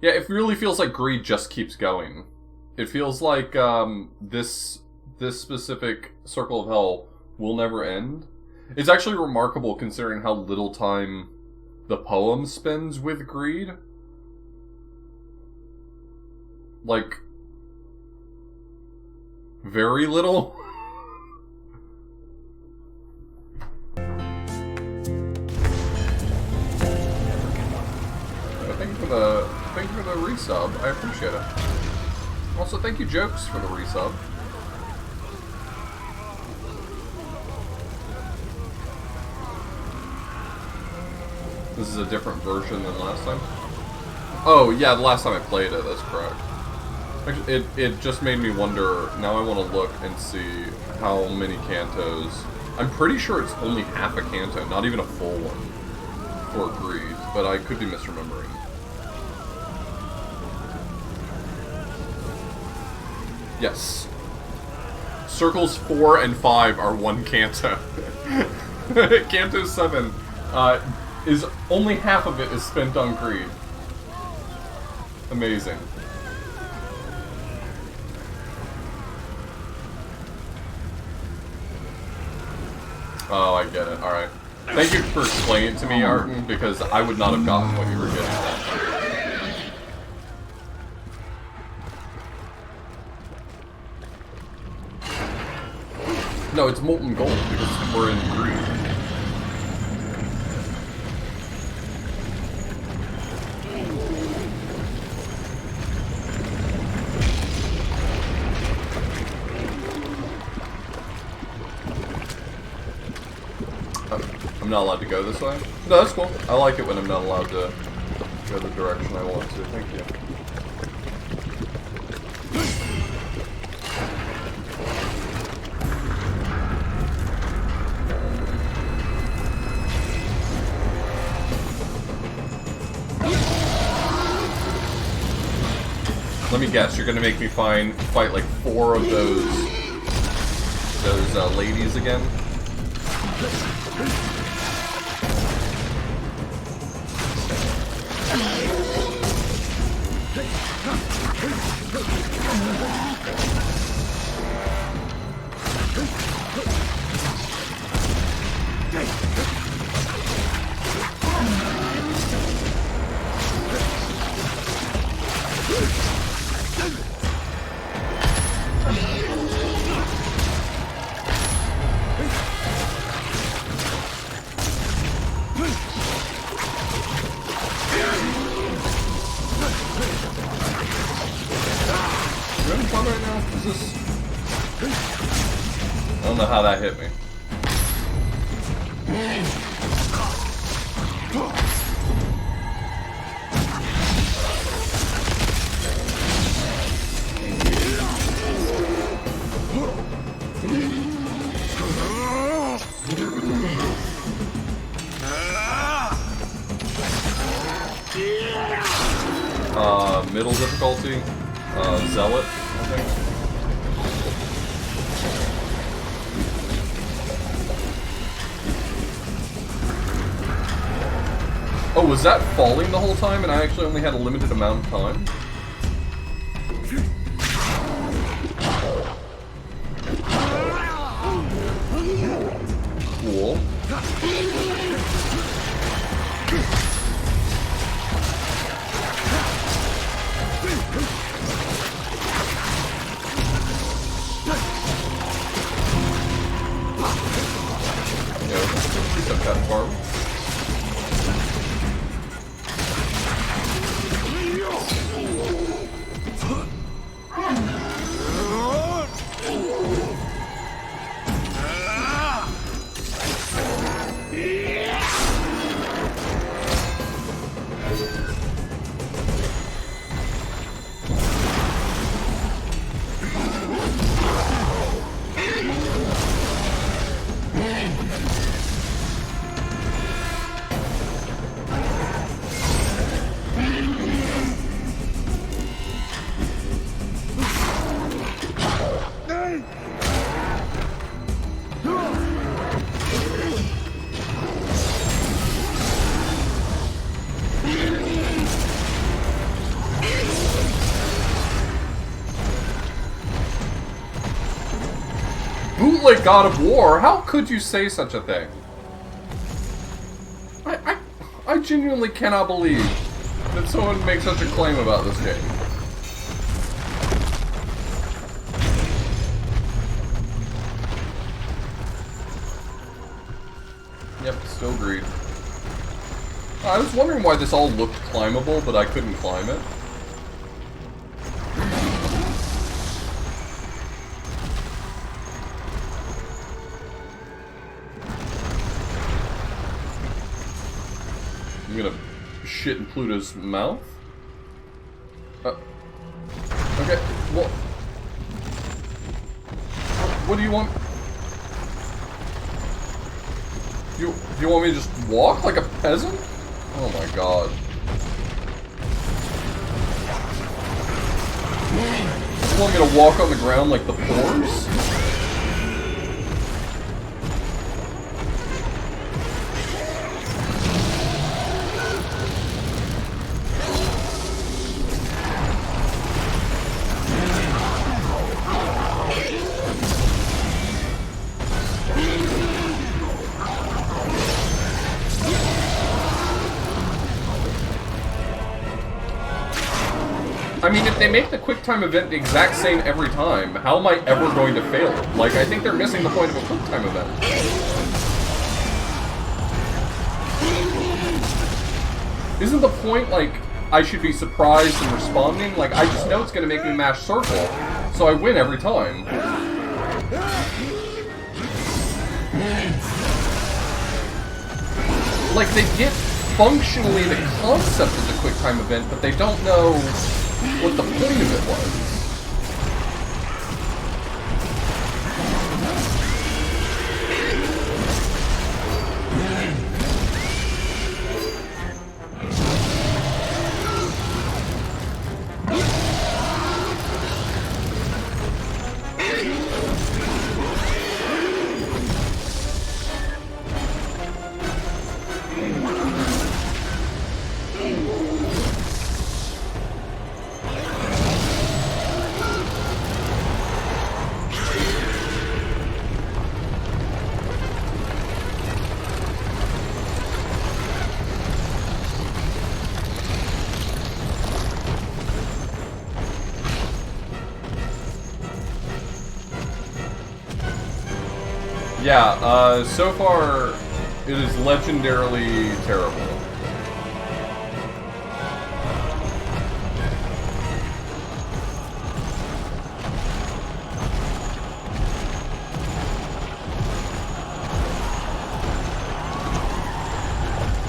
Yeah, it really feels like greed just keeps going. It feels like this specific circle of hell will never end. It's actually remarkable considering how little time the poem spends with greed. Like, very little. Thank you for the resub. I appreciate it. Also, thank you, Jokes, for the resub. This is a different version than last time. Oh, yeah, the last time I played it, that's correct. Actually, it just made me wonder, now I want to look and see how many cantos. I'm pretty sure it's only half a canto, not even a full one, for Greed, but I could be misremembering. Yes. Circles 4 and 5 are one canto. Canto 7 is only half of it is spent on greed. Amazing. Oh, I get it. Alright. Thank you for explaining it to me, Arton, because I would not have gotten what you were getting at. No, it's molten gold because we're in greed. I'm not allowed to go this way? No, that's cool. I like it when I'm not allowed to go the direction I want to. Thank you. Let me guess, you're gonna make me fight like 4 of those ladies again? I don't know how that hit me. Middle difficulty, Zealot, I think. Oh, was that falling the whole time and I actually only had a limited amount of time? Cool. That far. play God of War. How could you say such a thing? I genuinely cannot believe that someone makes such a claim about this game. Yep, still agreed. I was wondering why this all looked climbable, but I couldn't climb it. I'm gonna shit in Pluto's mouth? Okay, well... What do you want? Do you want me to just walk like a peasant? Oh my god. You want me to walk on the ground like the pores? I mean, if they make the QuickTime event the exact same every time, how am I ever going to fail it? Like, I think they're missing the point of a QuickTime event. Isn't the point, like, I should be surprised and responding? Like, I just know it's going to make me mash circle, so I win every time. Like, they get functionally the concept of the QuickTime event, but they don't know what the point of it was. Yeah, so far, it is legendarily terrible.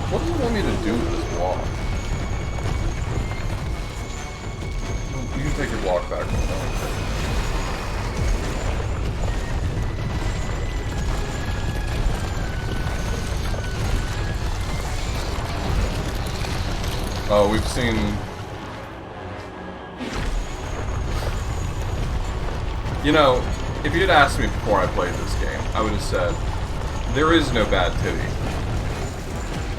What do you want me to do with this block? You can take your block back. Oh, we've seen... You know, if you'd asked me before I played this game, I would have said, there is no bad titty.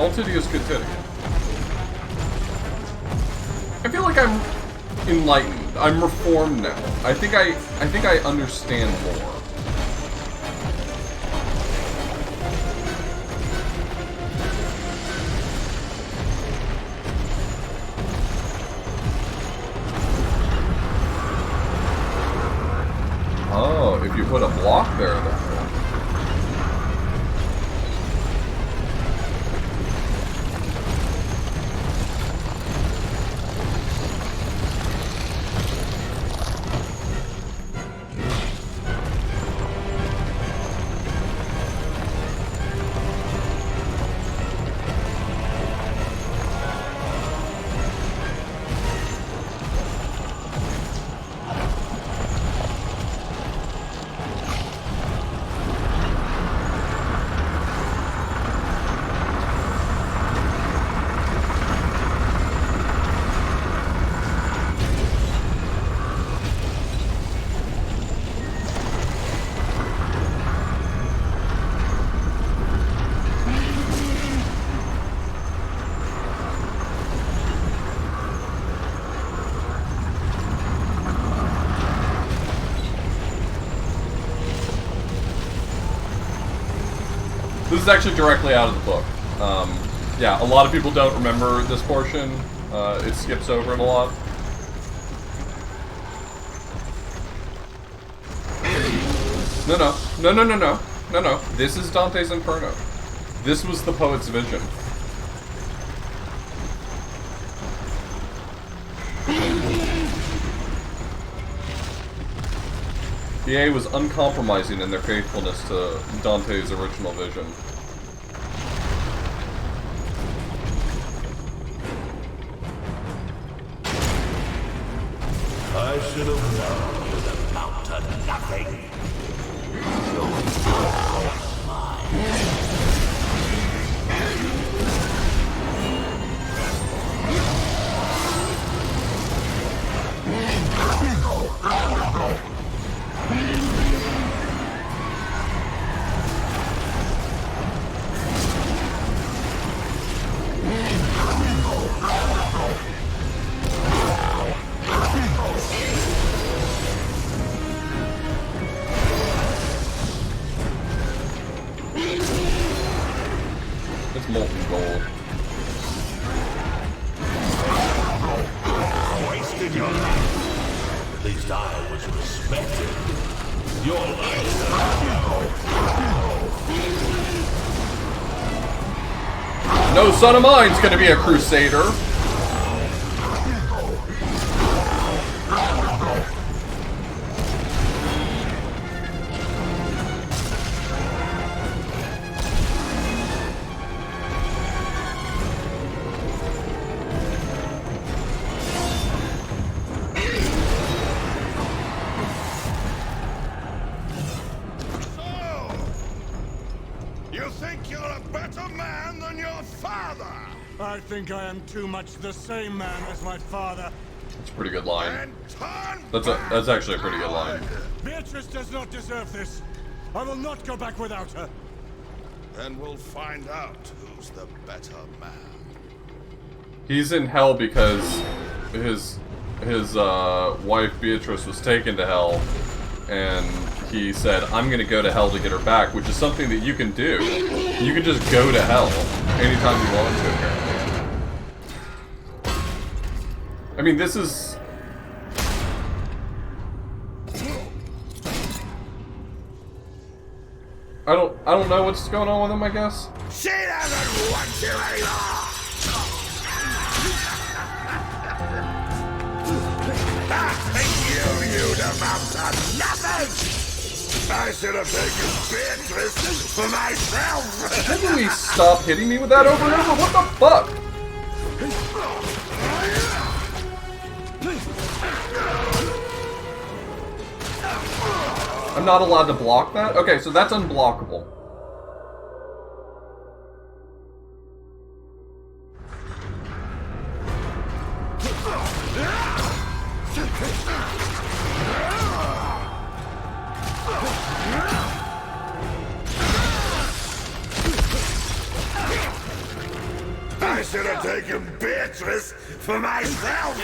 All titty is good titty. I feel like I'm enlightened. I'm reformed now. I think I understand more. Oh, if you put a block there, then. This is actually directly out of the book. Yeah, a lot of people don't remember this portion. It skips over it a lot. No. This is Dante's Inferno. This was the poet's vision. EA was uncompromising in their faithfulness to Dante's original vision. I should have known it would amount to nothing. It's molten gold. Wasted your life. At least I was respected. Your life. No son of mine's gonna be a crusader. I think I am too much the same man as my father. That's a pretty good line. That's actually a pretty good line. Beatrice does not deserve this. I will not go back without her. Then we'll find out who's the better man. He's in hell because his wife Beatrice was taken to hell, and he said, "I'm gonna go to hell to get her back," which is something that you can do. You can just go to hell anytime you want to, apparently. I mean, this is... I don't know what's going on with him, I guess. She doesn't want you anymore! You amount to nothing! I should have taken Beatrice for myself! Can we stop hitting me with that over and over? What the fuck? I'm not allowed to block that? Okay, so that's unblockable. I should have taken Beatrice for myself!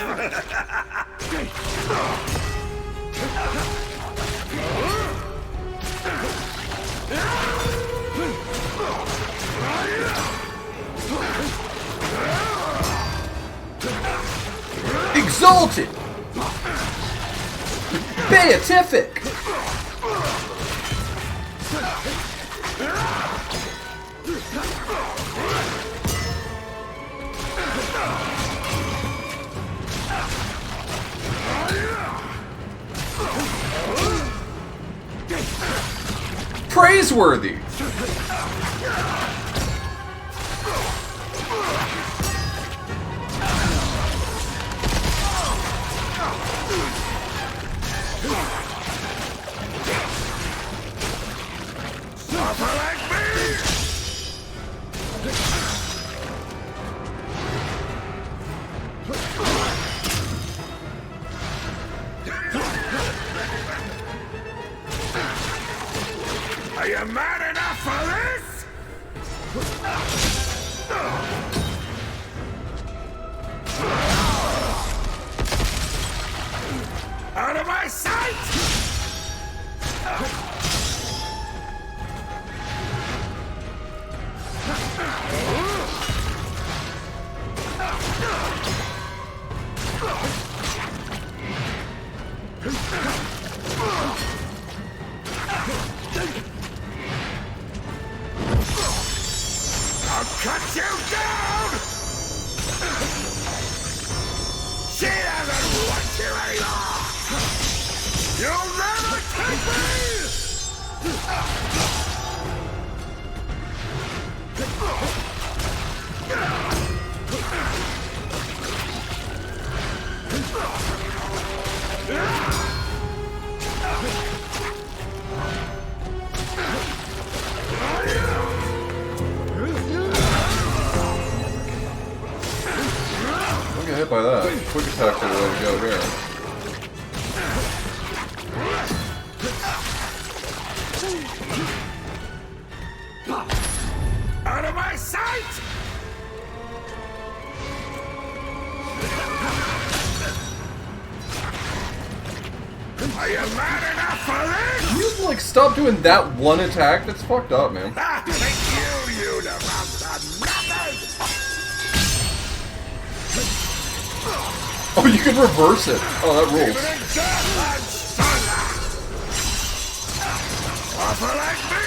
Exalted! Beatific! Praiseworthy! Are you mad enough for this? Out of my sight! cut you down! She doesn't want you anymore! You'll never take me! Don't get hit by that. Quick attack's the way to go here. Out of my sight! Are you mad enough for this? You like stop doing that one attack? That's fucked up, man. I think you amount to nothing! Oh, you can reverse it. Oh, that rules. Even in death and stronger! Offer like me!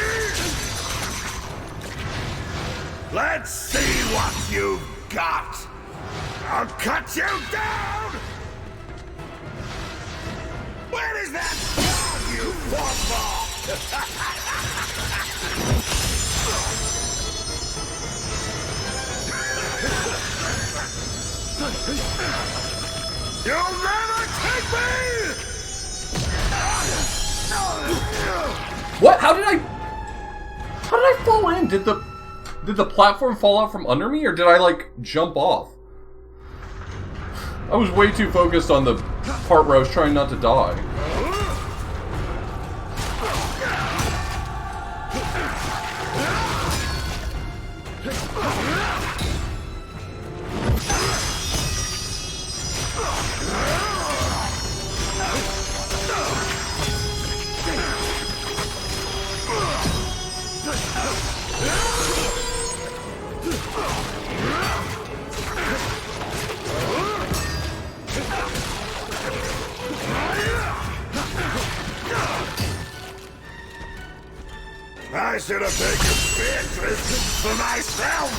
Let's see what you've got! I'll cut you down! Where is that dog you fought for? You'll never take me! What? How did I fall in? Did the platform fall out from under me, or did I like jump off? I was way too focused on the part where I was trying not to die. I should have taken Beatrice for myself!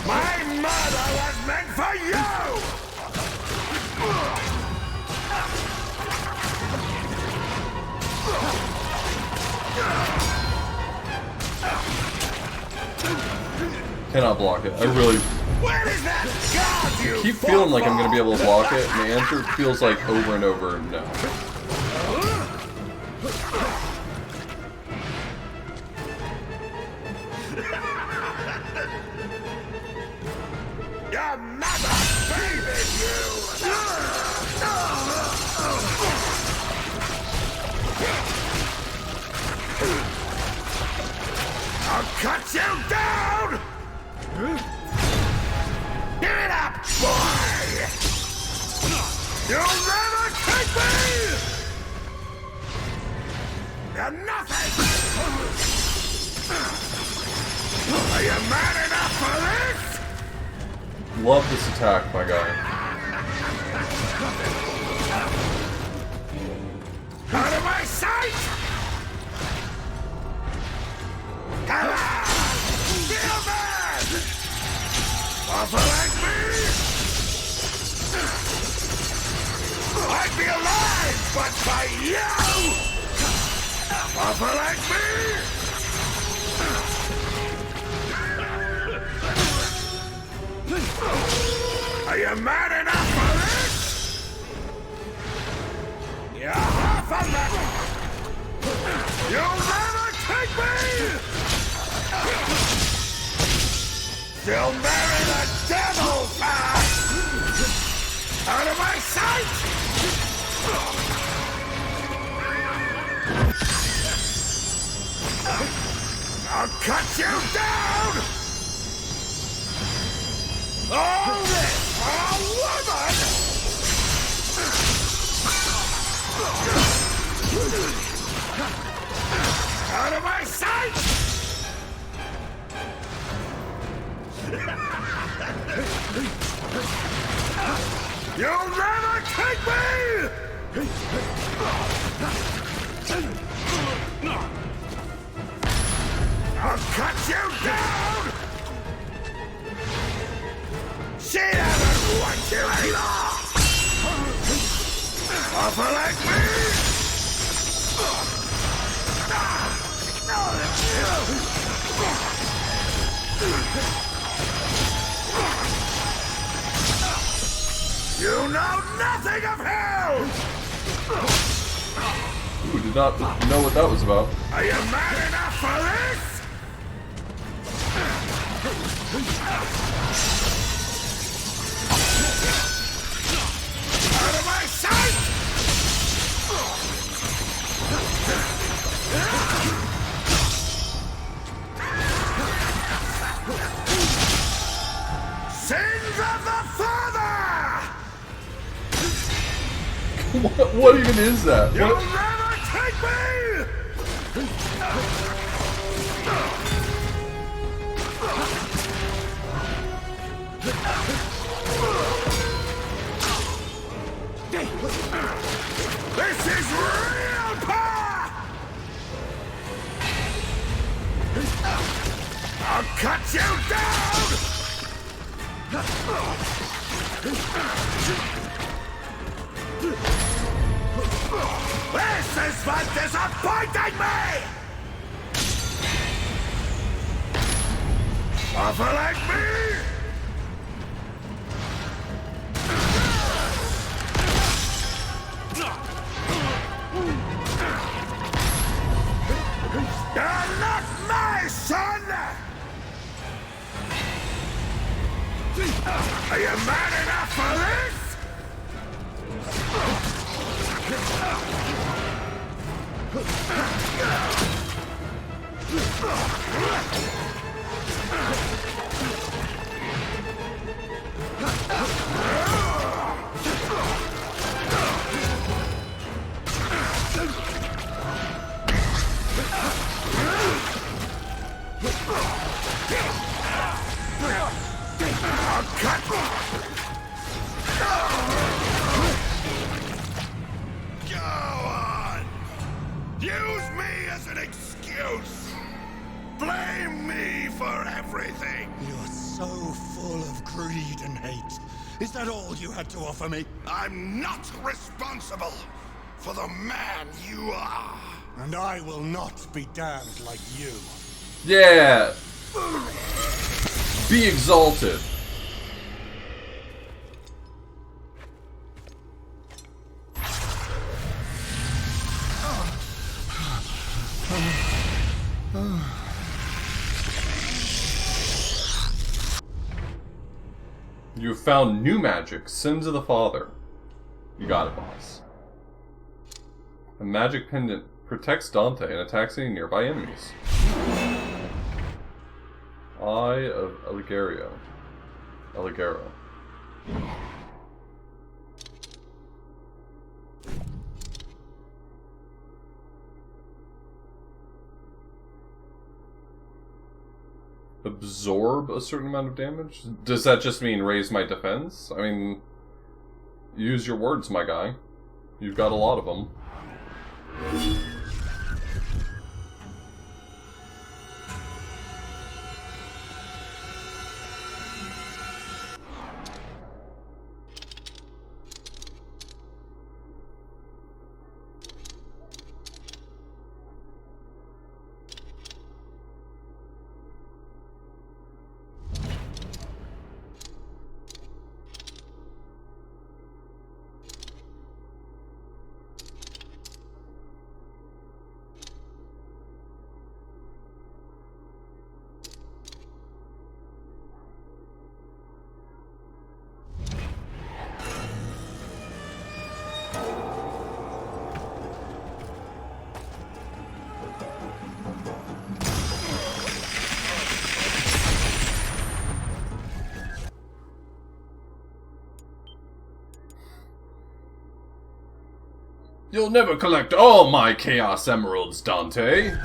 My mother was meant for you! Cannot block it. I really Where is that god you keep feeling like I'm gonna be able to block it, and the answer feels like over and over, no. Your mother favored you! I'll cut you down! Give it up, boy! You'll never take me! You're nothing! Are you mad enough for this? Love this attack, my guy. Out of my sight! Come on! Kill man! Offer like me? I'd be alive, but by you! Offer like me? Are you mad enough for this? You're half of that! You'll never take me! Still marry the devil! Out of my sight! I'll cut you down! All this for a woman! Out of my sight! You'll never take me! I'll cut you down! She doesn't want you anymore! Offer like me! You know nothing of hell! Ooh, did not know what that was about. Are you mad enough for this? Out of my sight! Sins of the Father! What even is that? You'll What? never take me! This is real power! I'll cut you down! This is for disappointing me! Offer like me? You're not my son! Are you mad enough for this? I'll cut! Go on! Use me as an excuse! Blame me for everything! You're so full of greed and hate. Is that all you had to offer me? I'm not responsible for the man you are! And I will not be damned like you. Yeah! Be exalted. You have found new magic, Sins of the Father. You got it, boss. A magic pendant protects Dante and attacks any nearby enemies. Eye of Eligero. Absorb a certain amount of damage? Does that just mean raise my defense? I mean, use your words, my guy. You've got a lot of them. You'll never collect all my Chaos Emeralds, Dante.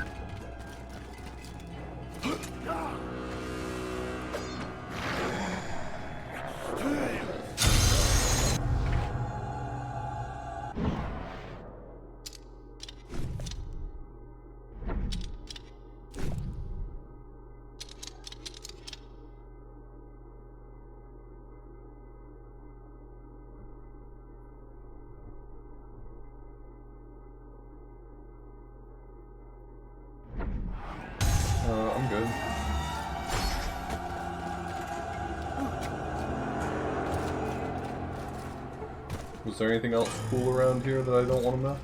Was there anything else cool around here that I don't want to miss?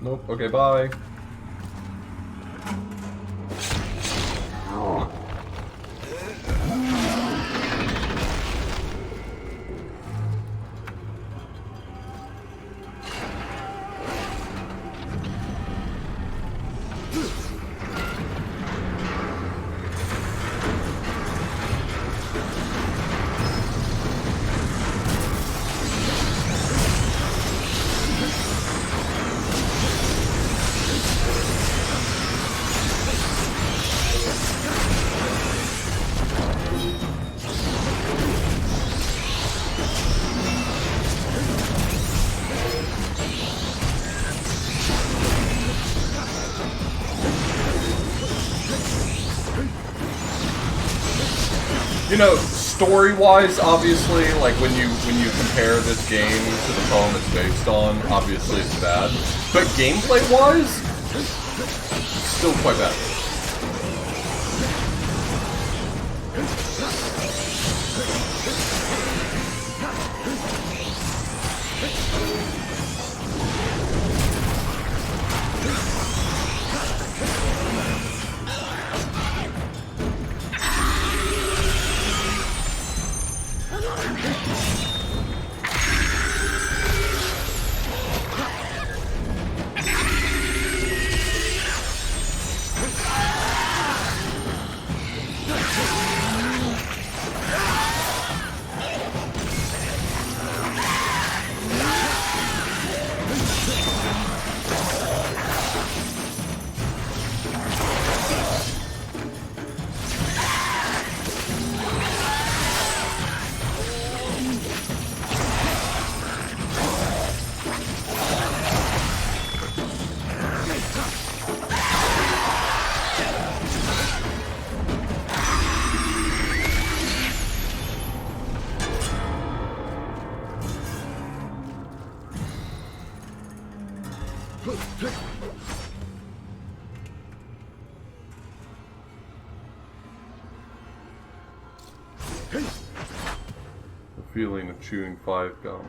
Nope. Okay, bye. You know, story-wise, obviously, like when you compare this game to the poem it's based on, obviously it's bad. But gameplay-wise, still quite bad. The feeling of chewing 5 gum.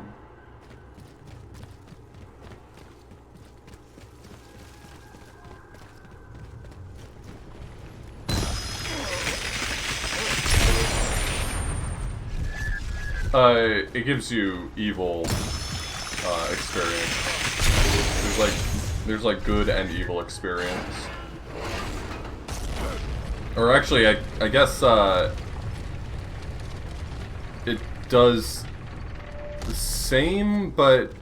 It gives you evil experience. There's like good and evil experience. Or actually, I guess it does the same, but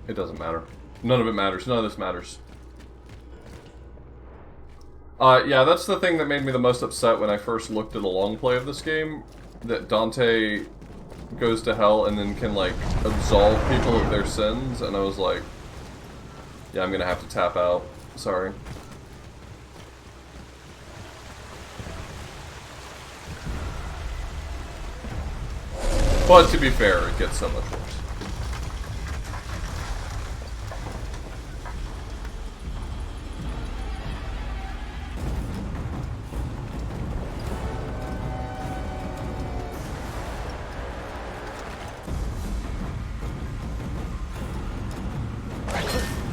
it doesn't matter. None of it matters. None of this matters. Yeah, that's the thing that made me the most upset when I first looked at a long play of this game. That Dante goes to hell and then can, like, absolve people of their sins, and I was like, yeah, I'm gonna have to tap out. Sorry. But to be fair, it gets so much worse.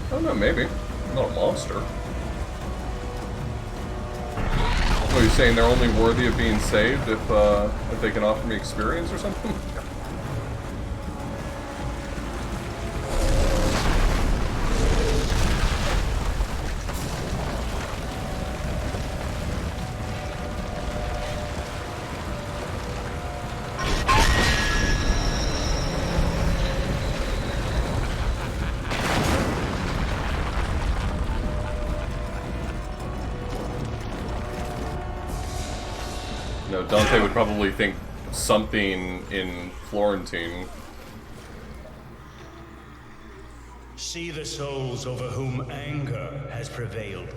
I don't know, maybe. I'm not a monster. What are you saying? They're only worthy of being saved if they can offer me experience or something? No, Dante would probably think something in Florentine. See the souls over whom anger has prevailed.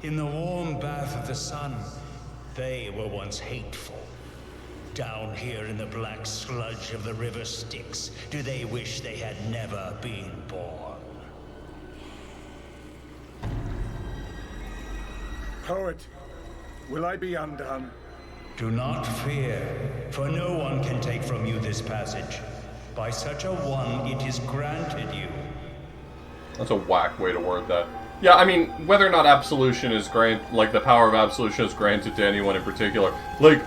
In the warm bath of the sun, they were once hateful. Down here in the black sludge of the river Styx, do they wish they had never been born? Poet, will I be undone? Do not fear, for no one can take from you this passage. By such a one it is granted you. That's a whack way to word that. Yeah, I mean, whether or not absolution is the power of absolution is granted to anyone in particular, like,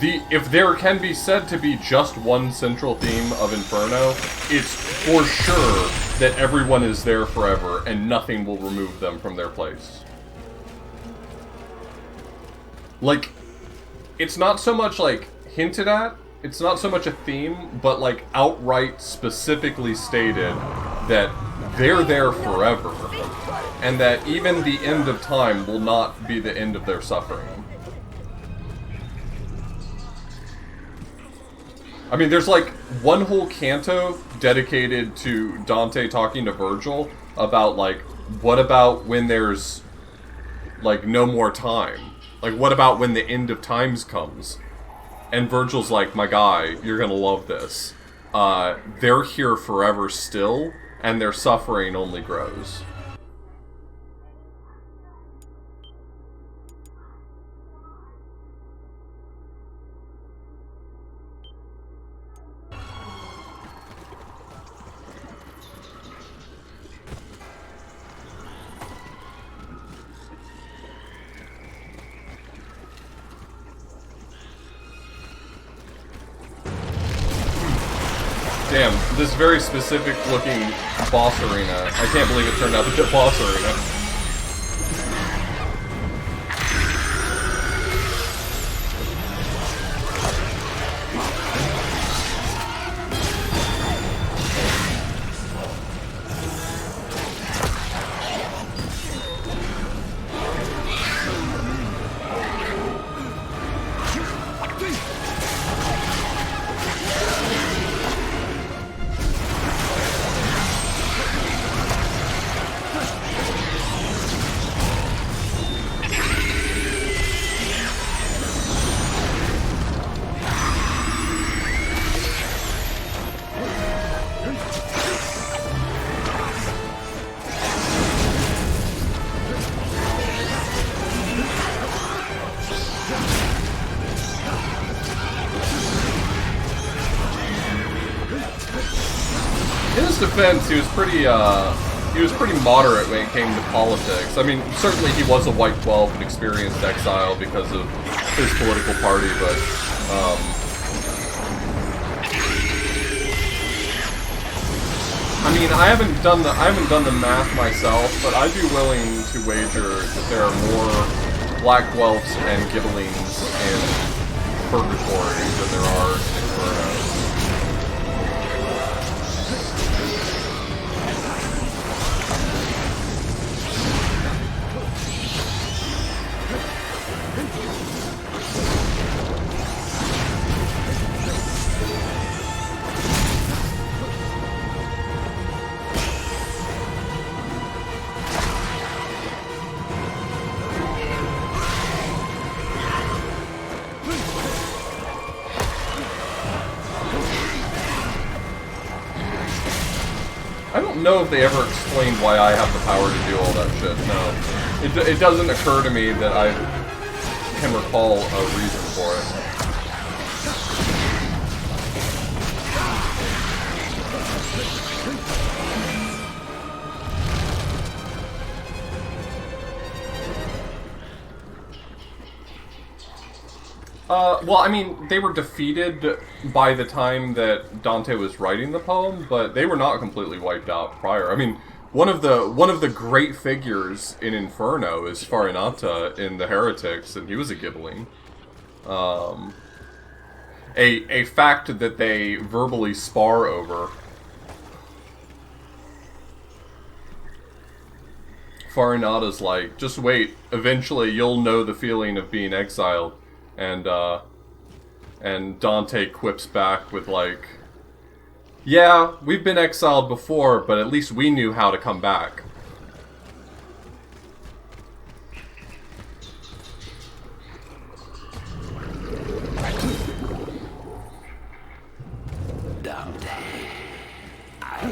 if there can be said to be just one central theme of Inferno, it's for sure that everyone is there forever and nothing will remove them from their place. Like, it's not so much, like, hinted at, it's not so much a theme, but, like, outright specifically stated that they're there forever, and that even the end of time will not be the end of their suffering. I mean, there's, like, one whole canto dedicated to Dante talking to Virgil about, like, what about when there's, like, no more time? Like, what about when the end of times comes? And Virgil's like, my guy, you're gonna love this. They're here forever still, and their suffering only grows. Damn, this very specific looking boss arena. I can't believe it turned out to be a boss arena. Defense, he was pretty moderate when it came to politics. I mean, certainly he was a white 12 and experienced exile because of his political party, but I mean, I haven't done the math myself, but I'd be willing to wager that there are more Black Guelphs and Gibelines in Purgatory than there are in Inferno. I don't know if they ever explained why I have the power to do all that shit, no. It doesn't occur to me that I can recall a reason for it. Well, I mean, they were defeated by the time that Dante was writing the poem, but they were not completely wiped out prior. I mean, one of the great figures in Inferno is Farinata in the Heretics, and he was a Ghibeline. A fact that they verbally spar over. Farinata's like, just wait, eventually you'll know the feeling of being exiled. And Dante quips back with like, yeah, we've been exiled before, but at least we knew how to come back.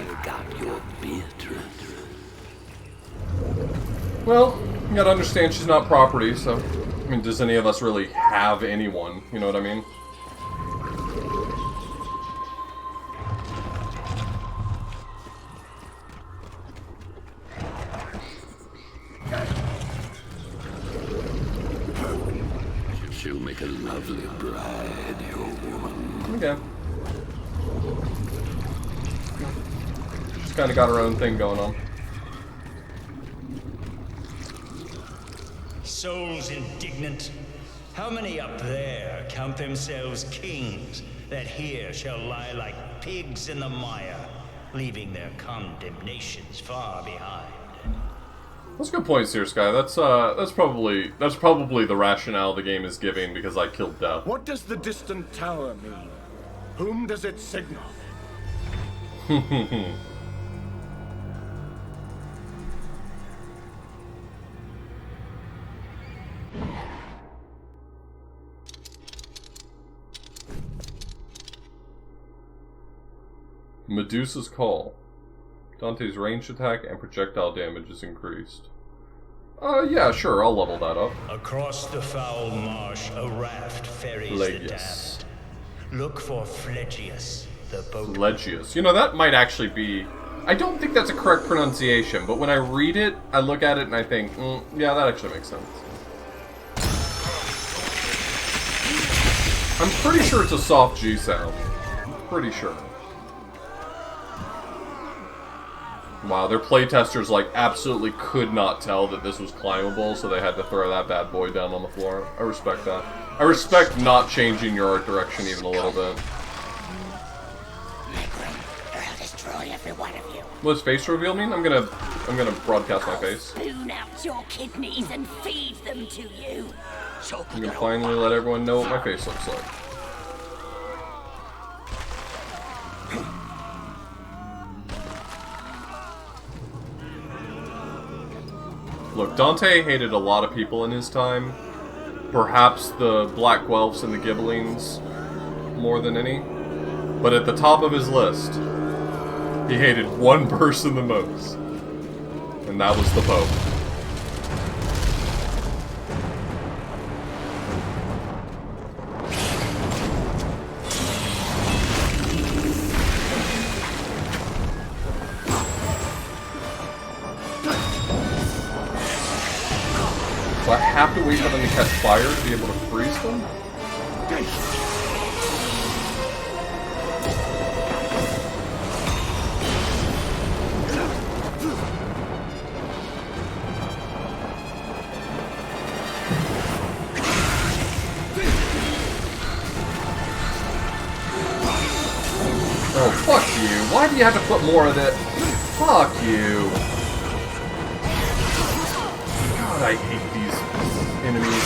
I got your Beatrice. Well, you gotta understand she's not property, so... I mean, does any of us really have anyone? You know what I mean? She'll make a lovely bride, your woman. Okay. She's kind of got her own thing going on. Souls indignant, how many up there count themselves kings that here shall lie like pigs in the mire, leaving their condemnations far behind? That's good points here, Sky. That's probably the rationale the game is giving because I killed Death. What does the distant tower mean? Whom does it signal? Medusa's Call. Dante's ranged attack and projectile damage is increased. Yeah, sure, I'll level that up. Across the foul marsh, a raft ferries the Legius. damned. Look for Flegius, the boat. Legius. You know, that might actually be... I don't think that's a correct pronunciation, but when I read it, I look at it and I think, yeah, that actually makes sense. I'm pretty sure it's a soft G sound. Pretty sure. Wow, their playtesters, like, absolutely could not tell that this was climbable, so they had to throw that bad boy down on the floor. I respect that. I respect not changing your art direction even a little bit. I'll destroy every one of you. What does face reveal mean? I'm gonna broadcast my face. Spoon out your kidneys and feed them to you. I'm gonna finally let everyone know what my face looks like. Look, Dante hated a lot of people in his time. Perhaps the Black Guelphs and the Gibelines more than any. But at the top of his list, he hated one person the most. And that was the Pope. So I have to wait for them to catch fire to be able to freeze them? Oh, fuck you. Why do you have to put more of that? Fuck you. God, I hate these enemies.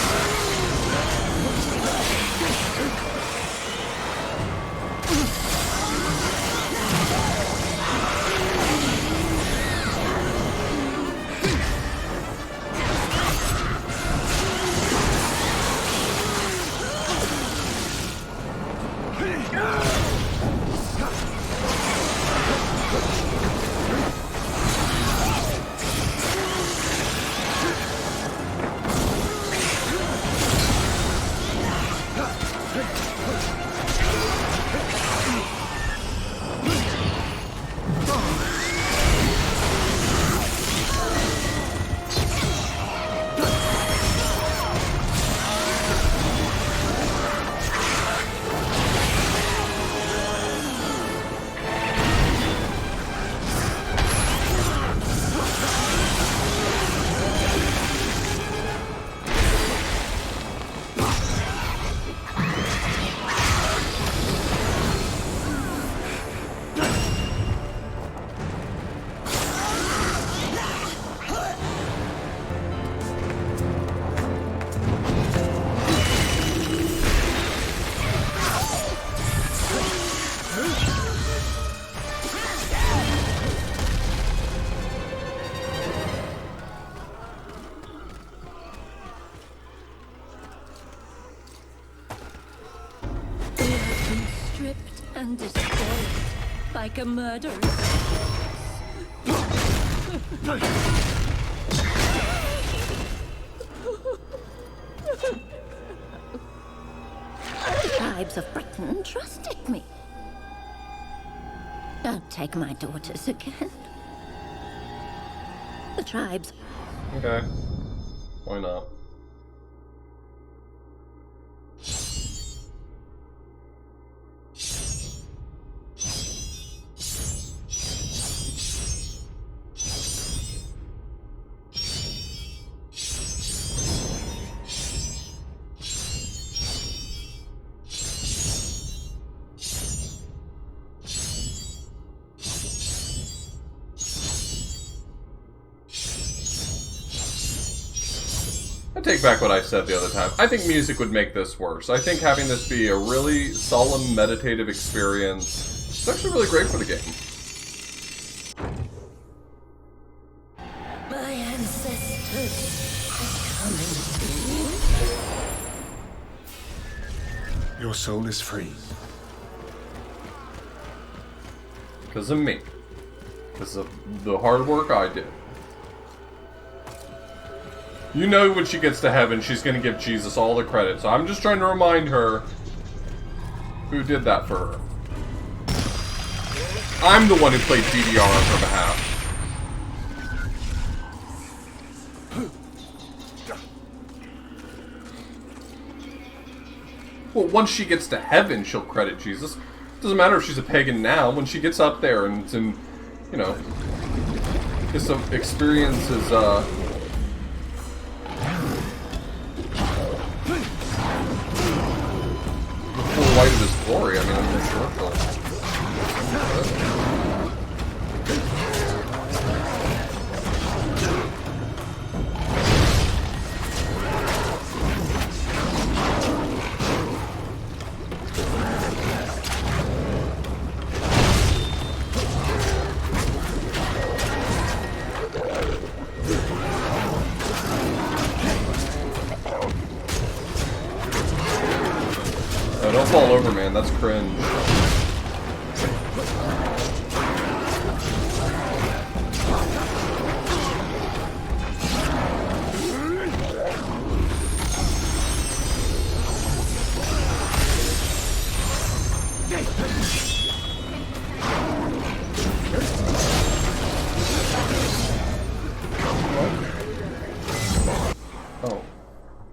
Stripped and destroyed like a murderer. The tribes of Britain trusted me. Don't take my daughters again. The tribes. Okay. Why not? I take back what I said the other time. I think music would make this worse. I think having this be a really solemn, meditative experience is actually really great for the game. My ancestors are coming to you. Your soul is free. Because of me. Because of the hard work I did. You know when she gets to heaven, she's going to give Jesus all the credit. So I'm just trying to remind her who did that for her. I'm the one who played DDR on her behalf. Well, once she gets to heaven, she'll credit Jesus. Doesn't matter if she's a pagan now. When she gets up there and, you know, gets to experience his, full light of his glory. I mean, I'm sure she'll. Oh, don't fall over, man. That's cringe. Oh.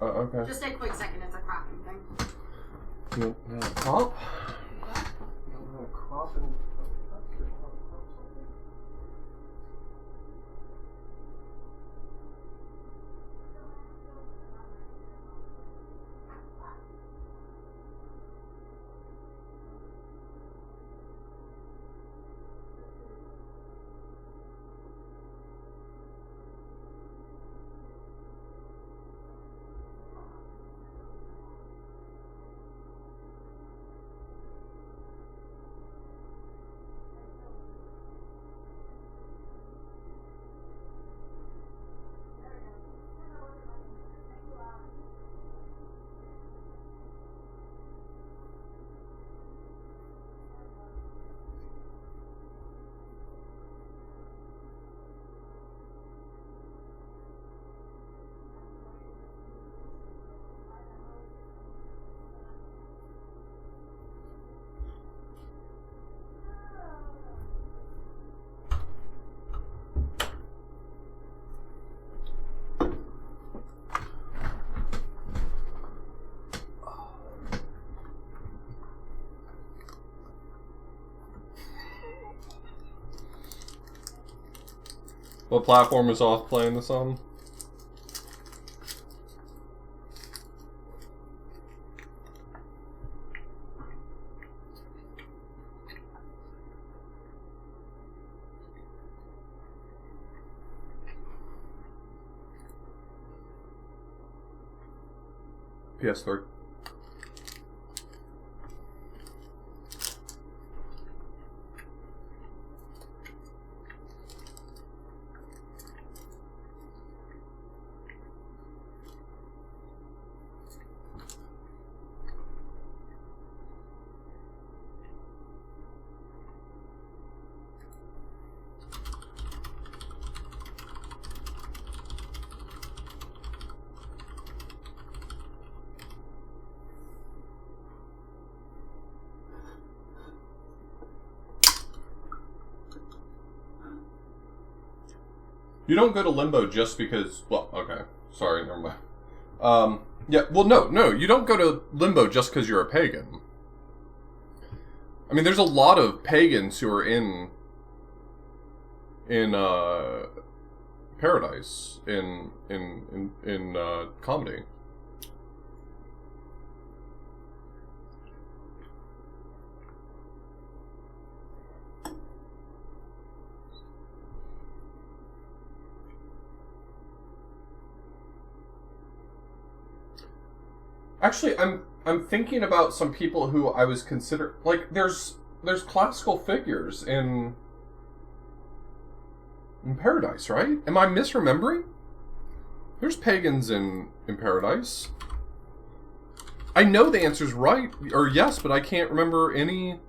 Okay. Just a quick second, it's a crafting thing. Crop? What platform is off playing this on? PS3. You don't go to limbo just because... Well, okay. Sorry, never mind. Yeah, well, no, you don't go to limbo just because you're a pagan. I mean, there's a lot of pagans who are in paradise, in comedy. Actually, I'm thinking about some people who I was consider like there's classical figures in Paradise, right? Am I misremembering? There's pagans in Paradise. I know the answer's right or yes, but I can't remember any.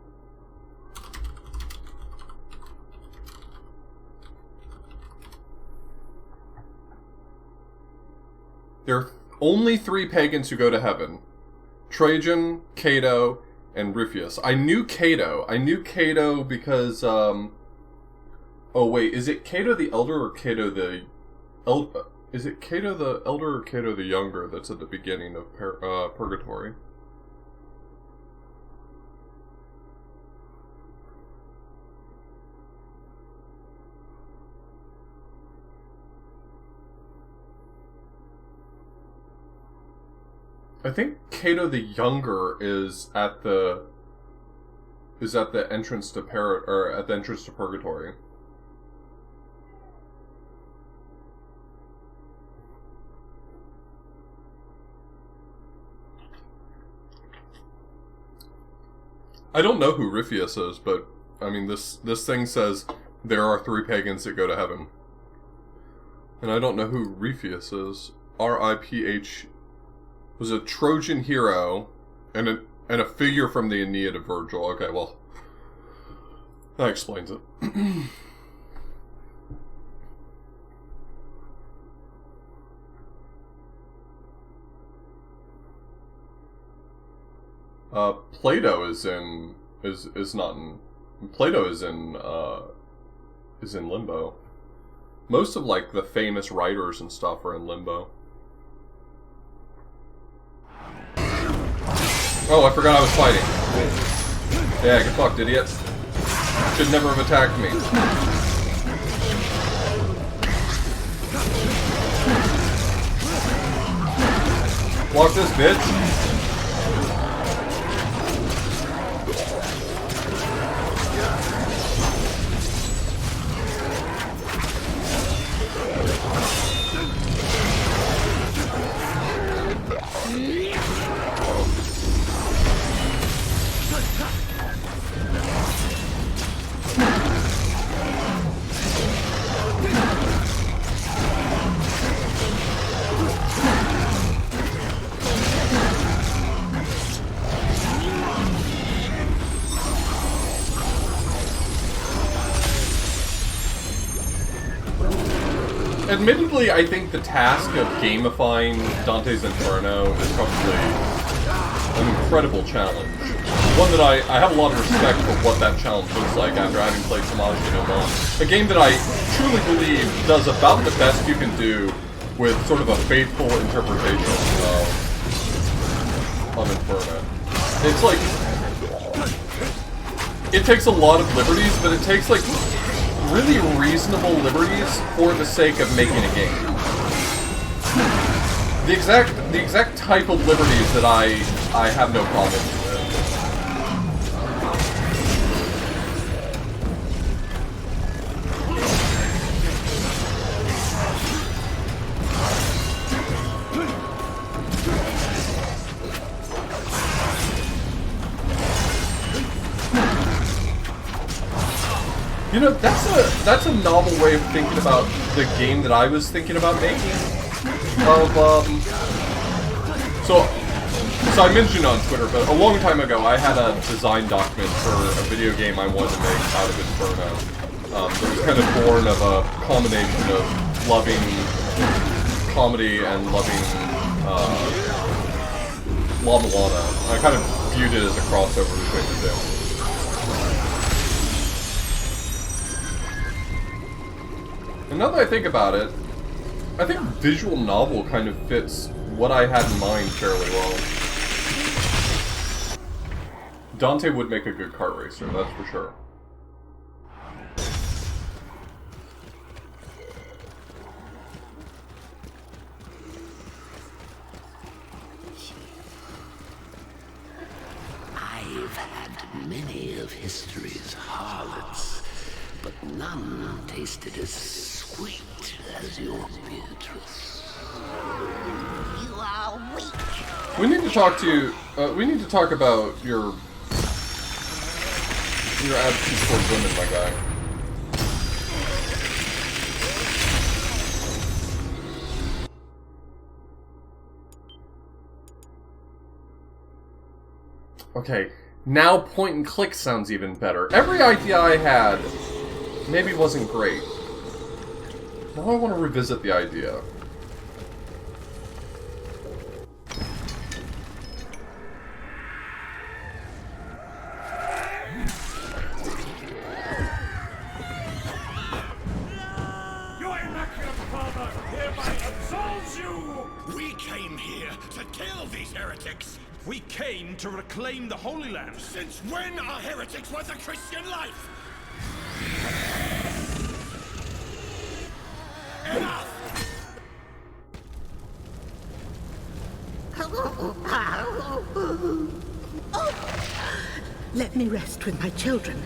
There are only 3 pagans who go to heaven. Trajan, Cato, and Rufus. I knew Cato. Because, oh wait, is it Cato the Elder or Cato the... Is it Cato the Elder or Cato the Younger that's at the beginning of Purgatory? I think Cato the Younger is at the entrance to Purgatory. I don't know who Rufus is, but I mean this thing says there are 3 pagans that go to heaven. And I don't know who Rufus is. R-I-P-H was a Trojan hero and a figure from the Aeneid of Virgil. Okay, well, that explains it. Plato is not in Plato is in limbo. Most of like the famous writers and stuff are in limbo. Oh, I forgot I was fighting. Yeah, get fucked, idiot. Should never have attacked me. Block this, bitch. Admittedly, I think the task of gamifying Dante's Inferno is probably an incredible challenge. One that I have a lot of respect for what that challenge looks like after having played Samaj no Mon. A game that I truly believe does about the best you can do with sort of a faithful interpretation of Inferno. It's like... It takes a lot of liberties, but it takes like... really reasonable liberties for the sake of making a game. The exact type of liberties that I have no problem with. You know, that's a novel way of thinking about the game that I was thinking about making. So I mentioned on Twitter, but a long time ago I had a design document for a video game I wanted to make out of Inferno. It was kind of born of a combination of loving comedy and loving La Milana. I kind of viewed it as a crossover between the two. And now that I think about it, I think visual novel kind of fits what I had in mind fairly well. Dante would make a good kart racer, that's for sure. I've had many of history's harlots, but none tasted as sweet as your Beatrice. You are weak. We need to talk to you. We need to talk about your attitude towards women, my guy. Okay, now point and click sounds even better. Every idea I had maybe wasn't great. Now I want to revisit the idea. Your immaculate father hereby absolves you! We came here to kill these heretics. We came to reclaim the Holy Land. Since when are heretics worth a Christian life? Enough! Let me rest with my children.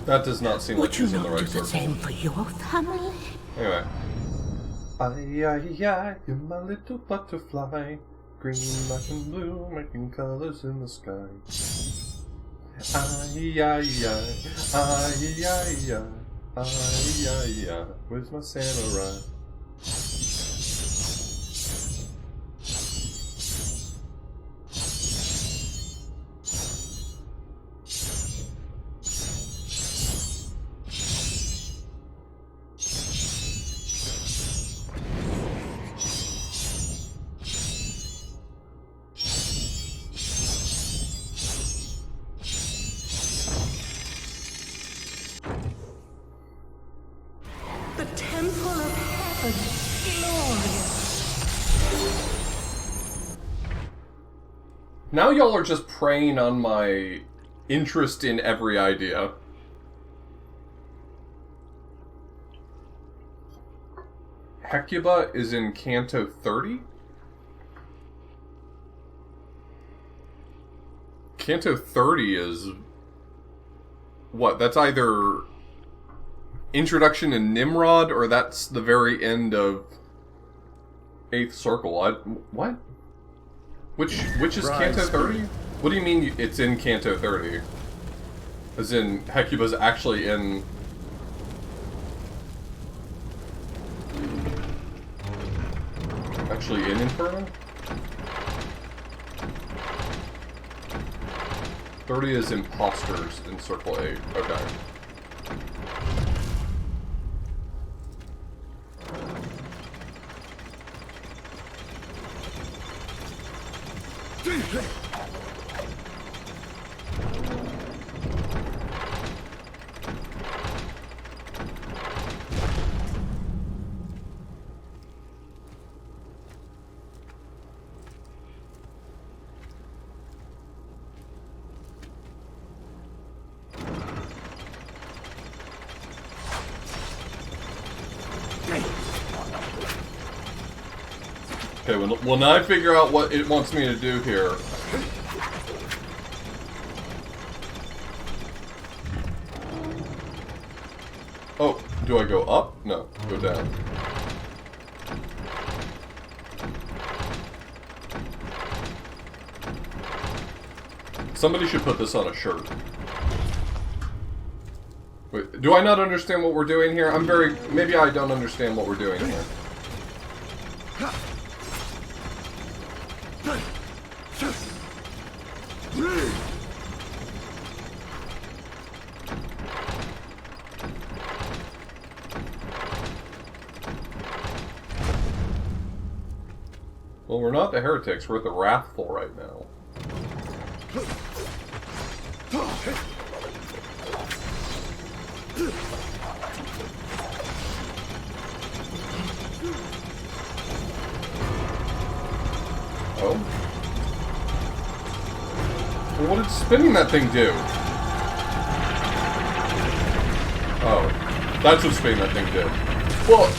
That does not seem like Would you he's in the not do right the circle. same for your family? Anyway. Ay, ay, ay, you're my little butterfly. Green, black, and blue, making colors in the sky. Ay, ay, ay, ay, ay, ay, ay, ay, ay, where's my samurai? The temple of heaven, glorious. Now y'all are just preying on my interest in every idea. Hecuba is in Canto 30? Canto 30 is... what? That's either Introduction to Nimrod, or that's the very end of 8th Circle. What? Which is Canto 30? What do you mean it's in Canto 30? As in, Hecuba's actually in... actually in Inferno? 30 is imposters in Circle 8. Okay. Okay, well now I figure out what it wants me to do here. Oh, do I go up? No, go down. Somebody should put this on a shirt. Wait, do I not understand what we're doing here? Maybe I don't understand what we're doing here. Well, we're not the heretics, we're the wrathful right now. Well, what did spinning that thing do? Oh, that's what spinning that thing did. Well...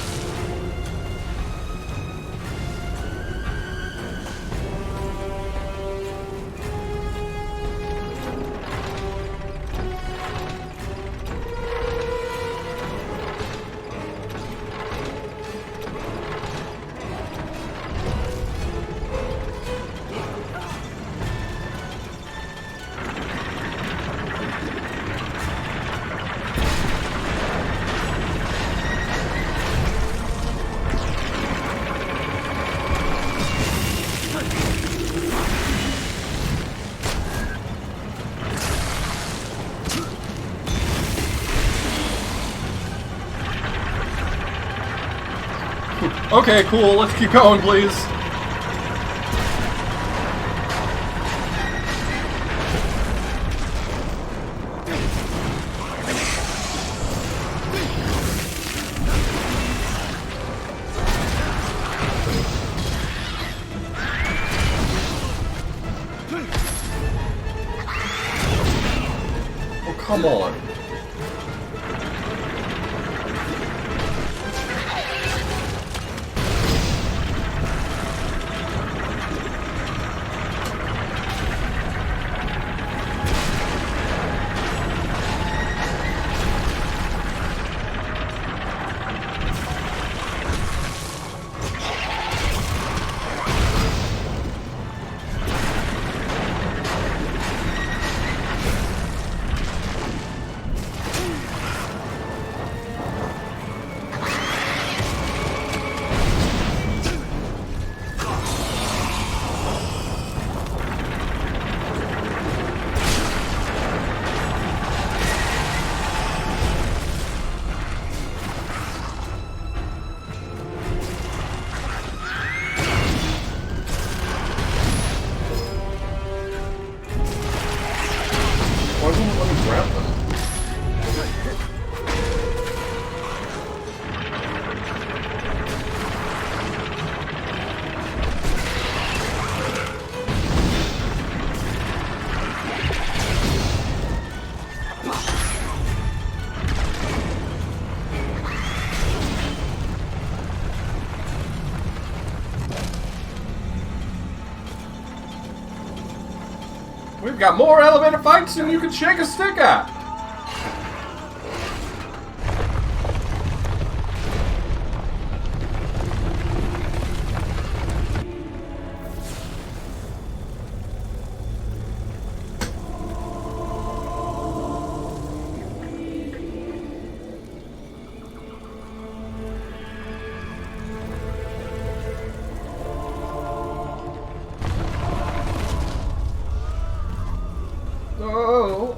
Okay, cool, let's keep going, please. Oh, come on. Why wouldn't it let me grab them? We've got more elevator fights than you can shake a stick at!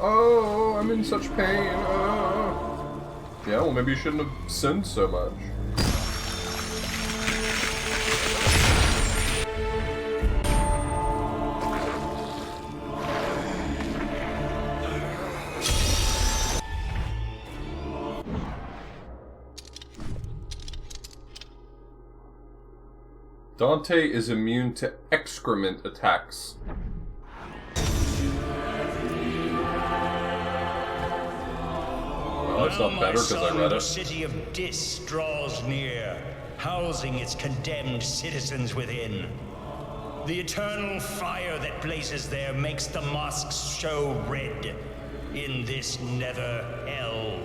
Oh, I'm in such pain. Yeah, well, maybe you shouldn't have sinned so much. Dante is immune to excrement attacks. Well, that's not better because I read The it. city of Dis draws near, housing its condemned citizens within. The eternal fire that blazes there makes the mosques show red in this nether hell.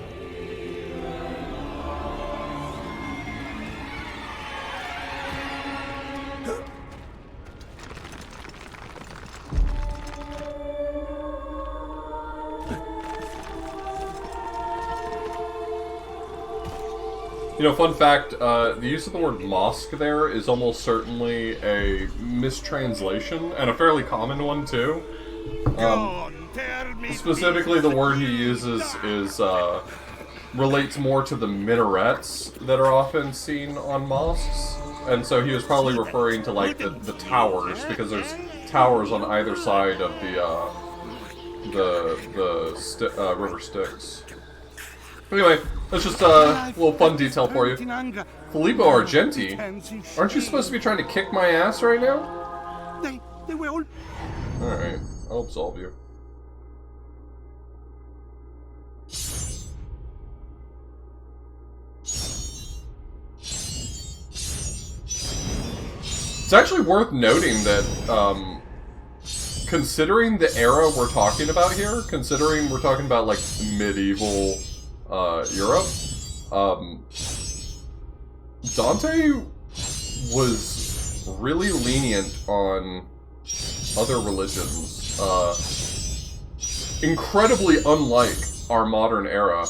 You know, fun fact, the use of the word mosque there is almost certainly a mistranslation, and a fairly common one, too. Specifically, the word he uses is, relates more to the minarets that are often seen on mosques. And so he was probably referring to, like, the towers, because there's towers on either side of the River Styx. Anyway, that's just a little fun detail for you. Filippo Argenti? Aren't you supposed to be trying to kick my ass right now? They will. Alright, I'll absolve you. actually worth noting that, considering the era we're talking about here, considering we're talking about, like, medieval, Europe, Dante was really lenient on other religions, incredibly unlike our modern era.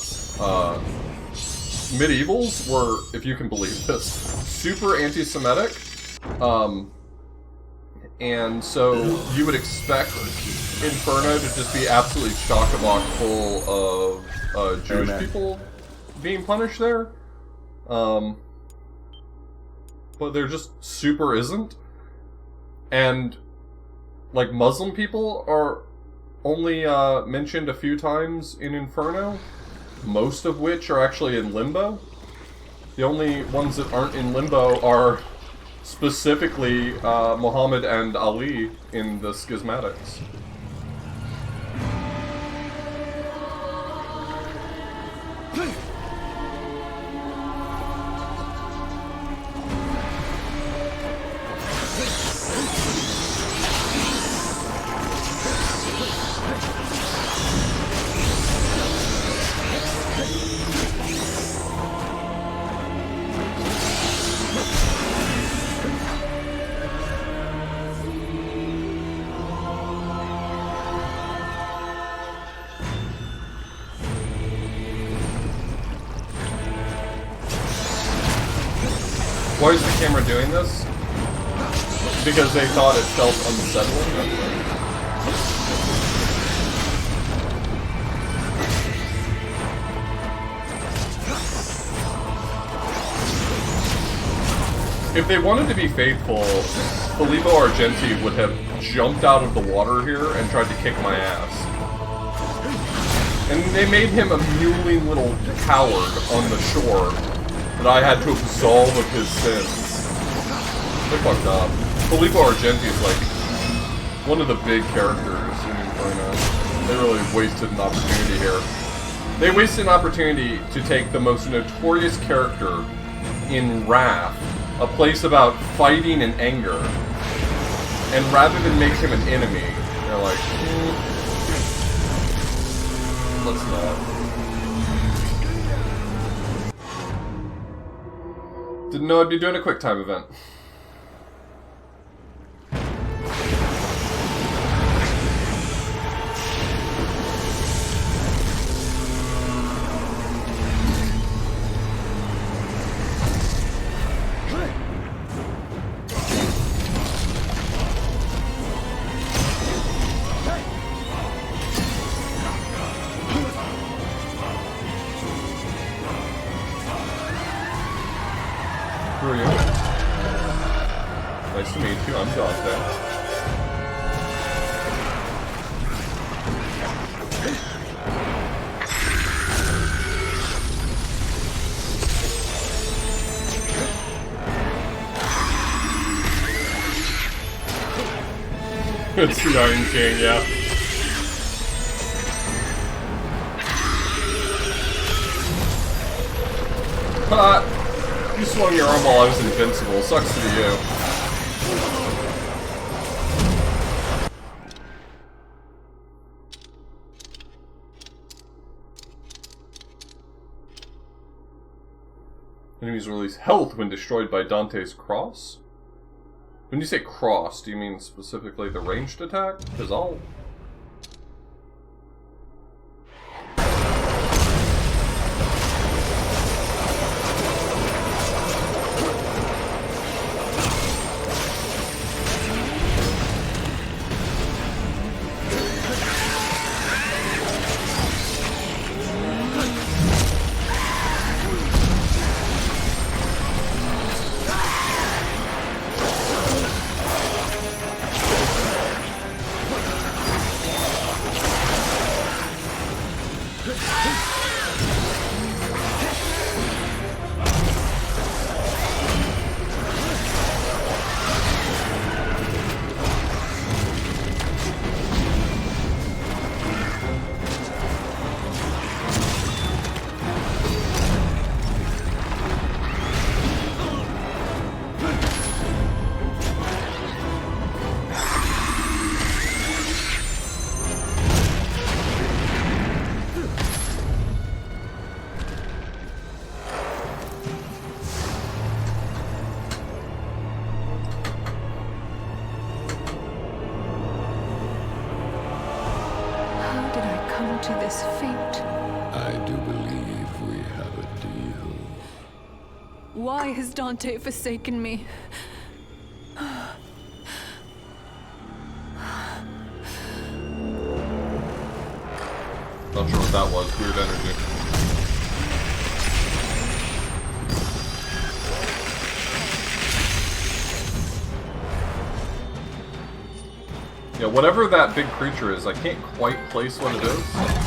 Medievals were, if you can believe this, super anti-Semitic, and so you would expect Inferno to just be absolutely chock-a-block full of Jewish people being punished there, but there just super isn't. And, like, Muslim people are only mentioned a few times in Inferno, most of which are actually in Limbo. The only ones that aren't in Limbo are specifically Muhammad and Ali in the Schismatics. Why is the camera doing this? Because they thought it felt unsettling. If they wanted to be faithful, Filippo Argenti would have jumped out of the water here and tried to kick my ass. And they made him a mewling little coward on the shore that I had to absolve of his sins. They fucked up. Filippo Argenti is like one of the big characters in Inferno. They really wasted an opportunity here. They wasted an opportunity to take the most notorious character in Wrath, a place about fighting and anger, and rather than make him an enemy, they're like, let's not. Didn't know I'd be doing a QuickTime event. Who are you? Nice to meet you, I'm Dante. It's the Iron King, yeah. You swung your arm while I was invincible. Sucks to be you. Enemies release health when destroyed by Dante's cross? When you say cross, do you mean specifically the ranged attack? Because I'll... to this fate? I do believe we have a deal. Why has Dante forsaken me? Not sure what that was. Weird energy. Yeah, whatever that big creature is, I can't quite place what it is.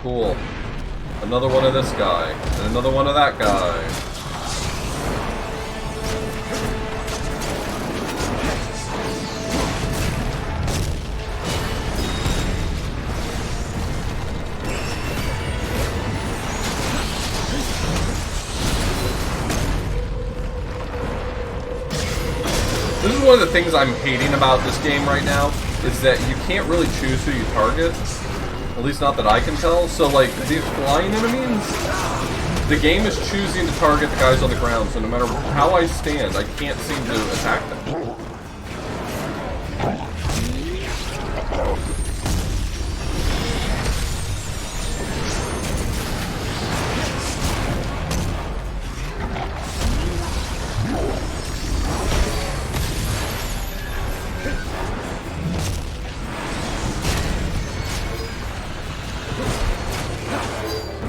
Cool. Another one of this guy. And another one of that guy. This is one of the things I'm hating about this game right now, is that you can't really choose who you target. At least not that I can tell. So like, these flying enemies, the game is choosing to target the guys on the ground, so no matter how I stand, I can't seem to attack them.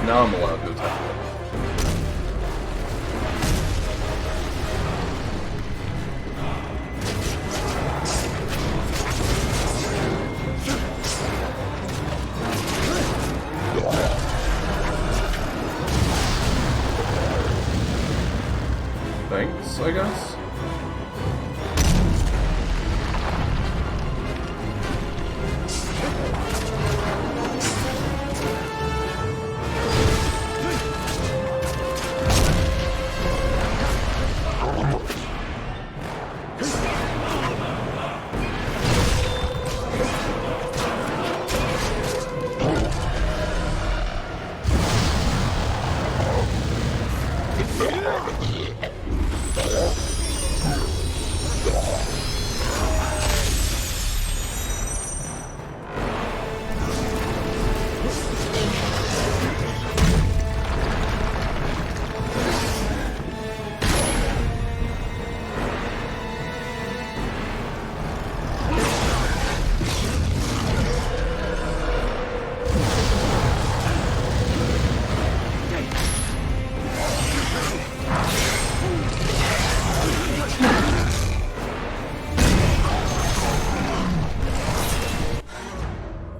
Now I'm allowed to attack them. Thanks, I guess.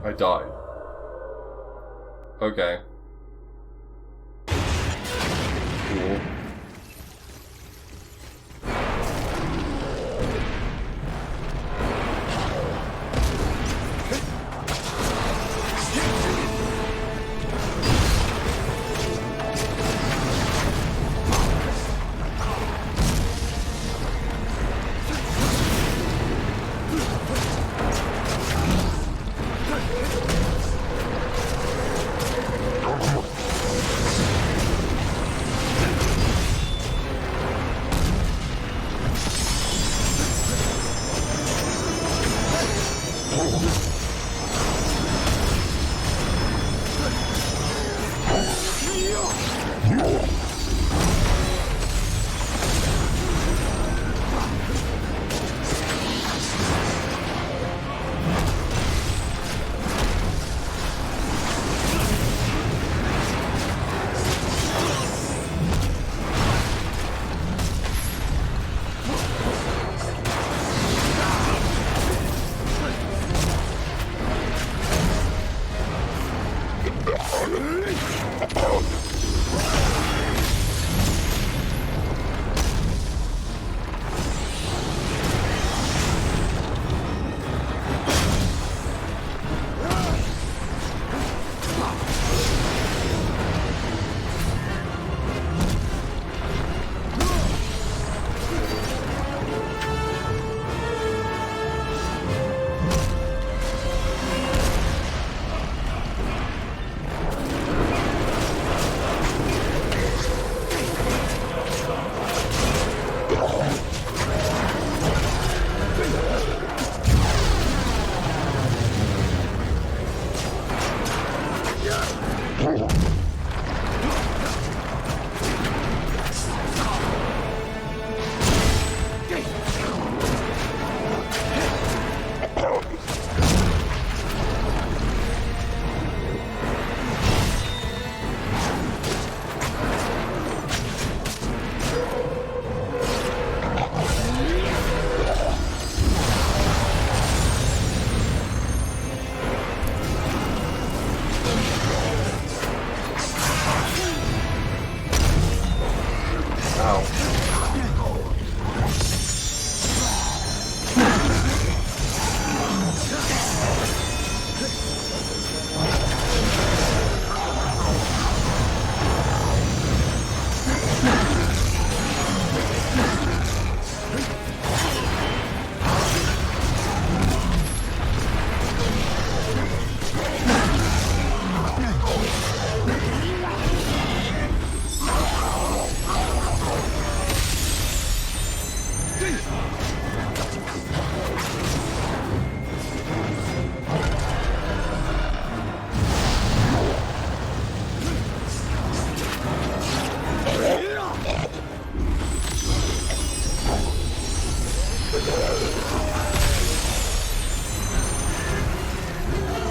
I died. Okay. Cool.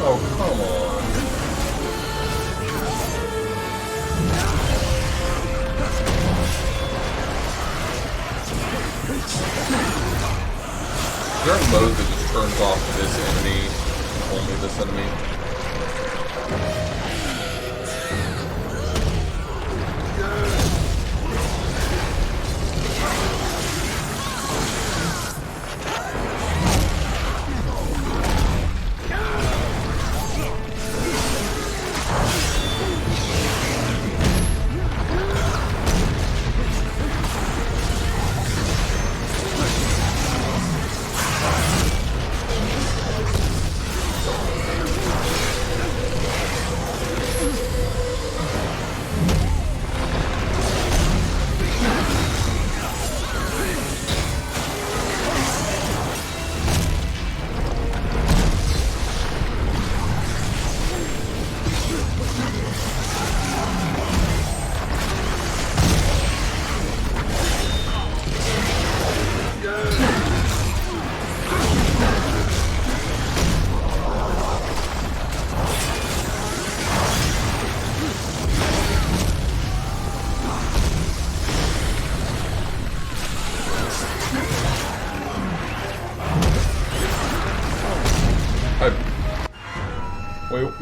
Oh, come on. Is there a mode that just turns off this enemy, only this enemy?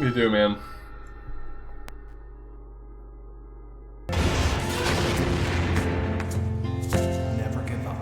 What you do, man? Never give up.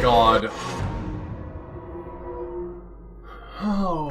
god. Oh.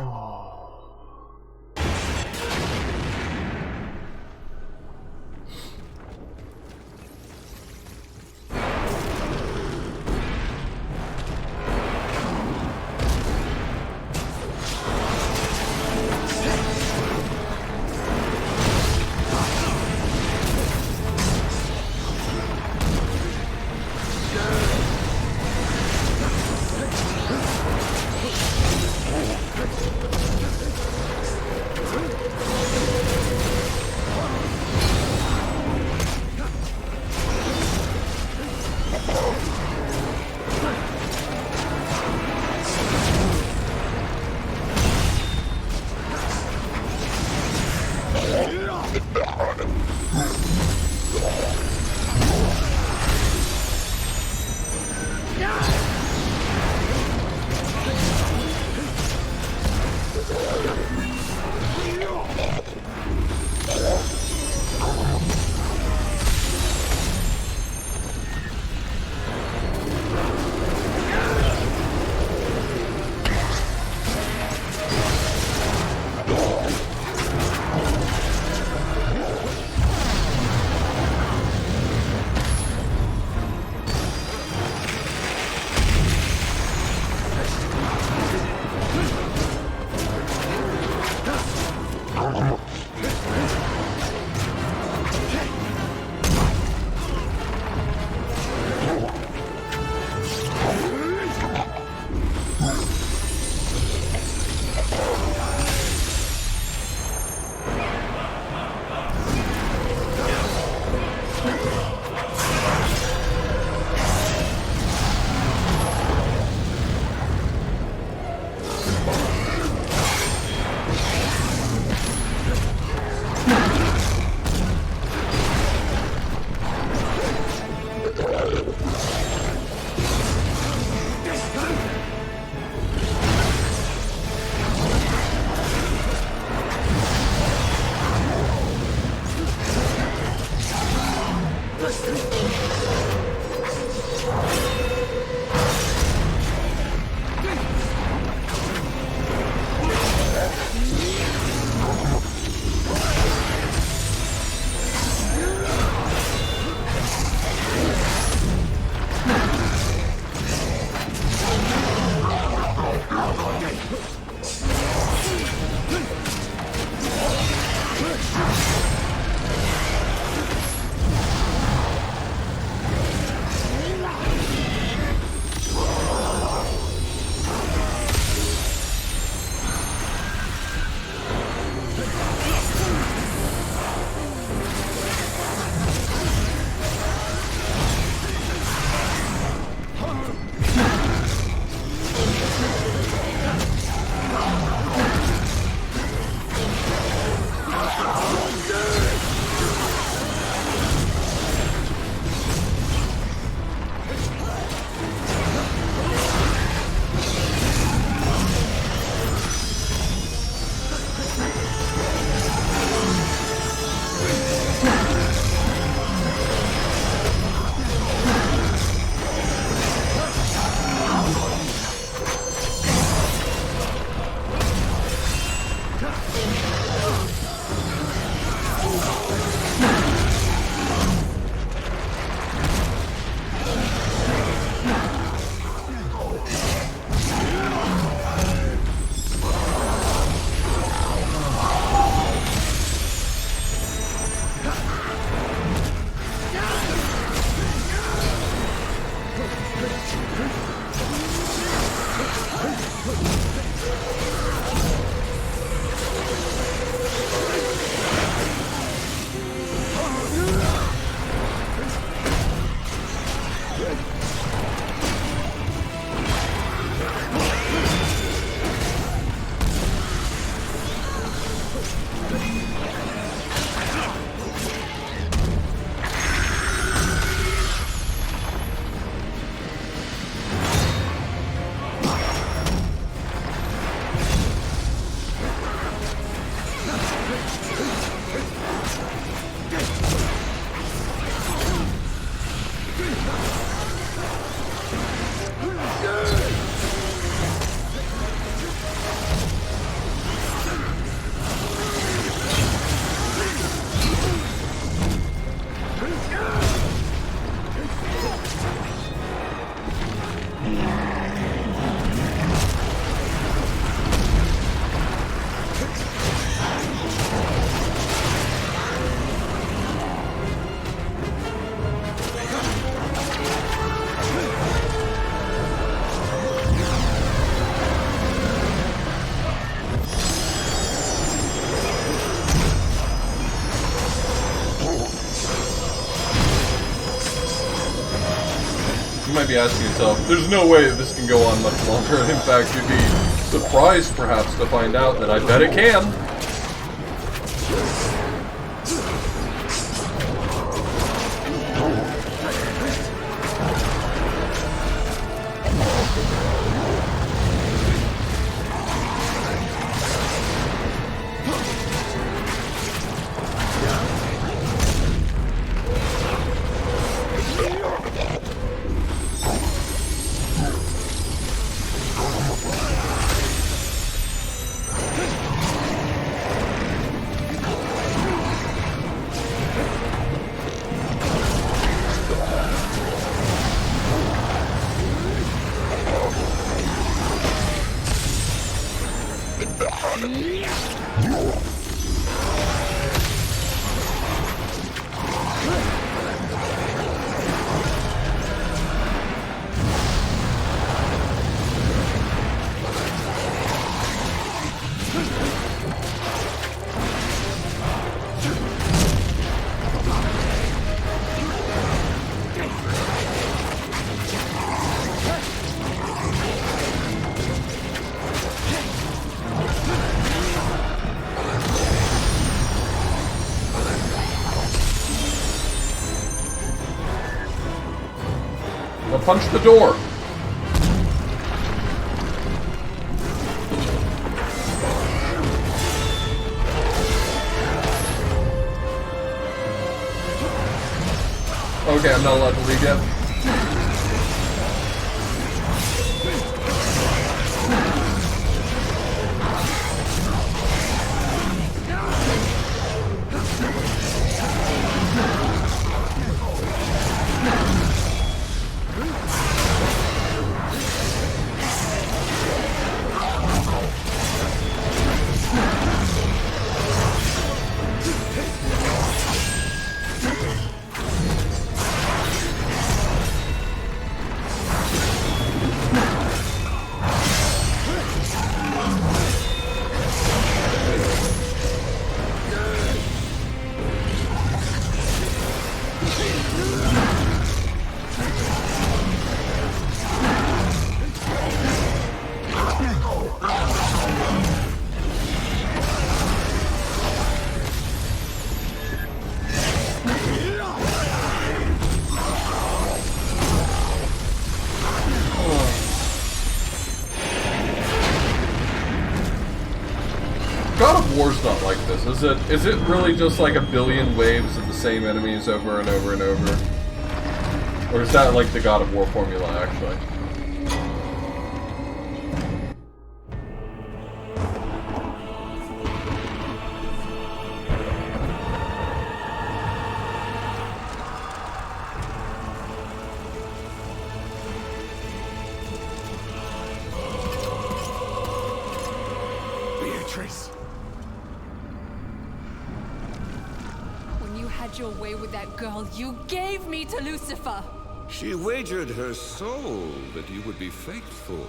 might be asking yourself, there's no way that this can go on much longer. In fact, you'd be surprised, perhaps, to find out that I bet it can. Punch the door. Okay, I'm not allowed to leave yet. War's not like this, is it? Is it really just like a billion waves of the same enemies over and over and over? Or is that like the God of War formula, actually? Beatrice. Your way with that girl, you gave me to Lucifer. She wagered her soul that you would be faithful.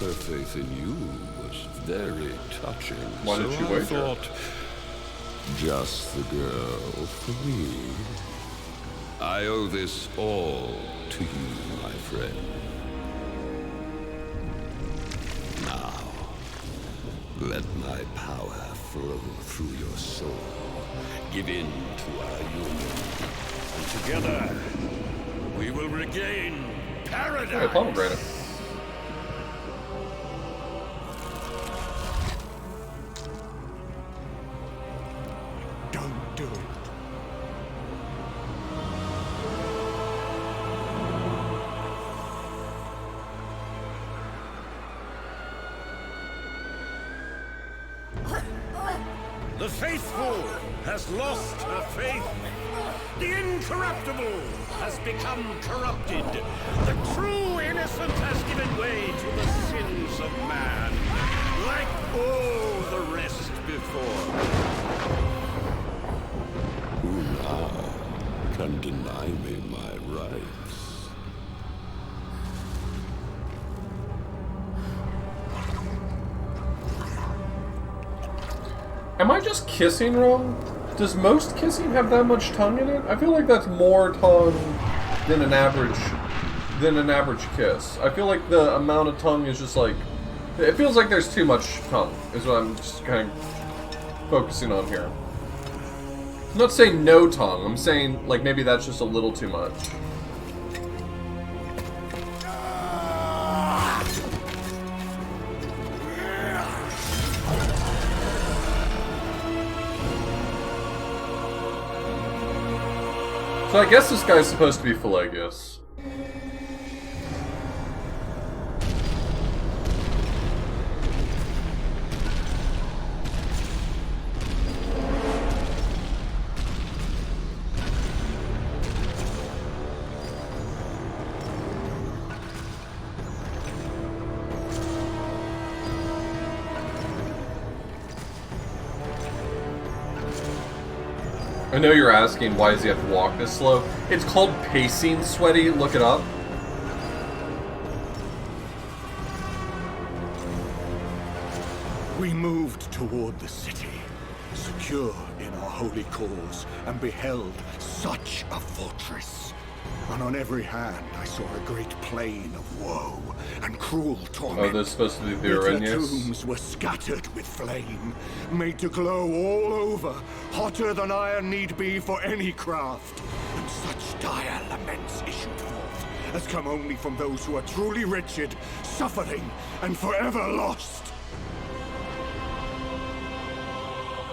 Her faith in you was very touching. Why did she wager? I thought, just the girl for me. I owe this all to you, my friend. Now, let my power flow through your soul. Give in to our union, and together we will regain paradise. Hey, pomegranate. Don't do it. The faithful has lost her faith. The incorruptible has become corrupted. The true innocent has given way to the sins of man, like all the rest before. Who now can deny me my rights? Am I just kissing wrong? Does most kissing have that much tongue in it? I feel like that's more tongue than an average than an average kiss. I feel like the amount of tongue is just like... It feels like there's too much tongue, is what I'm just kind of focusing on here. I'm not saying no tongue, I'm saying, like, maybe that's just a little too much. So I guess this guy's supposed to be Pelagius. I know you're asking, why does he have to walk this slow? It's called pacing, Sweaty. Look it up. We moved toward the city, secure in our holy cause, and beheld such a fortress. And on every hand I saw a great plain of woe and cruel torment. Oh, this is supposed to be the Yet Arrhenius? their tombs were scattered with flame, made to glow all over, hotter than iron need be for any craft. And such dire laments issued forth, as come only from those who are truly wretched, suffering, and forever lost.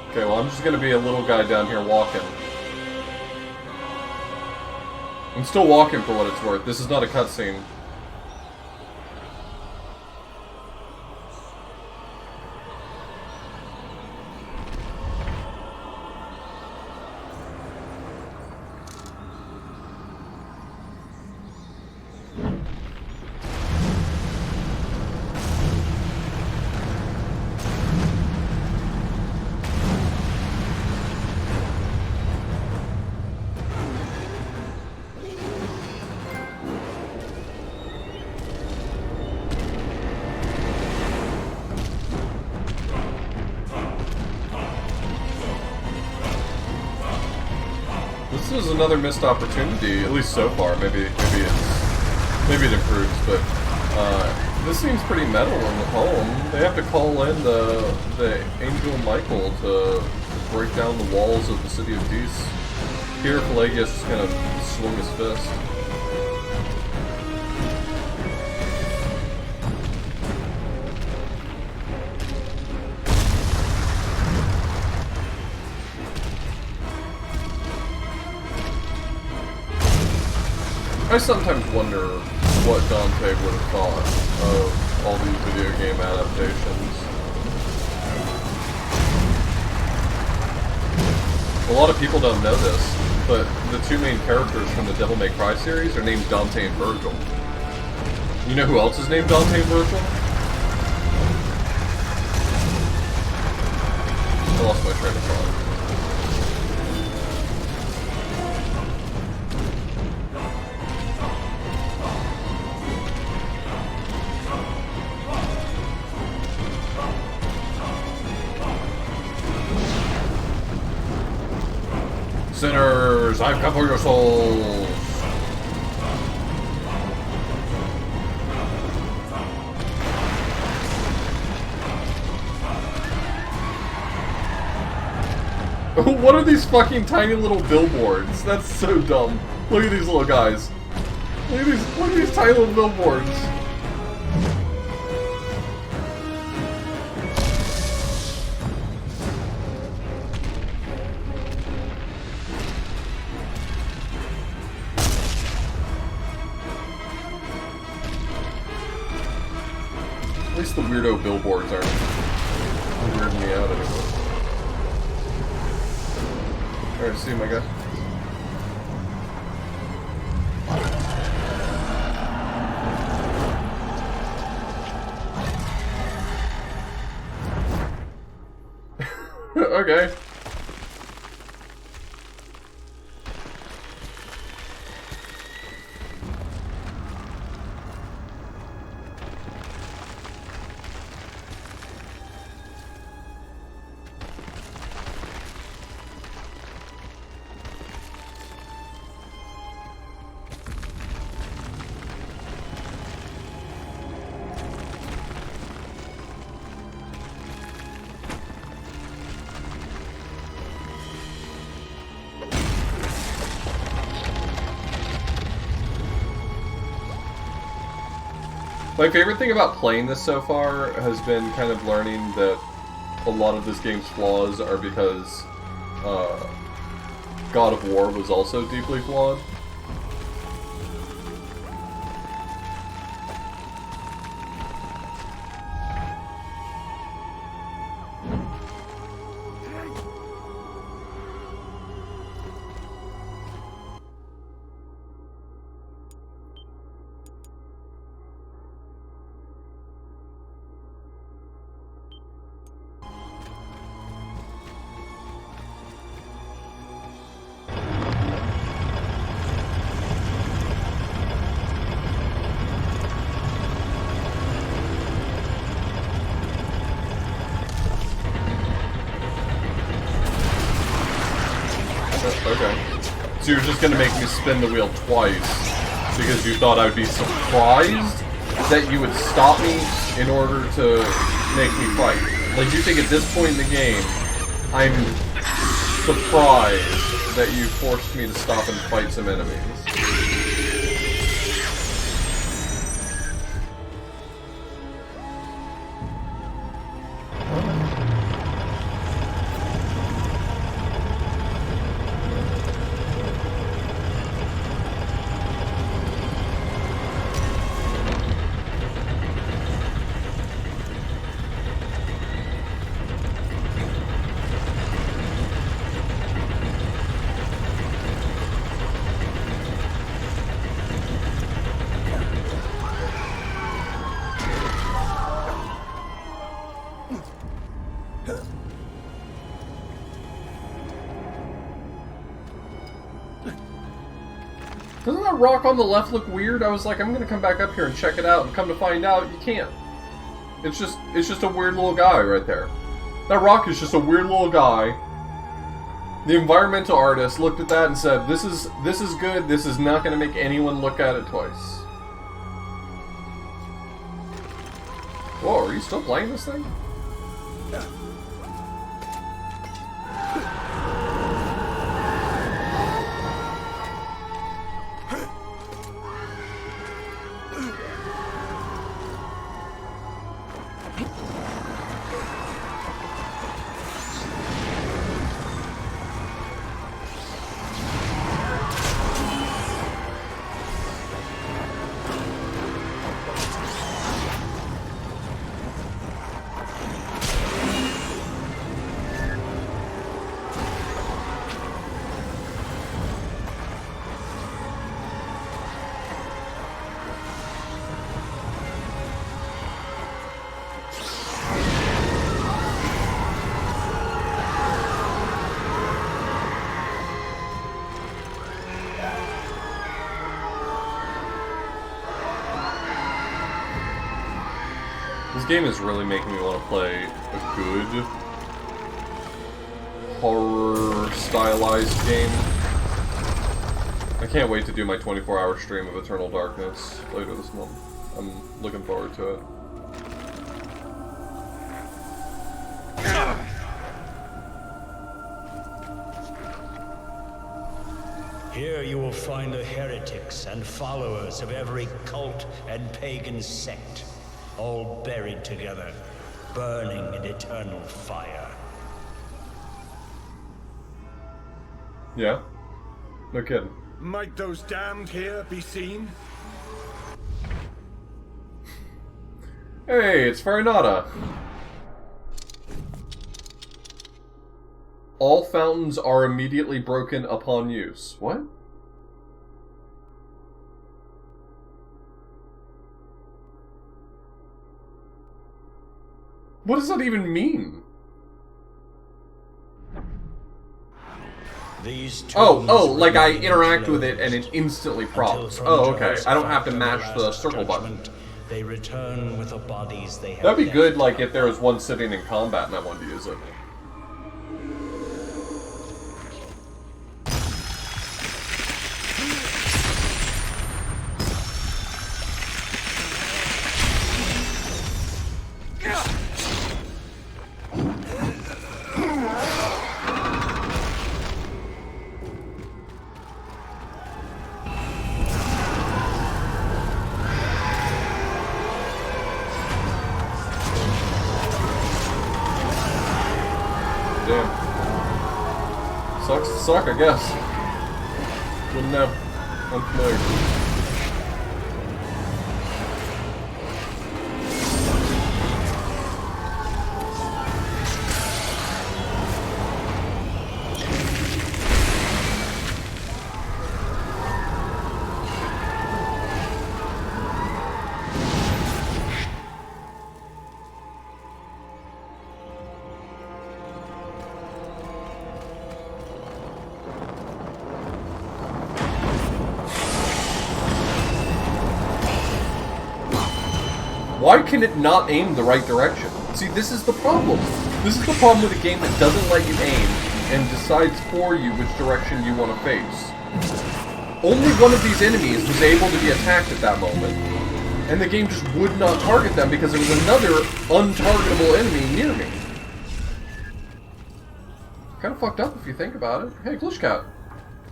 Okay, well, I'm just gonna be a little guy down here walking. I'm still walking for what it's worth. This is not a cutscene. This is another missed opportunity, at least so far. Maybe it improves, but this seems pretty metal in the poem. They have to call in the angel Michael to break down the walls of the city of Dis. Here, Pelagius is gonna swing his fist. I sometimes wonder what Dante would have thought of all these video game adaptations. A lot of people don't know this, but the two main characters from the Devil May Cry series are named Dante and Virgil. You know who else is named Dante and Virgil? I lost my train of thought. Sinners, I've come for your souls! What are these fucking tiny little billboards? That's so dumb. Look at these little guys. Look at these tiny little billboards. At least the weirdo billboards aren't weirding me out anymore. Alright, see you, my guy. Okay. My favorite thing about playing this so far has been kind of learning that a lot of this game's flaws are because God of War was also deeply flawed. Okay. So you're just gonna make me spin the wheel twice because you thought I would be surprised that you would stop me in order to make me fight. Like, you think at this point in the game, I'm surprised that you forced me to stop and fight some enemies. Doesn't that rock on the left look weird? I was like, I'm gonna come back up here and check it out, and come to find out, you can't. It's just a weird little guy right there. That rock is just a weird little guy. The environmental artist looked at that and said, this is good, this is not gonna make anyone look at it twice. Whoa, are you still playing this thing? This game is really making me want to play a good horror stylized game. I can't wait to do my 24-hour stream of Eternal Darkness later this month. I'm looking forward to it. Here you will find the heretics and followers of every cult and pagan sect, all buried together, burning in eternal fire. Yeah? No kidding. Might those damned here be seen? Hey, it's Farinata. All fountains are immediately broken upon use. What? What does that even mean? Oh, like I interact with it and it instantly prompts. Oh, okay. I don't have to mash the circle button. They return with the bodies they have. That'd be good, like if there was one sitting in combat and I wanted to use it. Sucks to suck, I guess. Wouldn't know. Unfamiliar. Why can it not aim the right direction? See, this is the problem. This is the problem with a game that doesn't let you aim and decides for you which direction you want to face. Only one of these enemies was able to be attacked at that moment, and the game just would not target them because there was another untargetable enemy near me. Kind of fucked up if you think about it. Hey, Glitch Cat.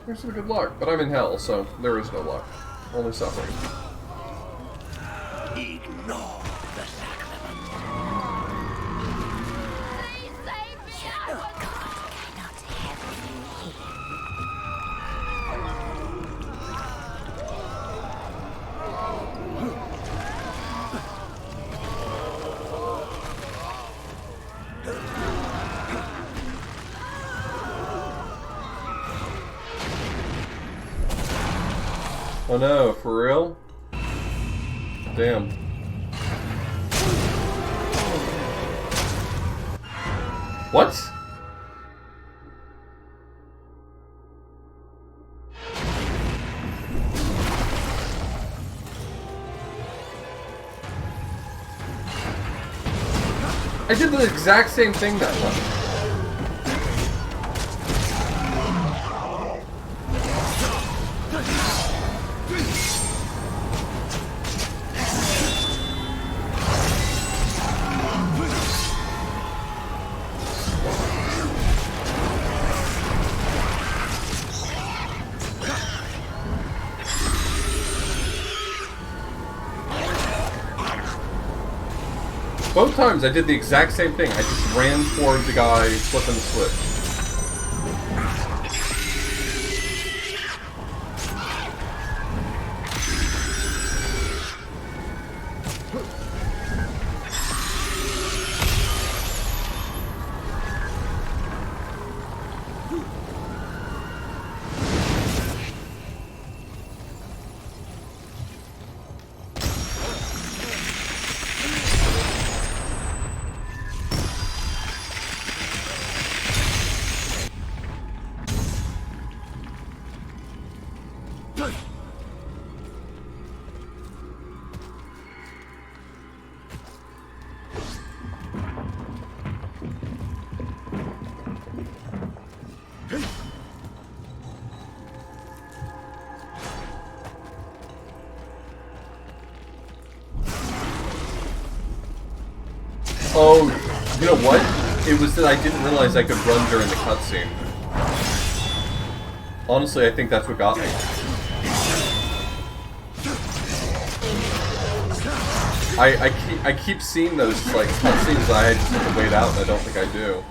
Here's some good luck. But I'm in hell, so there is no luck. Only suffering. Ignore the sacrament. Please save me! God cannot have me Oh no, for real? Damn. What? I did the exact same thing that time. Both times I did the exact same thing. I just ran toward the guy flipping the switch. Oh, you know what? It was that I didn't realize I could run during the cutscene. Honestly, I think that's what got me. I keep seeing those like cutscenes that I just have to wait out, and I don't think I do.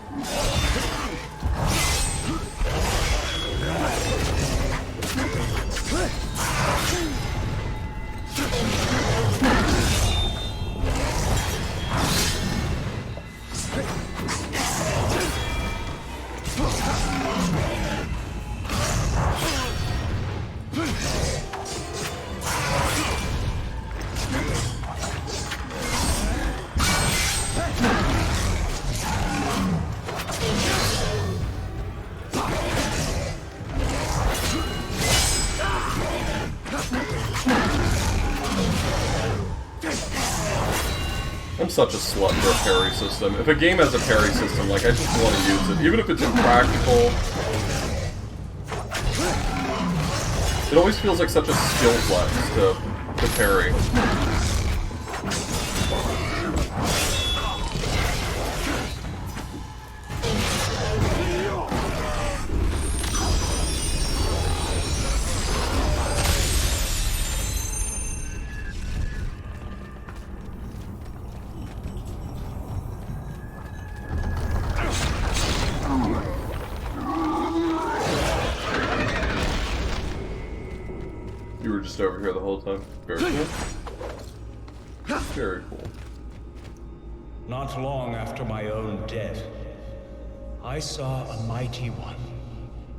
I'm such a slut for a parry system. If a game has a parry system, like, I just want to use it. Even if it's impractical. It always feels like such a skill flex to parry. You were just over here the whole time. Very cool. Very cool. Not long after my own death, I saw a mighty one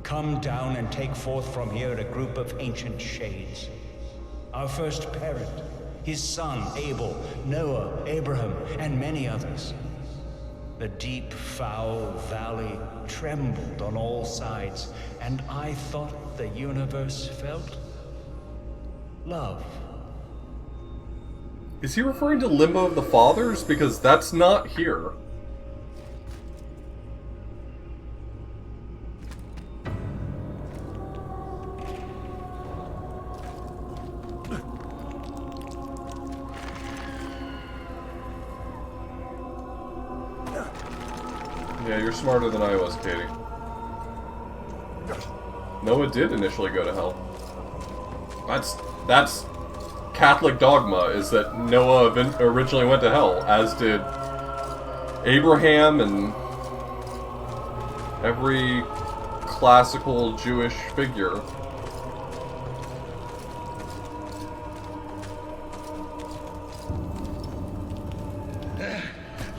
come down and take forth from here a group of ancient shades. Our first parent, his son Abel, Noah, Abraham, and many others. The deep, foul valley trembled on all sides, and I thought the universe felt love. Is he referring to Limbo of the Fathers? Because that's not here. Yeah, you're smarter than I was, Katie. Noah did initially go to hell. That's Catholic dogma, is that Noah originally went to hell, as did Abraham and every classical Jewish figure.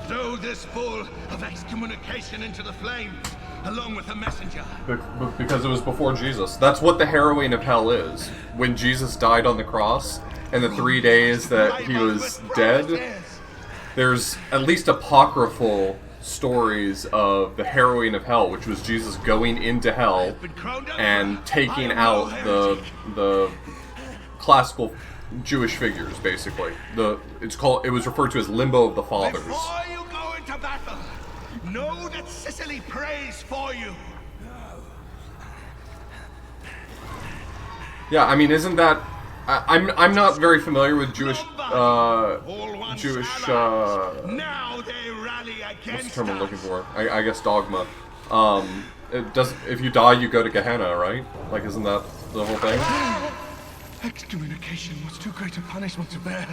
Throw this bull of excommunication into the flames, along with the messenger. Because it was before Jesus. That's what the harrowing of hell is. When Jesus died on the cross, and the 3 days that he was dead, there's at least apocryphal stories of the harrowing of hell, which was Jesus going into hell and taking out the classical Jewish figures, basically. It was referred to as Limbo of the Fathers. Before you go into battle, know that Sicily prays for you. Yeah, I mean, isn't that... I'm not very familiar with Jewish Now they rally what's the against term I'm us. looking for? I guess dogma. If you die, you go to Gehenna, right? Like, isn't that the whole thing? Excommunication was too great a punishment to bear.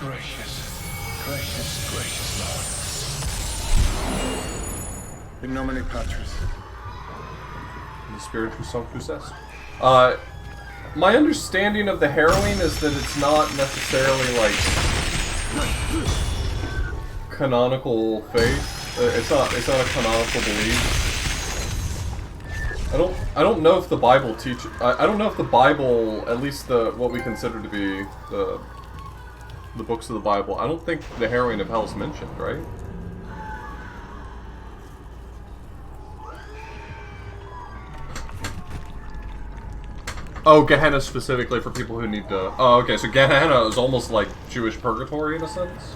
Gracious Lord. In nomine Patris. The Spiritus Sanctus Est. My understanding of the harrowing is that it's not necessarily like canonical faith. It's not a canonical belief. I don't know if the Bible teaches. I don't know if the Bible, at least what we consider to be the books of the Bible, I don't think the harrowing of hell is mentioned, right? Oh, Gehenna specifically for people who need to... Oh, okay, so Gehenna is almost like Jewish purgatory in a sense?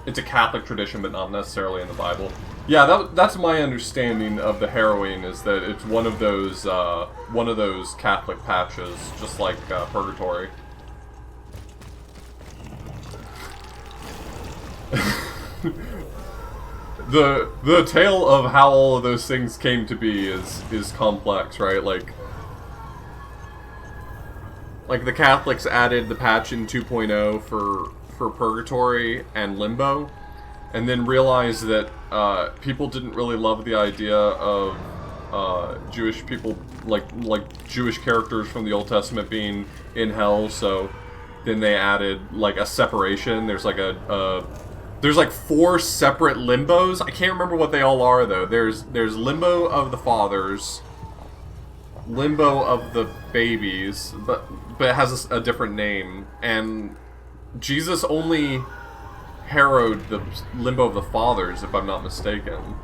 It's a Catholic tradition, but not necessarily in the Bible. Yeah, that's my understanding of the harrowing, is that it's one of those Catholic patches, just like purgatory. The tale of how all of those things came to be is complex, right? Like the Catholics added the patch in 2.0 for Purgatory and Limbo, and then realized that people didn't really love the idea of Jewish people, like Jewish characters from the Old Testament being in hell, so then they added like a separation. There's like there's like 4 separate limbos. I can't remember what they all are though. There's Limbo of the Fathers, Limbo of the Babies, but it has a different name, and Jesus only harrowed the Limbo of the Fathers, if I'm not mistaken.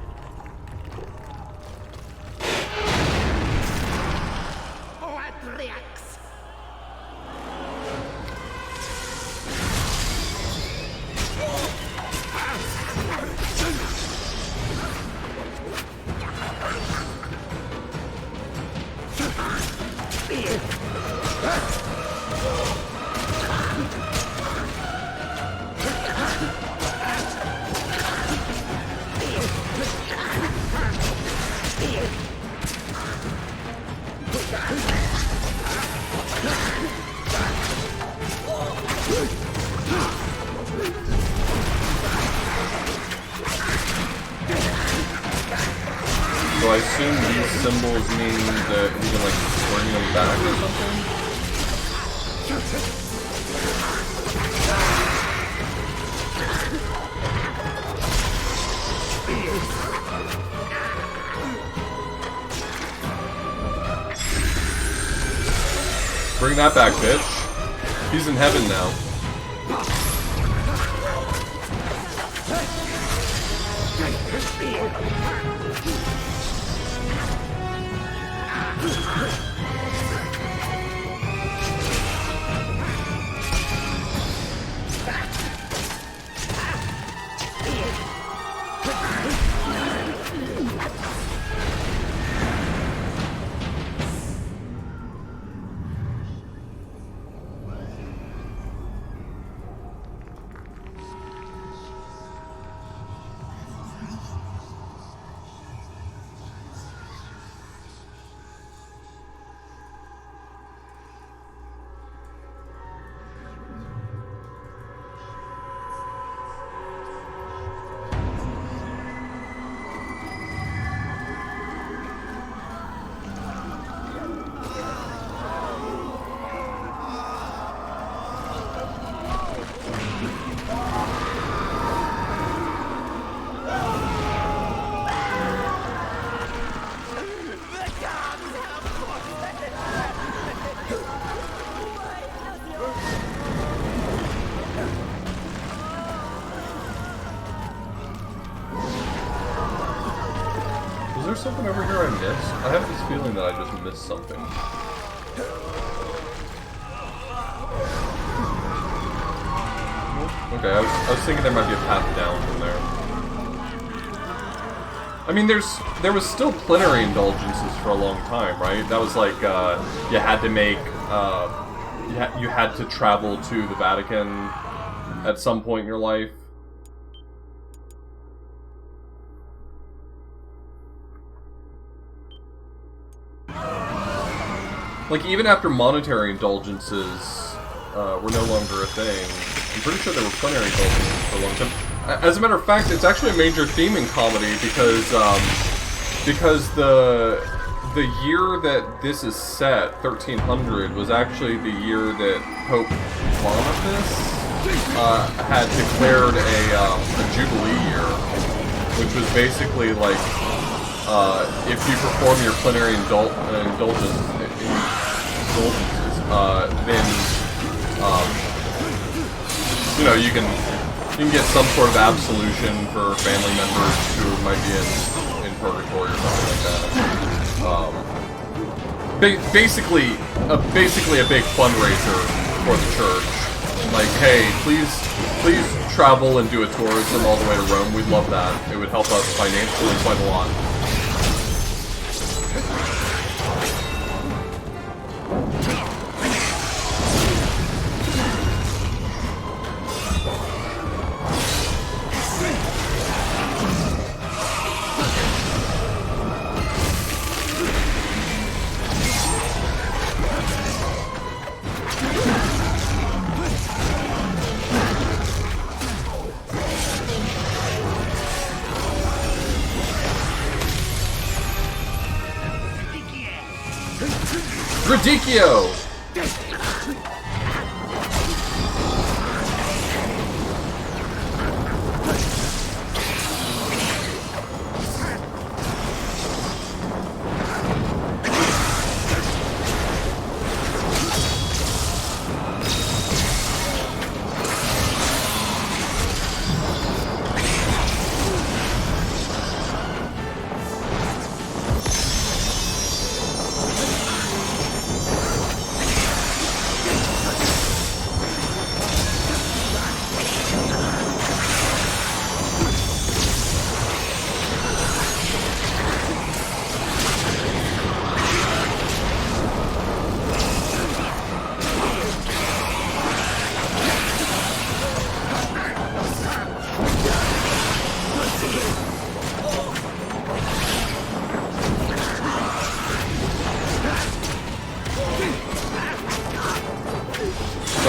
So I assume these symbols mean that we can, like, bring them back or something? Bring that back, bitch. He's in heaven now. Was there something over here I missed? I have this feeling that I just missed something. Okay, I was thinking there might be a path down from there. I mean, there was still plenary indulgences for a long time, right? That was like, you had to make, you had to travel to the Vatican at some point in your life. Like, even after monetary indulgences were no longer a thing, I'm pretty sure there were plenary indulgences for a long time. As a matter of fact, it's actually a major theme in comedy because the year that this is set, 1300, was actually the year that Pope Boniface had declared a Jubilee year, which was basically like, if you perform your plenary indulgences, then you know, you can get some sort of absolution for family members who might be in purgatory or something like that. Basically a big fundraiser for the church. Like, hey, please travel and do a tourism all the way to Rome. We'd love that. It would help us financially quite a lot. Radicchio!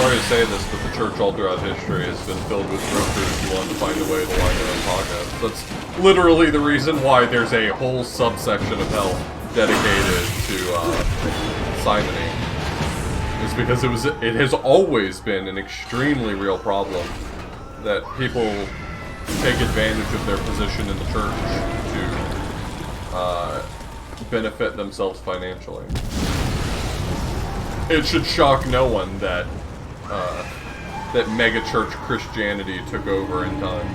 sorry to say this, but the church all throughout history has been filled with brokers who want to find a way to line their own pockets. That's literally the reason why there's a whole subsection of hell dedicated to simony. It's because it has always been an extremely real problem that people take advantage of their position in the church to benefit themselves financially. It should shock no one that that megachurch Christianity took over in time.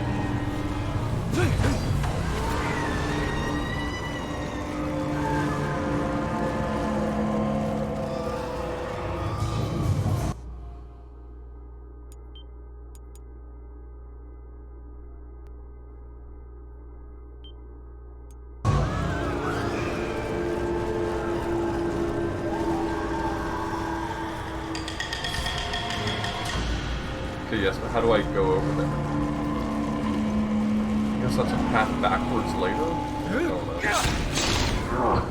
Okay, yes, but how do I go over there? I guess that's a path backwards later? I don't know.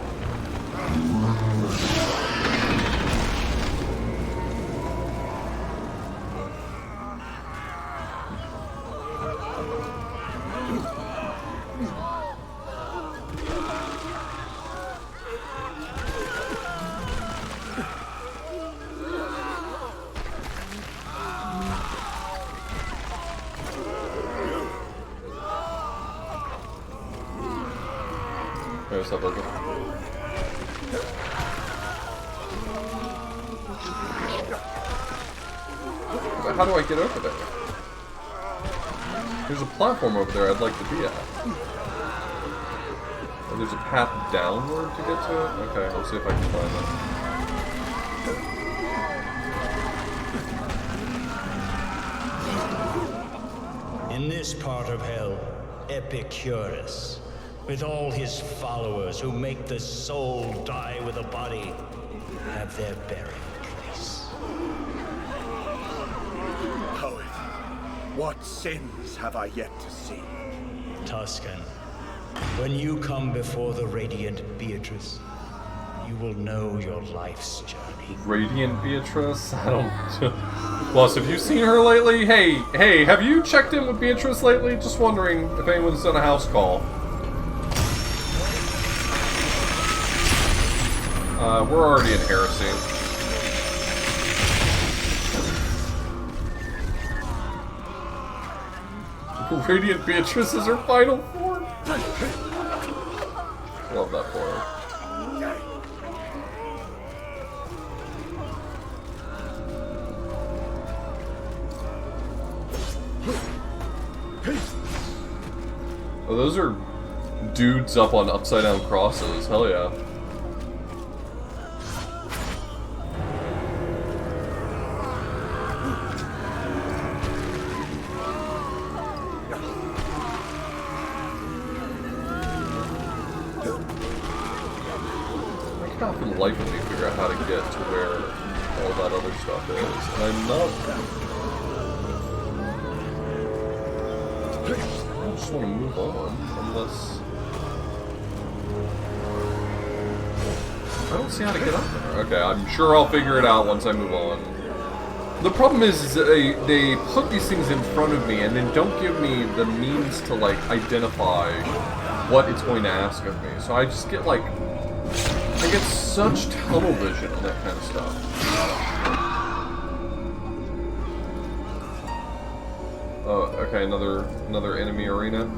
There's that burger. But how do I get over there? There's a platform over there I'd like to be at. Oh, there's a path downward to get to it? Okay, I'll see if I can find it. In this part of hell, Epicurus, with all his followers who make the soul die with the body, have their burial place. Poet, what sins have I yet to see? Tuscan, when you come before the radiant Beatrice, you will know your life's journey. Radiant Beatrice? I don't... Plus, have you seen her lately? Hey, have you checked in with Beatrice lately? Just wondering if anyone's done a house call. We're already in heresy. Radiant Beatrice is her final form. Love that for her. Oh, those are dudes up on upside down crosses. Hell yeah. Life of me figure out how to get to where all that other stuff is. And I'm not... I just want to move on, unless... I don't see how to get up there. Okay, I'm sure I'll figure it out once I move on. The problem is that they put these things in front of me and then don't give me the means to, like, identify what it's going to ask of me. So I just get, like... I get such tunnel vision on that kind of stuff. Oh, okay, another enemy arena.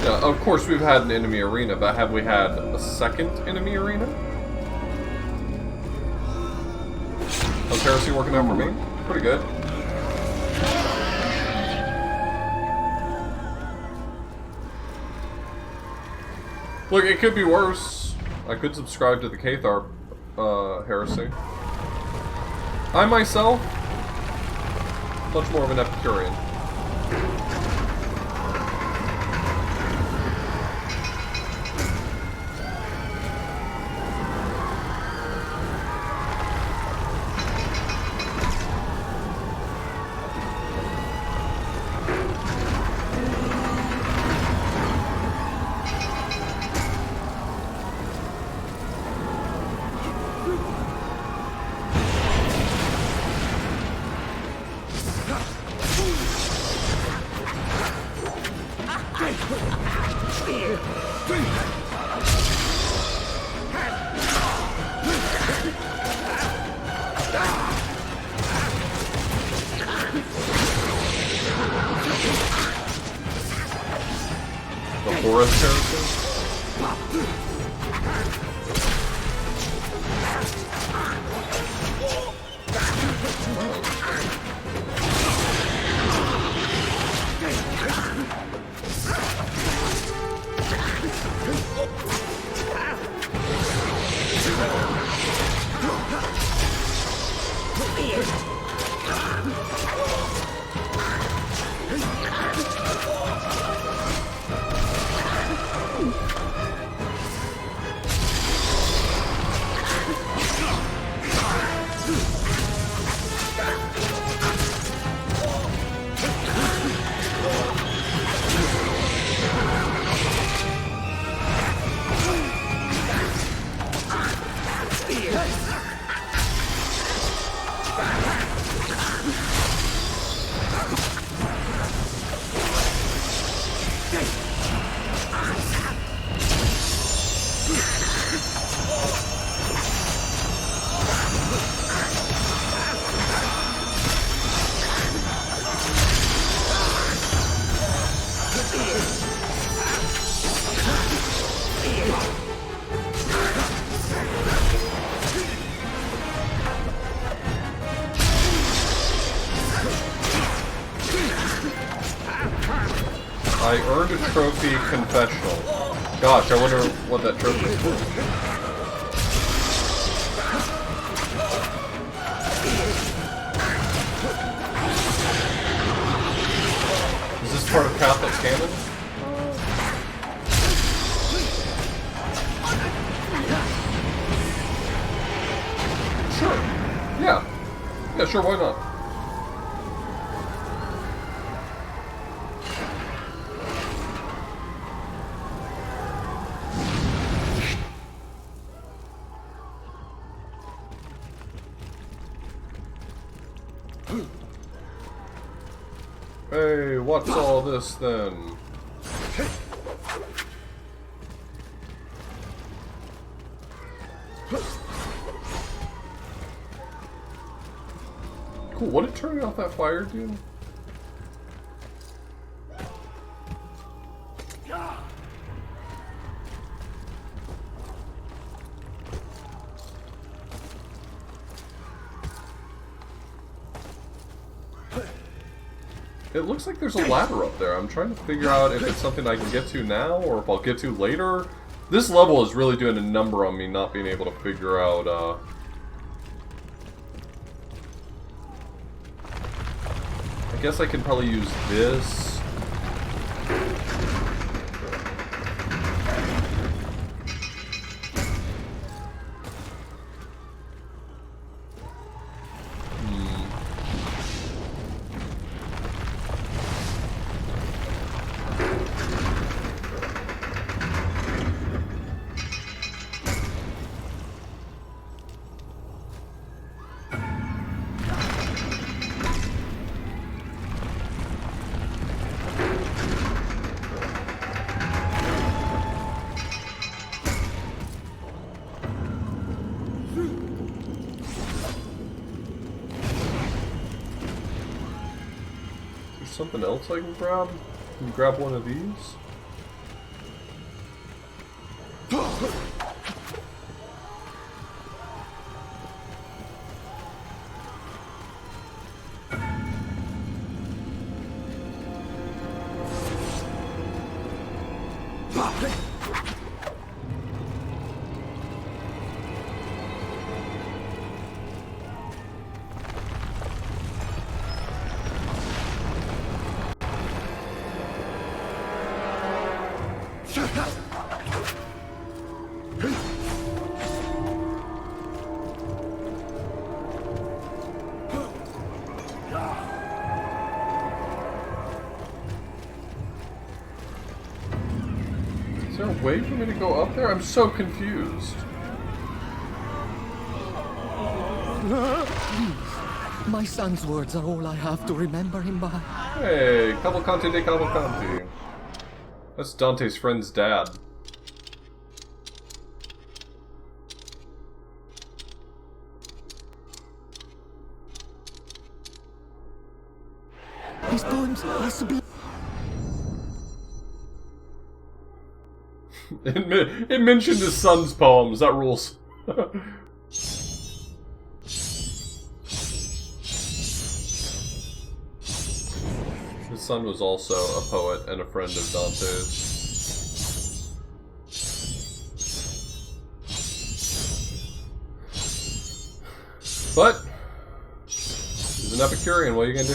Yeah, of course we've had an enemy arena, but have we had a second enemy arena? How's Heresy working out for me? Pretty good. Look, it could be worse. I could subscribe to the Cathar heresy. I myself, much more of an Epicurean. tourist character. I earned a trophy confessional. Gosh, I wonder what that trophy is for. Is this part of Catholic canon? Sure. Yeah. Yeah, sure, why not? Hey, what's all this then? Cool, what did turning off that fire do? It looks like there's a ladder up there. I'm trying to figure out if it's something I can get to now or if I'll get to later. This level is really doing a number on me not being able to figure out, I guess I can probably use this. Something else I can grab? Can you grab one of these? Is there a way for me to go up there? I'm so confused. My son's words are all I have to remember him by. Hey, Cavalcante de Cavalcanti. That's Dante's friend's dad. His poems possibly. It mentioned his son's poems. That rules. His son was also a poet and a friend of Dante's. But he's an Epicurean. What are you gonna do?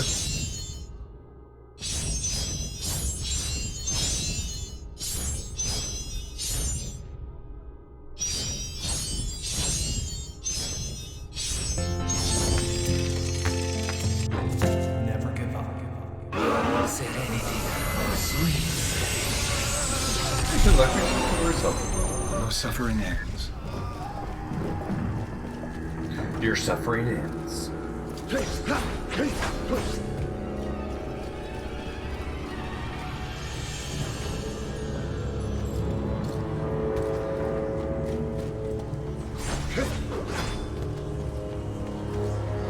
Never give up. Serenity. Sweet. No suffering ends. Your suffering ends.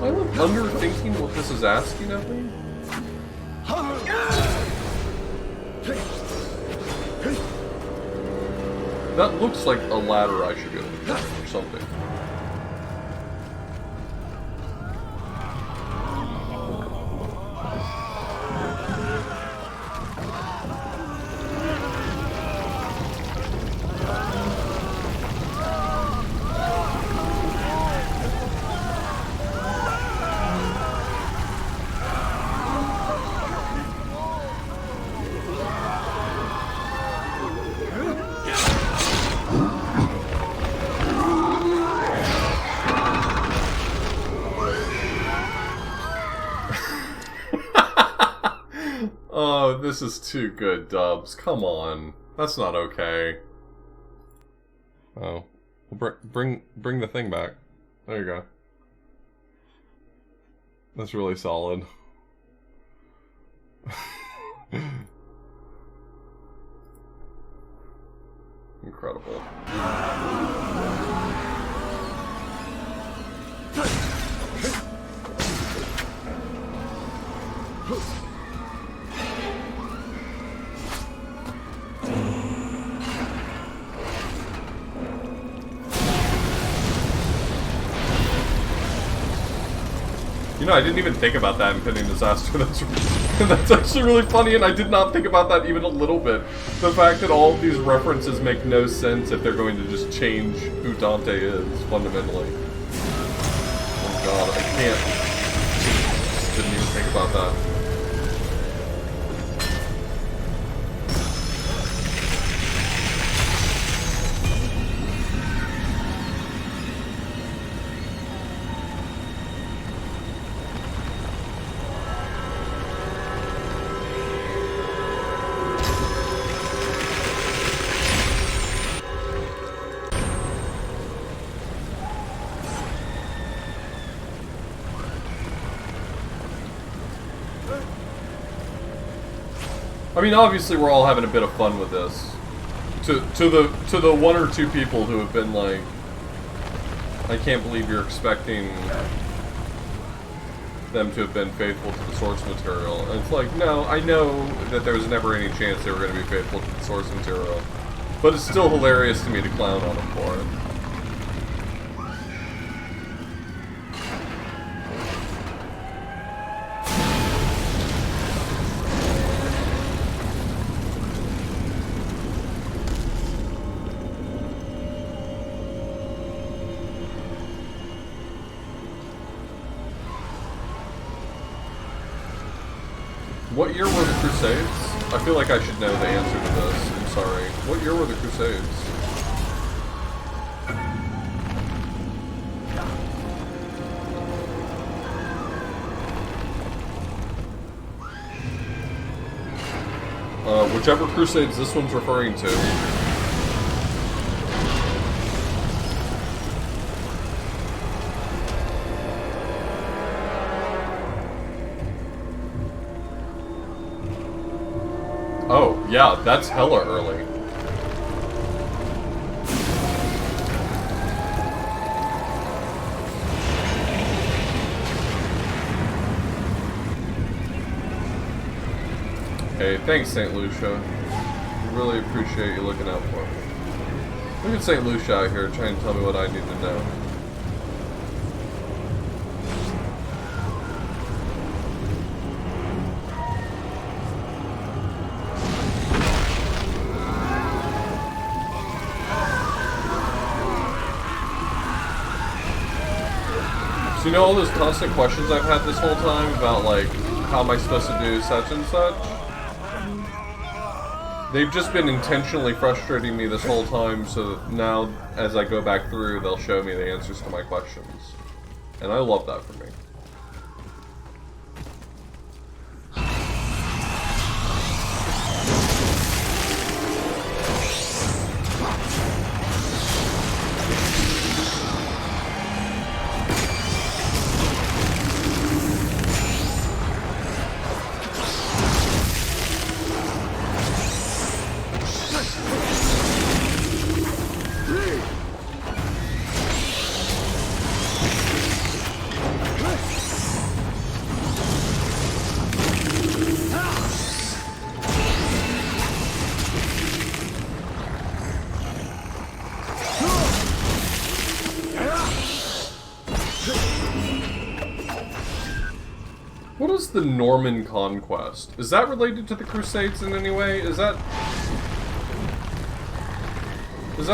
I'm underthinking what this is asking of me. That looks like a ladder I should go or something. Oh, this is too good, Dubs. Come on. That's not okay. Oh. Well, bring the thing back. There you go. That's really solid. Incredible. You know, I didn't even think about that in Pending Disaster. That's actually really funny, and I did not think about that even a little bit. The fact that all of these references make no sense if they're going to just change who Dante is, fundamentally. Oh god, I can't. Didn't even think about that. I mean, obviously we're all having a bit of fun with this. To the one or two people who have been like, I can't believe you're expecting them to have been faithful to the source material. And it's like, no, I know that there was never any chance they were going to be faithful to the source material. But it's still hilarious to me to clown on them for it. What year were the Crusades? I feel like I should know the answer to this. I'm sorry. What year were the Crusades? Whichever Crusades this one's referring to. Oh, yeah, that's hella early. Hey, thanks, St. Lucia. Really appreciate you looking out for me. Look at St. Lucia out here trying to tell me what I need to know. So you know all those constant questions I've had this whole time about, like, how am I supposed to do such and such? They've just been intentionally frustrating me this whole time, so that now, as I go back through, they'll show me the answers to my questions. And I love that for me. What is the Norman Conquest? Is that related to the Crusades in any way? Is that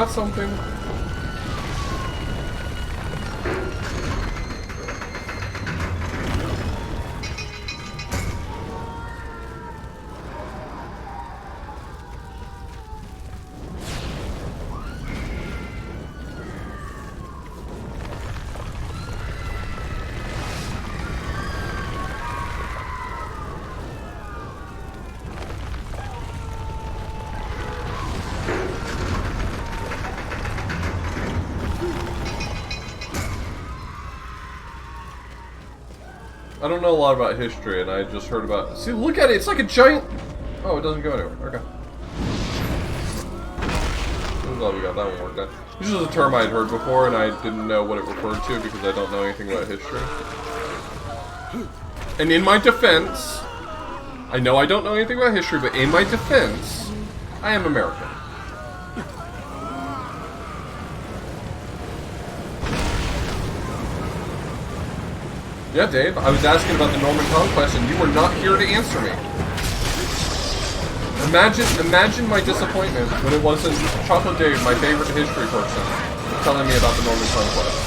something? I don't know a lot about history, and I just heard about... See, look at it! It's like a giant... Oh, it doesn't go anywhere. Okay. I'm glad we got that one worked out. This is a term I had heard before, and I didn't know what it referred to because I don't know anything about history. And in my defense... I know I don't know anything about history, but in my defense... I am American. Yeah, Dave, I was asking about the Norman Conquest, and you were not here to answer me. Imagine my disappointment when it wasn't Chocolate Dave, my favorite history person, telling me about the Norman Conquest.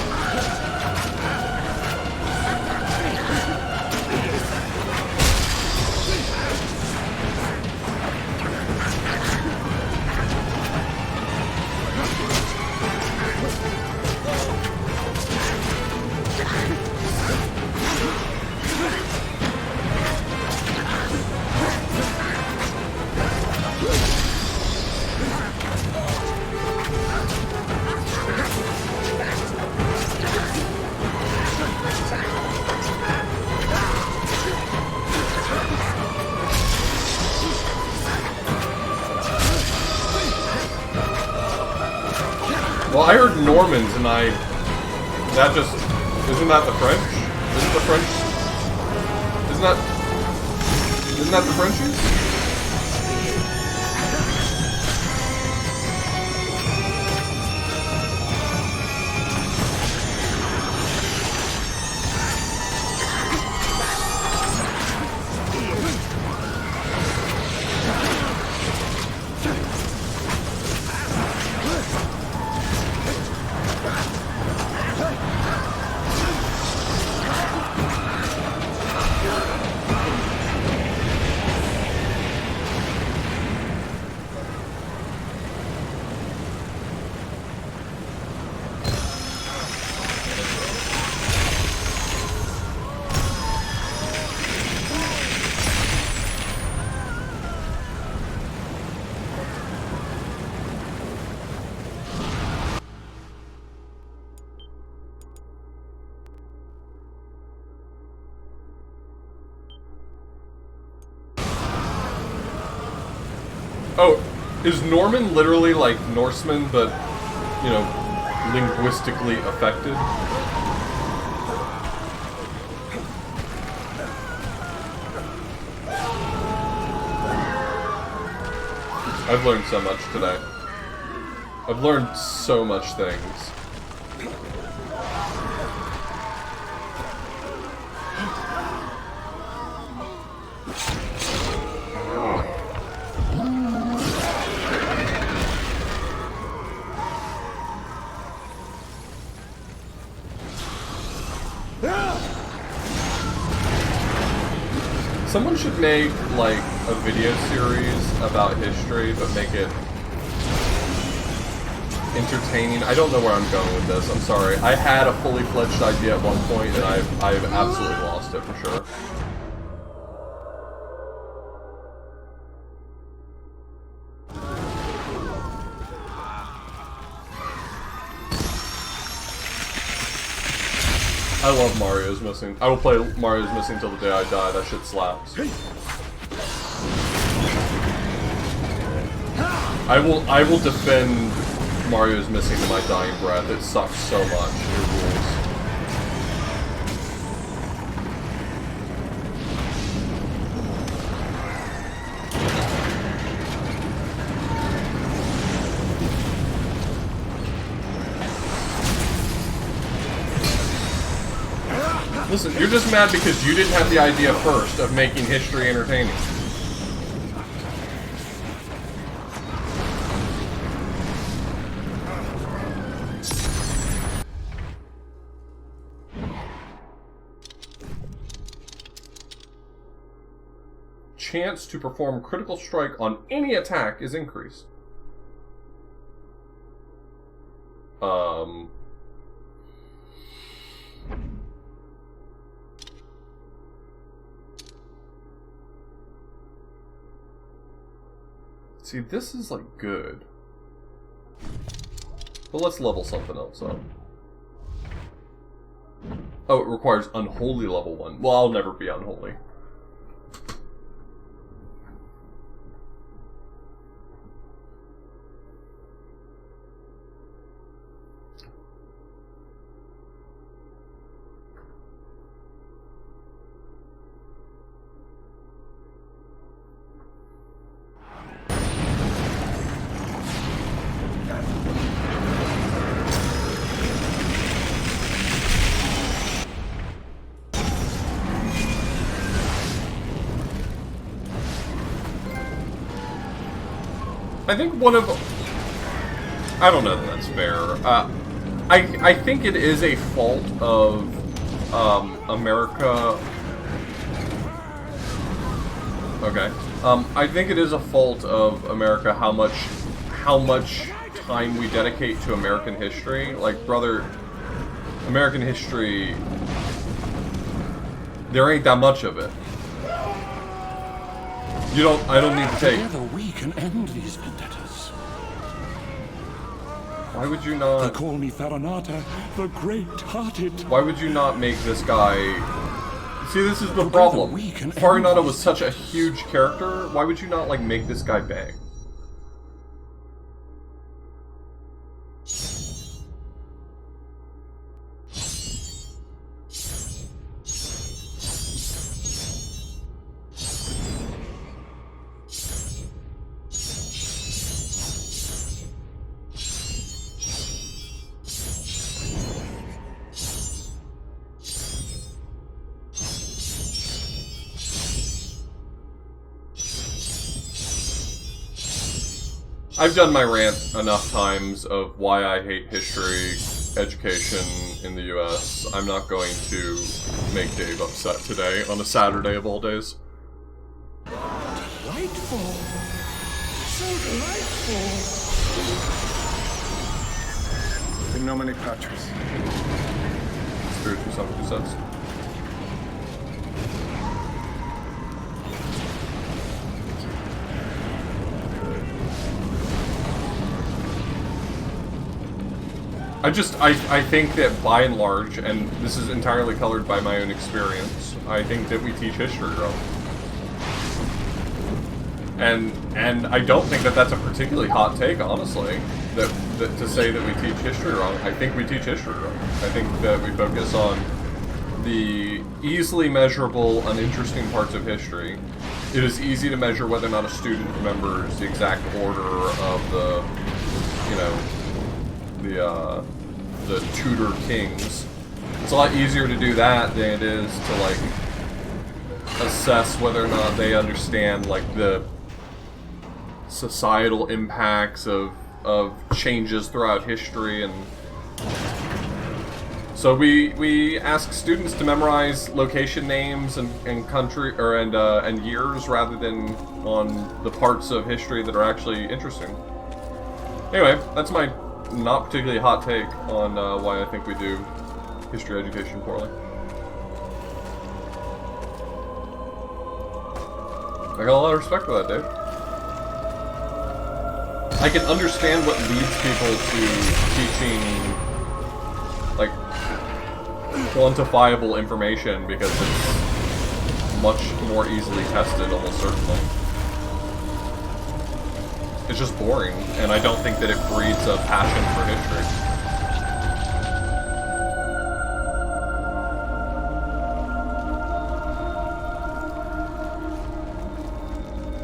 Well, I heard Normans, and that just, isn't that the French? Isn't the French, isn't that the Frenchies? Oh, is Norman literally like Norseman, but, you know, linguistically affected? I've learned so much today. I've learned so much things. Someone should make, like, a video series about history, but make it entertaining. I don't know where I'm going with this, I'm sorry. I had a fully fledged idea at one point, and I've absolutely lost it, for sure. I love Mario's Missing. I will play Mario's Missing till the day I die. That shit slaps. I will defend Mario's Missing to my dying breath. It sucks so much. It rules. Listen, you're just mad because you didn't have the idea first of making history entertaining. Chance to perform critical strike on any attack is increased. See, this is, like, good. But let's level something else up. Oh, it requires Unholy level 1. Well, I'll never be Unholy. I think one of... I don't know that that's fair. I think it is a fault of America... Okay. I think it is a fault of America how much time we dedicate to American history. Like, brother, American history... There ain't that much of it. I don't need to take... Together we can end these vendettas. Why would you not... They call me Farinata, the Great-Hearted. Why would you not make this guy... See, this is the problem. Farinata was such a huge character. Why would you not, like, make this guy bang? I've done my rant enough times of why I hate history education in the US. I'm not going to make Dave upset today on a Saturday of all days. Delightful. So delightful. In nomine Patris. Spiritus Sanctus. I think that by and large, and this is entirely colored by my own experience, I think that we teach history wrong. And I don't think that that's a particularly hot take, honestly, that to say that we teach history wrong. I think we teach history wrong. I think that we focus on the easily measurable, uninteresting parts of history. It is easy to measure whether or not a student remembers the exact order of the, the Tudor kings. It's a lot easier to do that than it is to like assess whether or not they understand like the societal impacts of changes throughout history. And so we ask students to memorize location names and country and years rather than on the parts of history that are actually interesting. Anyway, that's my not particularly hot take on why I think we do history education poorly. I got a lot of respect for that, Dave. I can understand what leads people to teaching, like, quantifiable information because it's much more easily tested, almost certainly. It's just boring, and I don't think that it breeds a passion for history.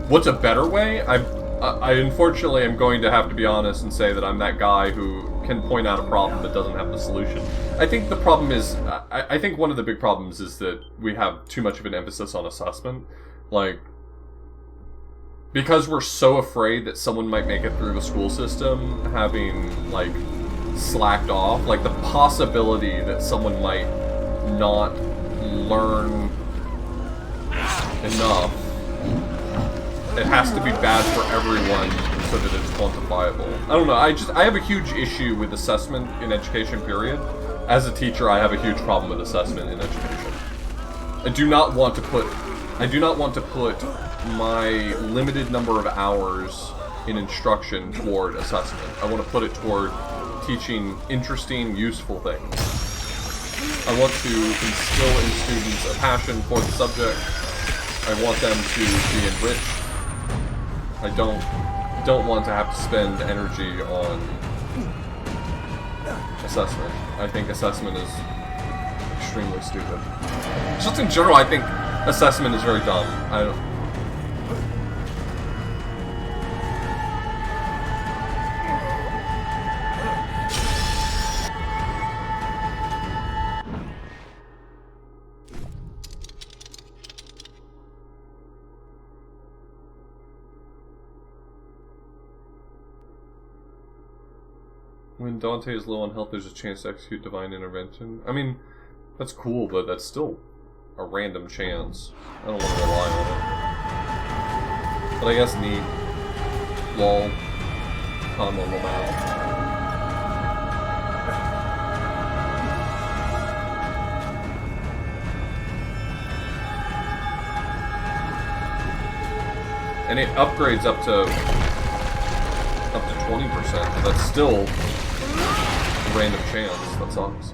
What's a better way? I unfortunately am going to have to be honest and say that I'm that guy who can point out a problem but doesn't have the solution. I think the problem is, I think one of the big problems is that we have too much of an emphasis on assessment. Like, because we're so afraid that someone might make it through the school system having, like, slacked off, like the possibility that someone might not learn enough, it has to be bad for everyone so that it's quantifiable. I don't know, I have a huge issue with assessment in education, period. As a teacher, I have a huge problem with assessment in education. I do not want to put my limited number of hours in instruction toward assessment. I want to put it toward teaching interesting, useful things. I want to instill in students a passion for the subject. I want them to be enriched. I don't want to have to spend energy on assessment. I think assessment is extremely stupid. Just in general, I think assessment is very dumb. When Dante is low on health, there's a chance to execute divine intervention. I mean, that's cool, but that's still a random chance. I don't want to rely on it. But I guess neat. Lol. Comma lol. And it upgrades up to 20%. But that's still a random chance. That sucks.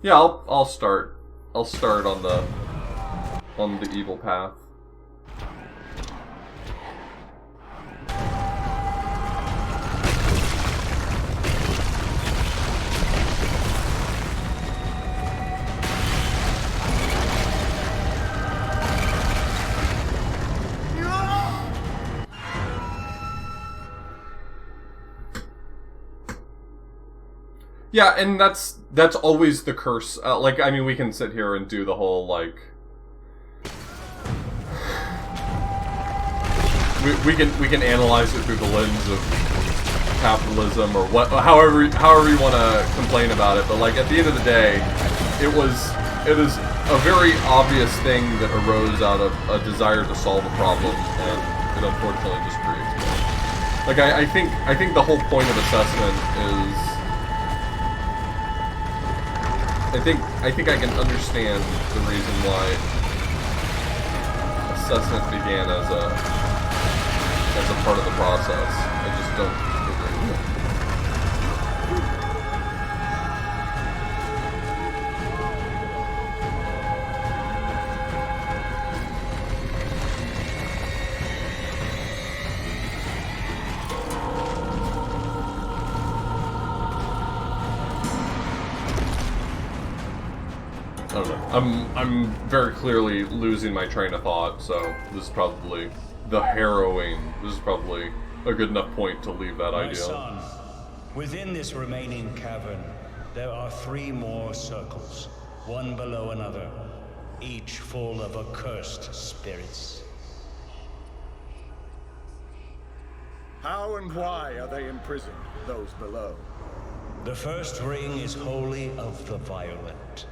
Yeah, I'll start. I'll start on the evil path. Yeah, and that's always the curse. Like, I mean, we can sit here and do the whole, like... We can analyze it through the lens of capitalism or however you want to complain about it, but, like, at the end of the day, it is a very obvious thing that arose out of a desire to solve a problem, and it unfortunately just creates more. Like, I think the whole point of assessment is... I think I can understand the reason why assessment began as a part of the process. I just don't agree with it. I don't know. I'm very clearly losing my train of thought, so this is probably the harrowing. This is probably a good enough point to leave that My idea. son, within this remaining cavern, there are 3 more circles, one below another, each full of accursed spirits. How and why are they imprisoned, those below? The first ring is wholly of the violent.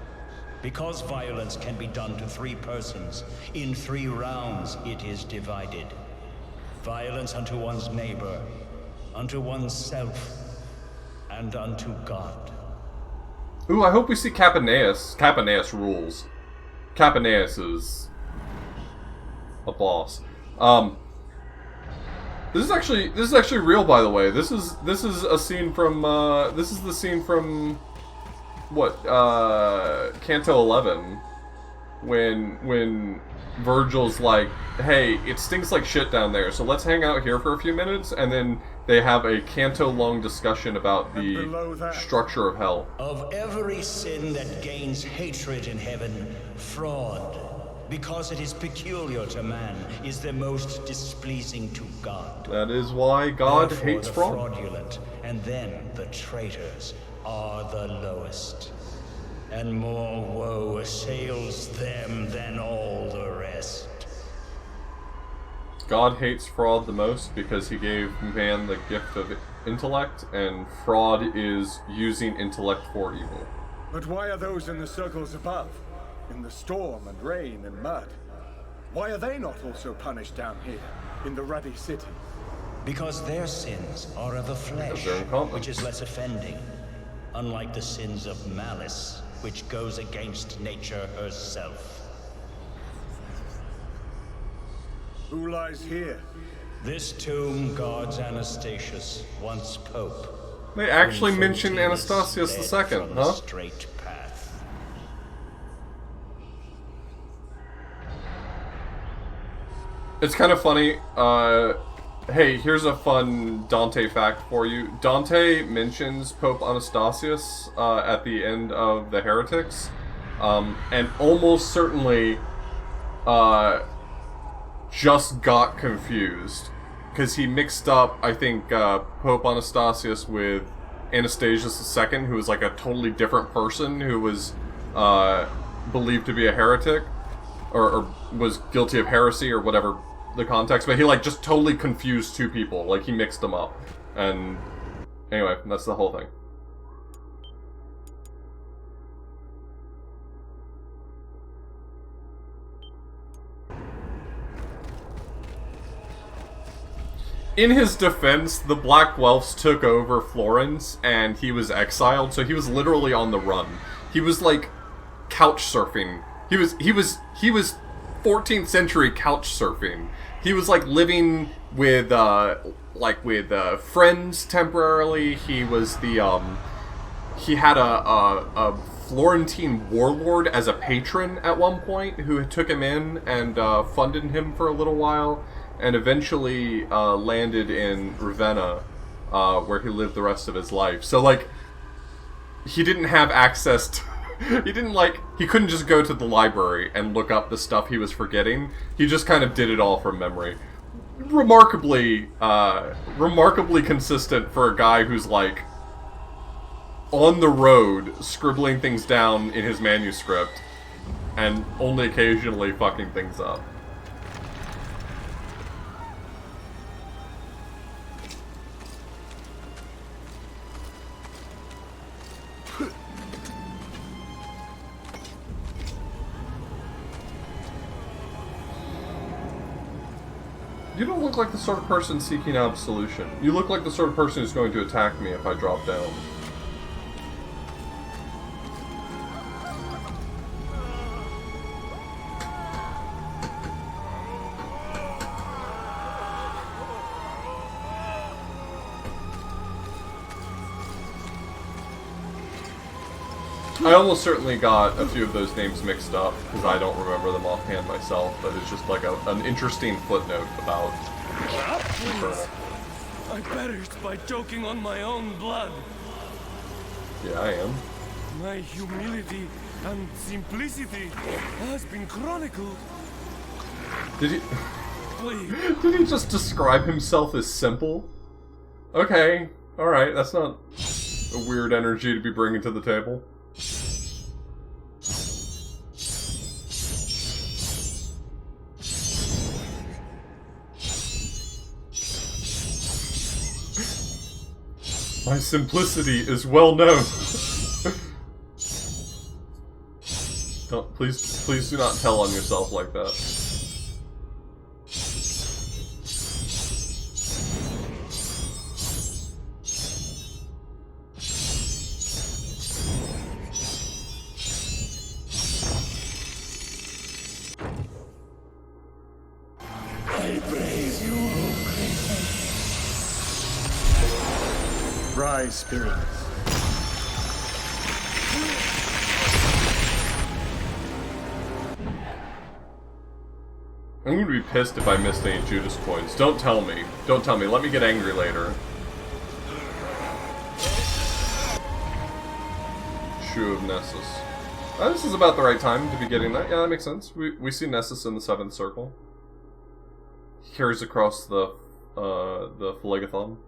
Because violence can be done to 3 persons, in 3 rounds it is divided. Violence unto one's neighbor, unto oneself, and unto God. Ooh, I hope we see Capaneus. Capaneus rules. Capaneus is a boss. This is actually real, by the way. This is a scene from this is the scene from what Canto 11 when Virgil's like, hey, it stinks like shit down there, so let's hang out here for a few minutes, and then they have a canto-long discussion about the structure of hell. Of every sin that gains hatred in heaven, fraud, because it is peculiar to man, is the most displeasing to God. That is why God Therefore, hates the fraud. fraudulent, and then the traitors, are the lowest. And more woe assails them than all the rest. God hates fraud the most because he gave man the gift of intellect, and fraud is using intellect for evil. But why are those in the circles above, in the storm and rain and mud? Why are they not also punished down here, in the ruddy city? Because their sins are of the flesh, which is less offending, unlike the sins of malice, which goes against nature herself. Who lies here? This tomb guards Anastasius, once Pope. They actually mention Anastasius II, huh? Straight path. It's kind of funny. Hey, here's a fun Dante fact for you. Dante mentions Pope Anastasius at the end of The Heretics, and almost certainly just got confused because he mixed up, I think, Pope Anastasius with Anastasius II, who was like a totally different person who was believed to be a heretic, or was guilty of heresy or whatever the context, but he like just totally confused 2 people. Like he mixed them up. And anyway, that's the whole thing. In his defense, the Black Guelphs took over Florence and he was exiled, so he was literally on the run. He was like couch surfing. He was 14th century couch surfing. He was like living with friends temporarily. He was the he had a Florentine warlord as a patron at one point who took him in and funded him for a little while, and eventually landed in Ravenna, where he lived the rest of his life. So like he didn't have access to he couldn't just go to the library and look up the stuff he was forgetting. He just kind of did it all from memory. Remarkably consistent for a guy who's like on the road scribbling things down in his manuscript and only occasionally fucking things up. You don't look like the sort of person seeking absolution. You look like the sort of person who's going to attack me if I drop down. I almost certainly got a few of those names mixed up, because I don't remember them offhand myself, but it's just like an interesting footnote about Inferno. I perished by choking on my own blood. Yeah, I am. My humility and simplicity has been chronicled. Did you... quickly. Did he just describe himself as simple? Okay, alright, that's not a weird energy to be bringing to the table. My simplicity is well known. Don't, please do not tell on yourself like that. I praise you, O great. Rise, spirits. I'm gonna be pissed if I missed any Judas coins. Don't tell me. Don't tell me. Let me get angry later. Shoe of Nessus. This is about the right time to be getting that. Yeah, that makes sense. We see Nessus in the 7th circle. He carries across the Phlegethon.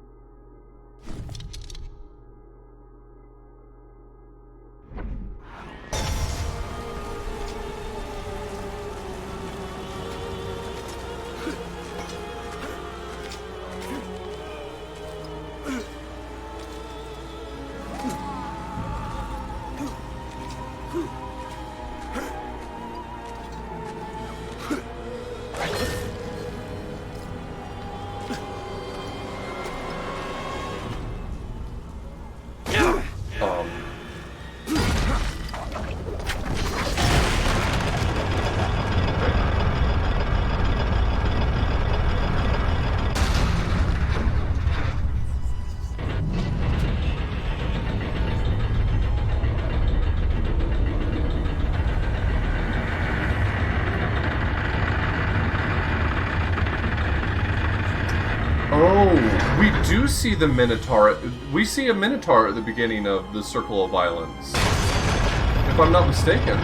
See the Minotaur. We see a Minotaur at the beginning of the Circle of Violence. If I'm not mistaken.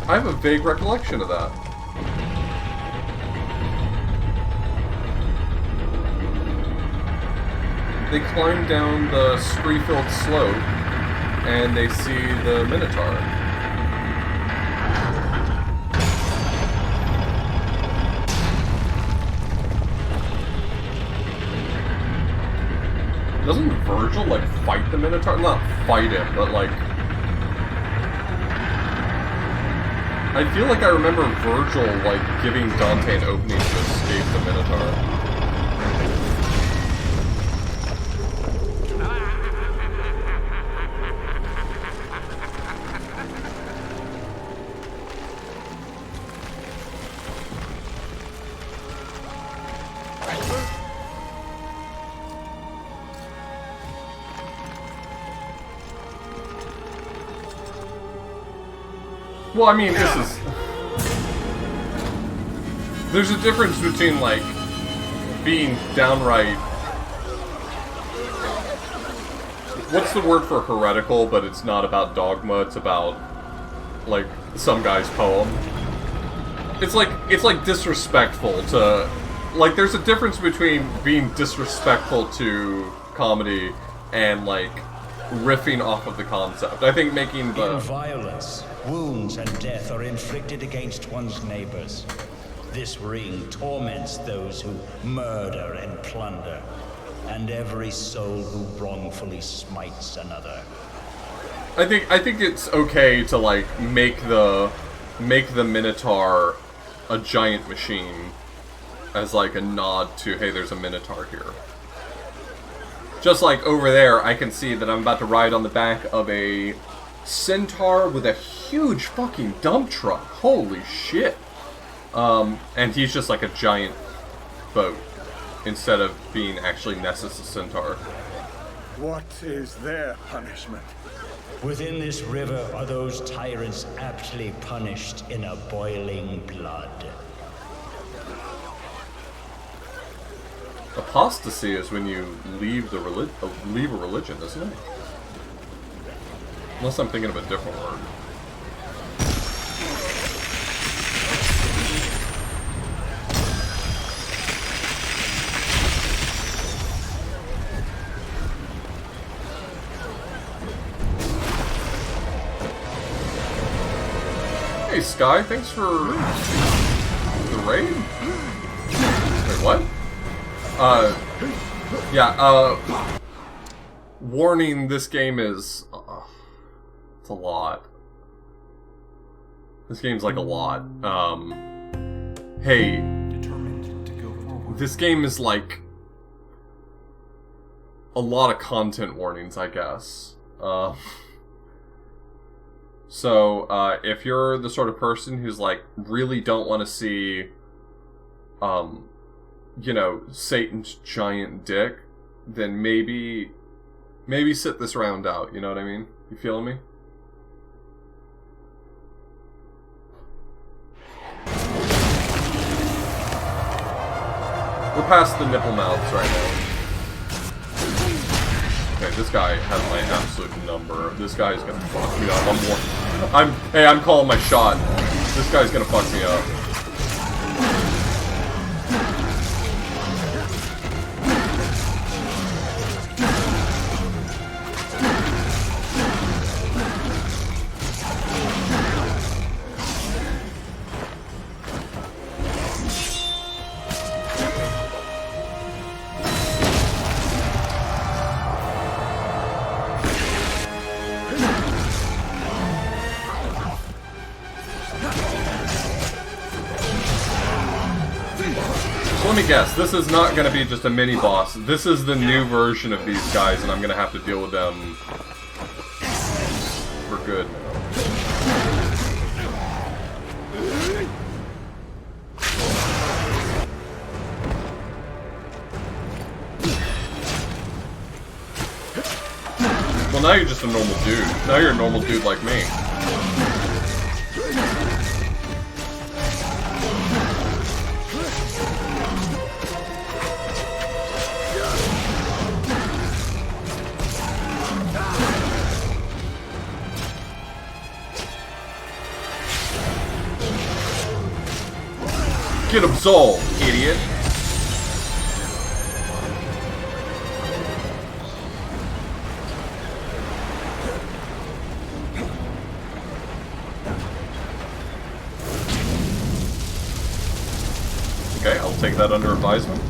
I have a vague recollection of that. They climb down the scree-filled slope and they see the Minotaur. Doesn't Virgil, like, fight the Minotaur? Not fight him, but, like... I feel like I remember Virgil, like, giving Dante an opening to escape the Minotaur. Well, I mean, this is... There's a difference between, like, being downright... What's the word for heretical, but it's not about dogma, it's about, like, some guy's poem. It's like disrespectful to... Like, there's a difference between being disrespectful to comedy and, like, riffing off of the concept. I think making the... In violence, wounds and death are inflicted against one's neighbors. This ring torments those who murder and plunder, and every soul who wrongfully smites another. I think it's okay to, like, make the Minotaur a giant machine as, like, a nod to, hey, there's a Minotaur here. Just like over there, I can see that I'm about to ride on the back of a centaur with a huge fucking dump truck. Holy shit. And he's just like a giant boat, instead of being actually Nessus' centaur. What is their punishment? Within this river are those tyrants aptly punished in a boiling blood. Apostasy is when you leave a religion, isn't it? Unless I'm thinking of a different word. Hey, Sky, thanks for the raid? Wait, what? Yeah, warning, this game is... it's a lot. This game's like a lot. Hey, this game is like a lot of content warnings, I guess. So, if you're the sort of person who's like, really don't want to see, you know, Satan's giant dick, then maybe sit this round out, you know what I mean? You feeling me? We're past the nipple mouths right now. Okay, this guy has my absolute number. This guy's gonna fuck me up. Hey, I'm calling my shot. This guy's gonna fuck me up. Let me guess, this is not going to be just a mini-boss. This is the new version of these guys, and I'm going to have to deal with them for good now. Well, now you're just a normal dude. Now you're a normal dude like me. Get absolved, idiot. Okay, I'll take that under advisement.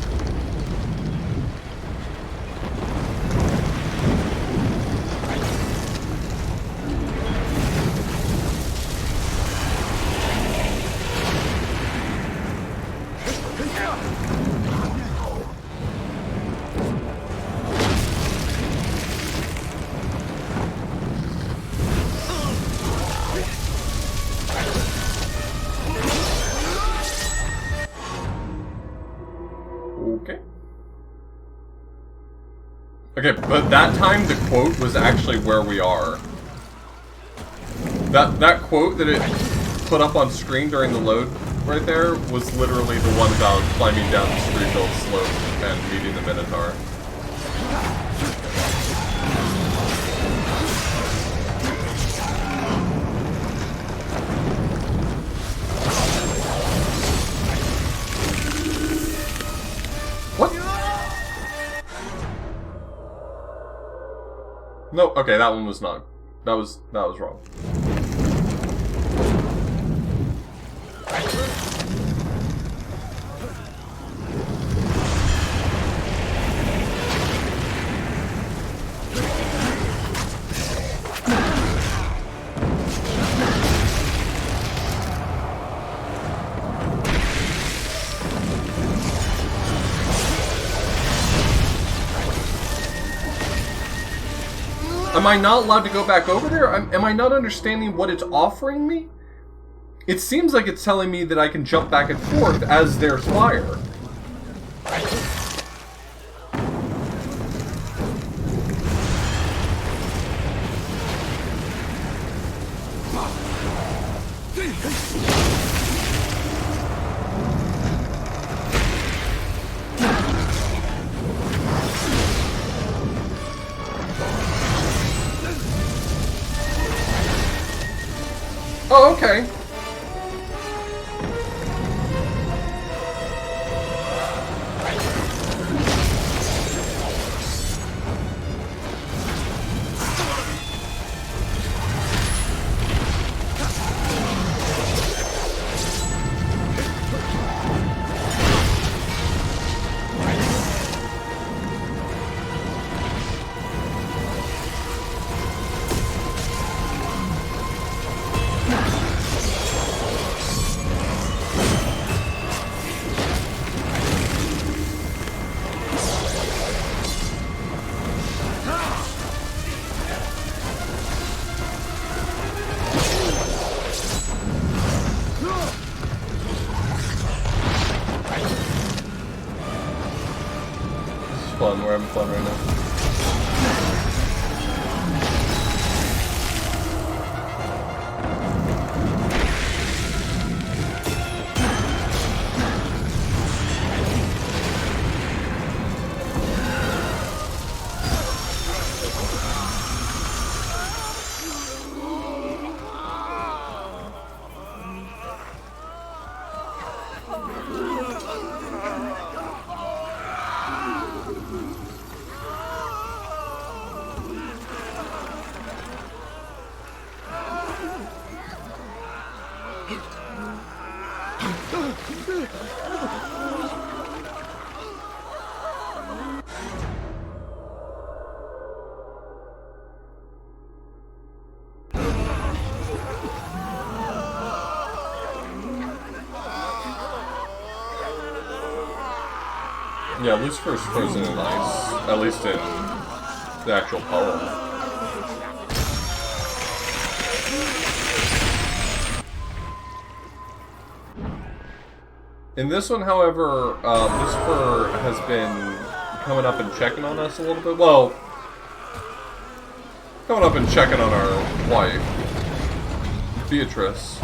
Okay, but that time the quote was actually where we are. That quote that it put up on screen during the load right there was literally the one about climbing down the street-built slope and meeting the Minotaur. No, okay, that one was not. That was wrong. Am I not allowed to go back over there? Am I not understanding what it's offering me? It seems like it's telling me that I can jump back and forth as there's fire. Oh, okay. fun. We're having fun right now. Yeah, Lucifer's frozen in ice, at least in the actual poem. In this one, however, Lucifer has been coming up and checking on us a little bit. Well, coming up and checking on our wife, Beatrice.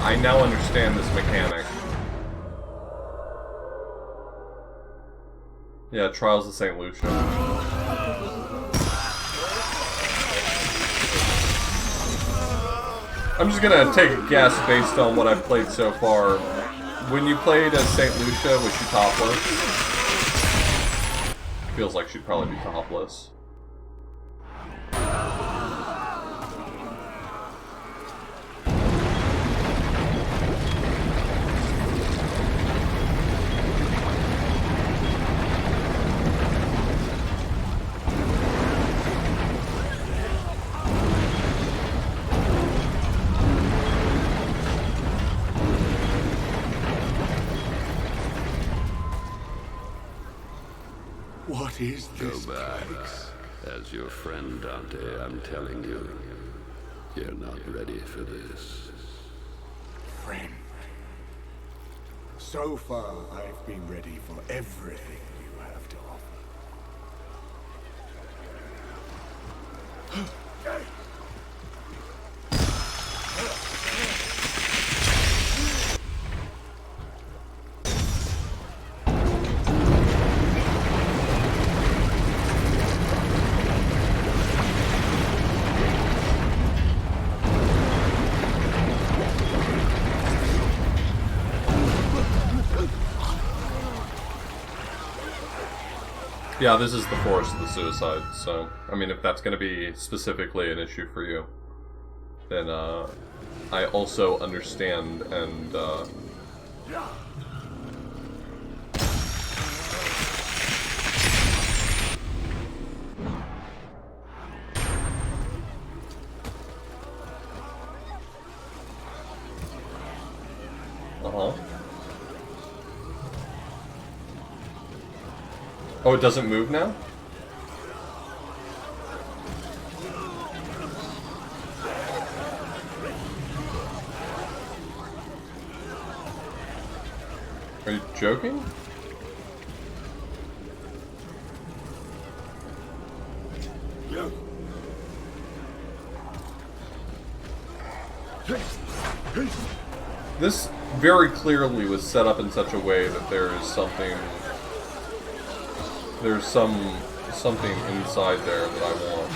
I now understand this mechanic. Yeah, Trials of St. Lucia. I'm just gonna take a guess based on what I've played so far. When you played as St. Lucia, was she topless? Feels like she'd probably be topless. What is this back. place? As your friend Dante, I'm telling you, you're not ready for this. Friend. So far, I've been ready for everything you have to offer. Yeah, this is the Forest of the Suicide, so, I mean, if that's going to be specifically an issue for you, then, I also understand, and, Oh, it doesn't move now? Are you joking? This very clearly was set up in such a way that there is something... There's something inside there that I want.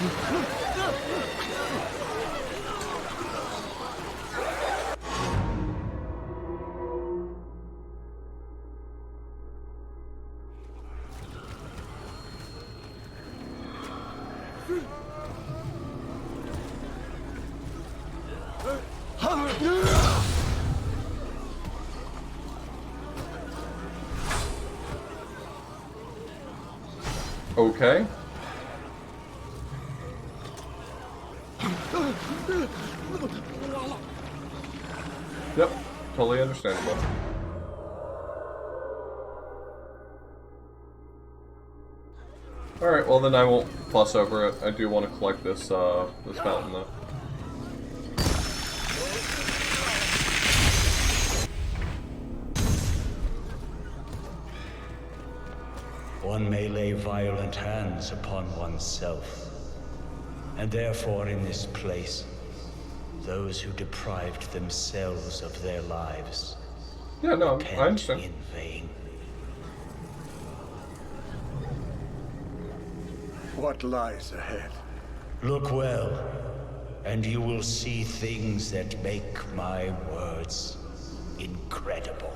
Okay. Yep, totally understandable. Alright, well then I won't fuss over it. I do want to collect this, this fountain though. One may lay violent hands upon oneself, and therefore in this place, those who deprived themselves of their lives I understand. in vain. What lies ahead? Look well, and you will see things that make my words incredible.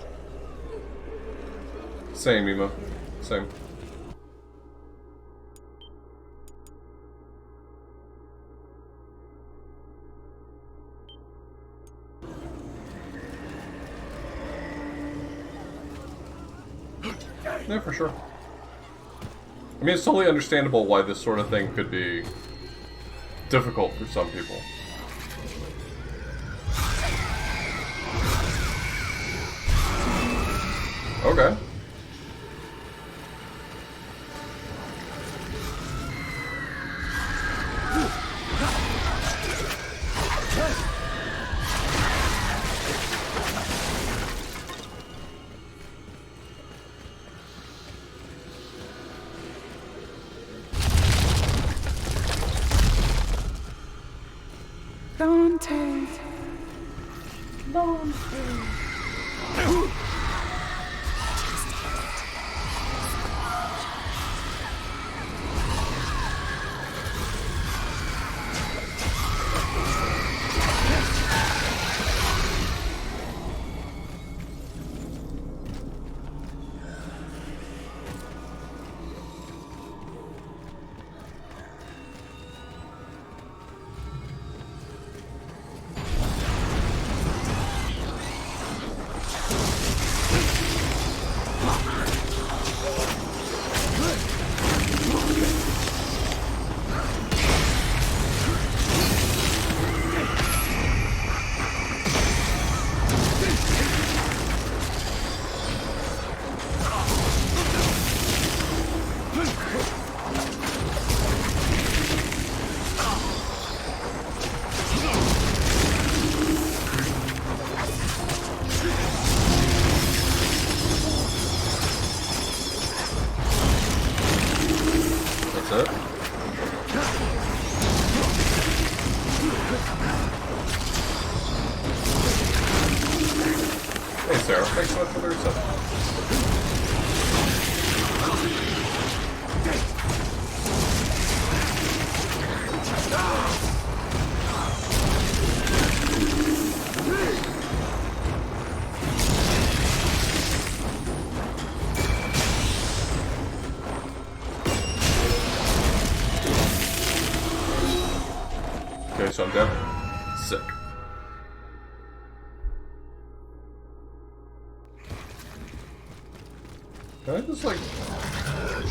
Same, Emo. Same. Yeah, for sure. I mean, it's totally understandable why this sort of thing could be difficult for some people. Okay. Dante. Dante. That's it? Hey Sarah, thanks so much for the reset. Okay, so I'm down. Sick. Can I just, like,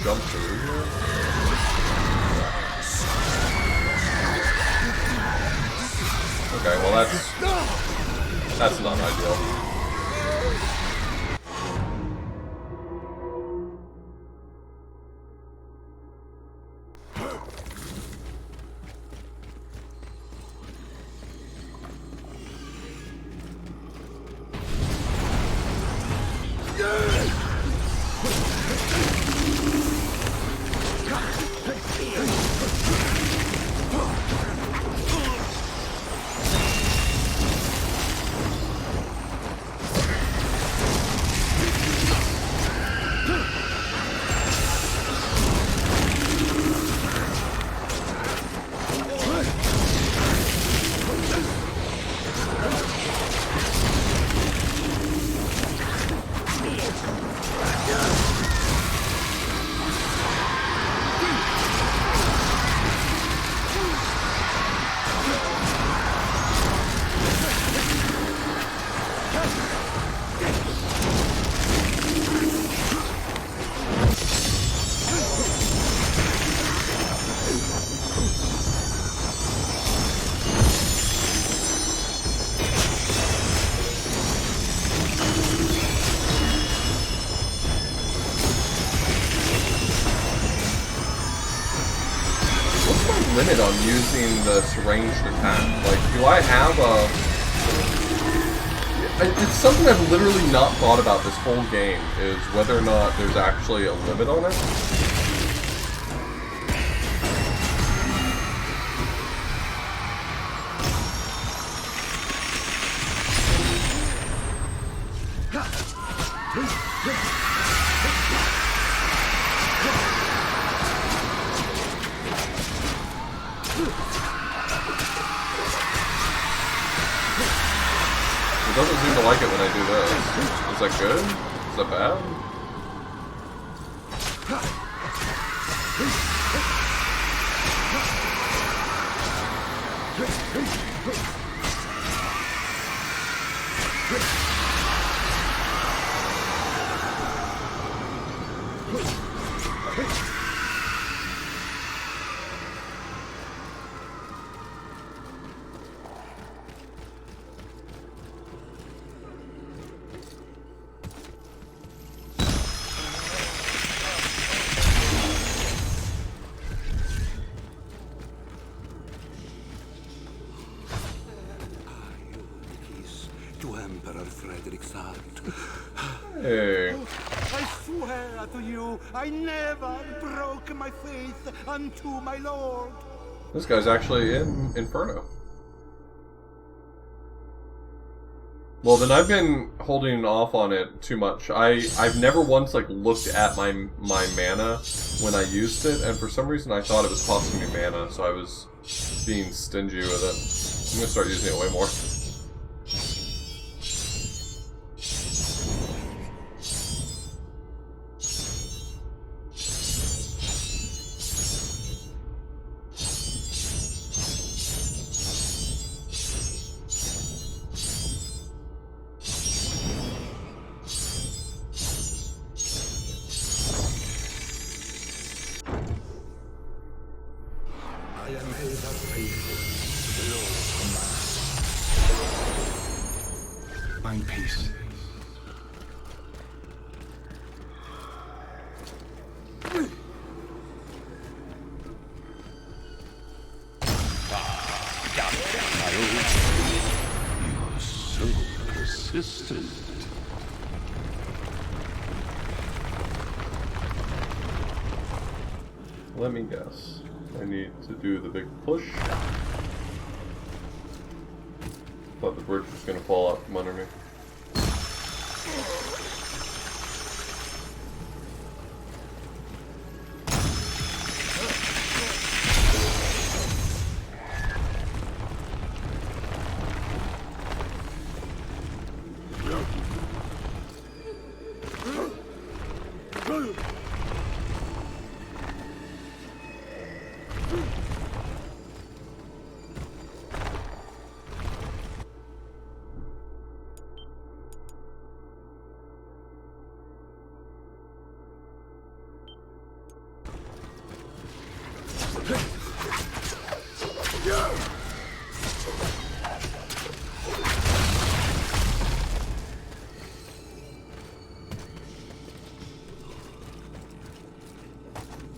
jump through here? Okay, well that's not ideal. limit on using this ranged attack? Like, do I have a... It's something I've literally not thought about this whole game, is whether or not there's actually a limit on it. It doesn't seem to like it when I do this. Is that good? Is that bad? Hey. I swear to you, I never broke my faith unto my lord. This guy's actually in Inferno. Well, then I've been holding off on it too much. I've never once like looked at my mana when I used it, and for some reason I thought it was costing me mana, so I was being stingy with it. I'm gonna start using it way more. Find peace. You're so persistent. Let me guess. I need to do the big push. Thought the bridge was gonna fall out from under me.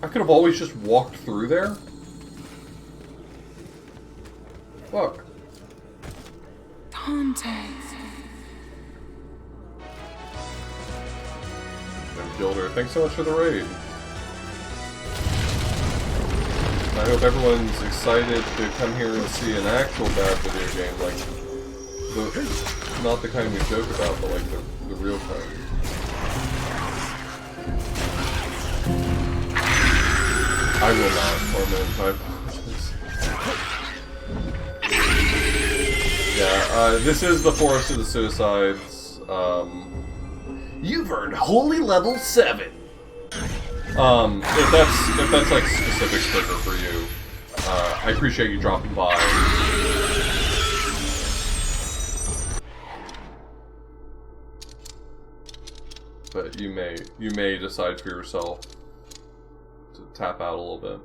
I could have always just walked through there. Fuck. Dante. Never killed her. Thanks so much for the raid. I hope everyone's excited to come here and see an actual bad video game, like not the kind we joke about, but like the real kind. I will not torment my apologies. Yeah, this is the Forest of the Suicides. You've earned Holy Level 7! If that's like specific trigger for you, I appreciate you dropping by. But you may decide for yourself to tap out a little bit.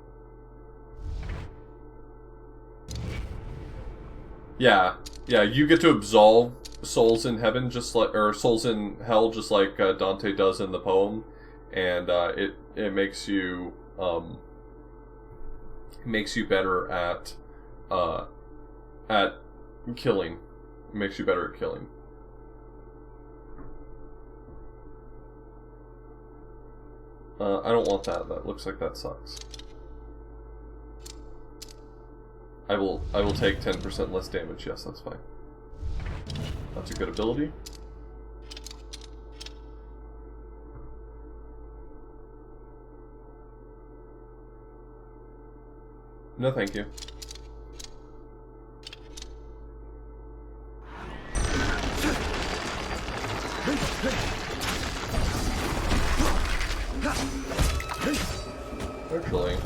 Yeah, you get to absolve souls in heaven, just like, or souls in hell, just like Dante does in the poem, and it makes you makes you better at killing. Makes you better at killing. I don't want that. That looks like that sucks. I will take 10% less damage. Yes, that's fine. That's a good ability. No, thank you. Actually.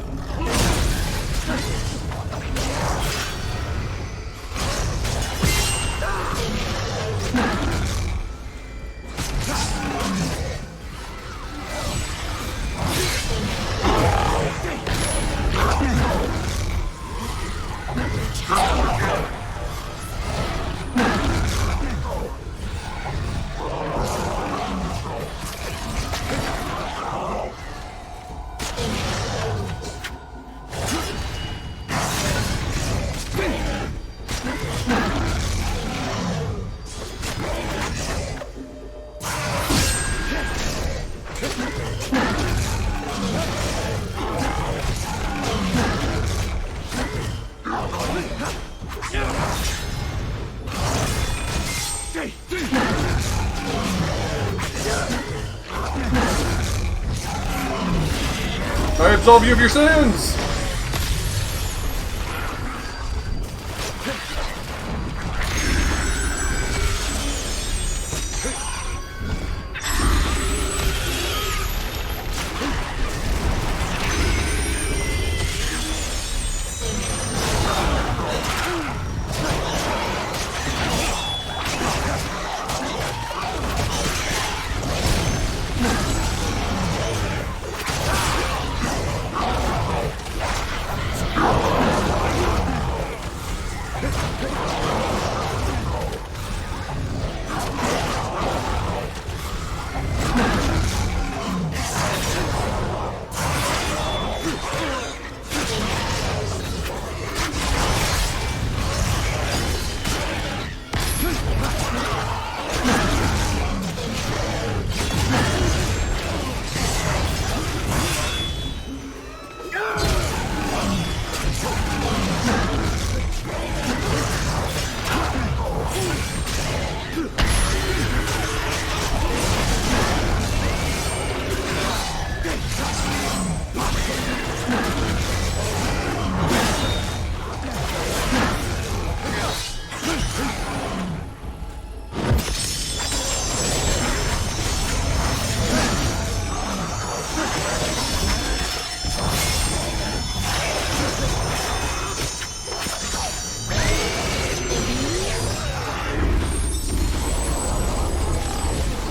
I absolve you of your sins!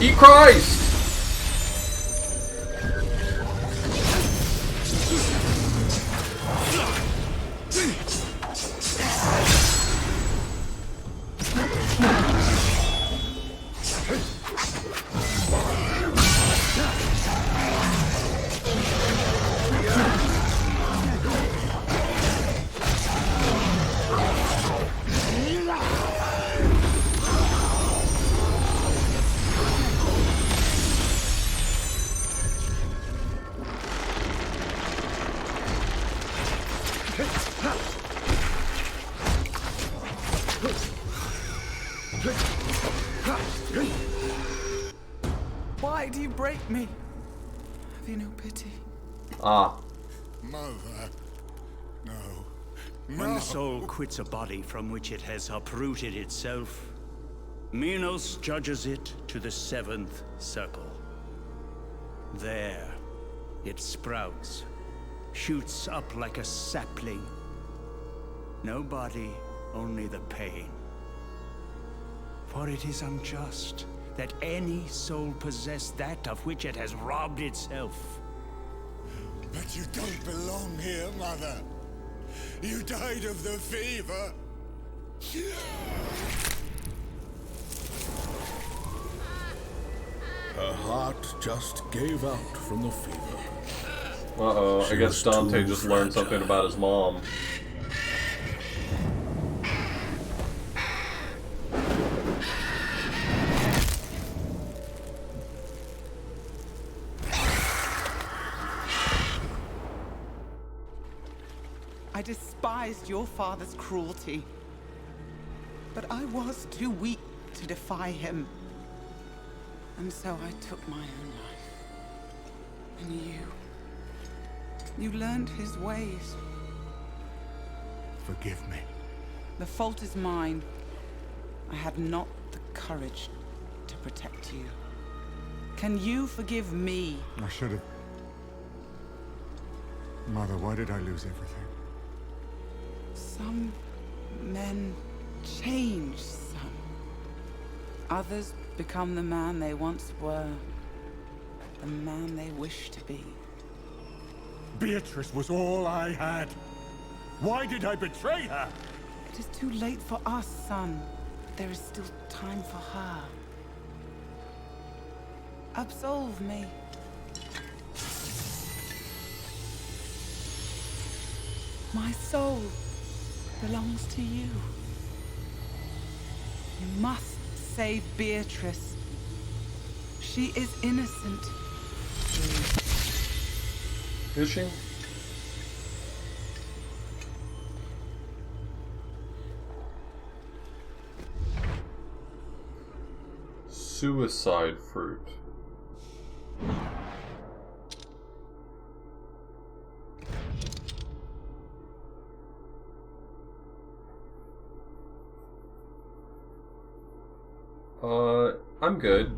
Eat Christ! Why do you break me? Have you no pity? Ah. Mother. No. When the soul quits a body from which it has uprooted itself, Minos judges it to the seventh circle. There, it sprouts, shoots up like a sapling. No body, only the pain. For it is unjust that any soul possess that of which it has robbed itself. But you don't belong here, Mother. You died of the fever. Her heart just gave out from the fever. Uh-oh, I guess Dante just learned something about his mom. I despised your father's cruelty, but I was too weak to defy him. And so I took my own life. And you learned his ways. Forgive me. The fault is mine. I had not the courage to protect you. Can you forgive me? I should have. Mother, why did I lose everything? Some men change, son. Others become the man they once were. The man they wish to be. Beatrice was all I had. Why did I betray her? It is too late for us, son. There is still time for her. Absolve me. My soul belongs to you. You must save Beatrice. She is innocent. Is she? Suicide fruit. I'm good.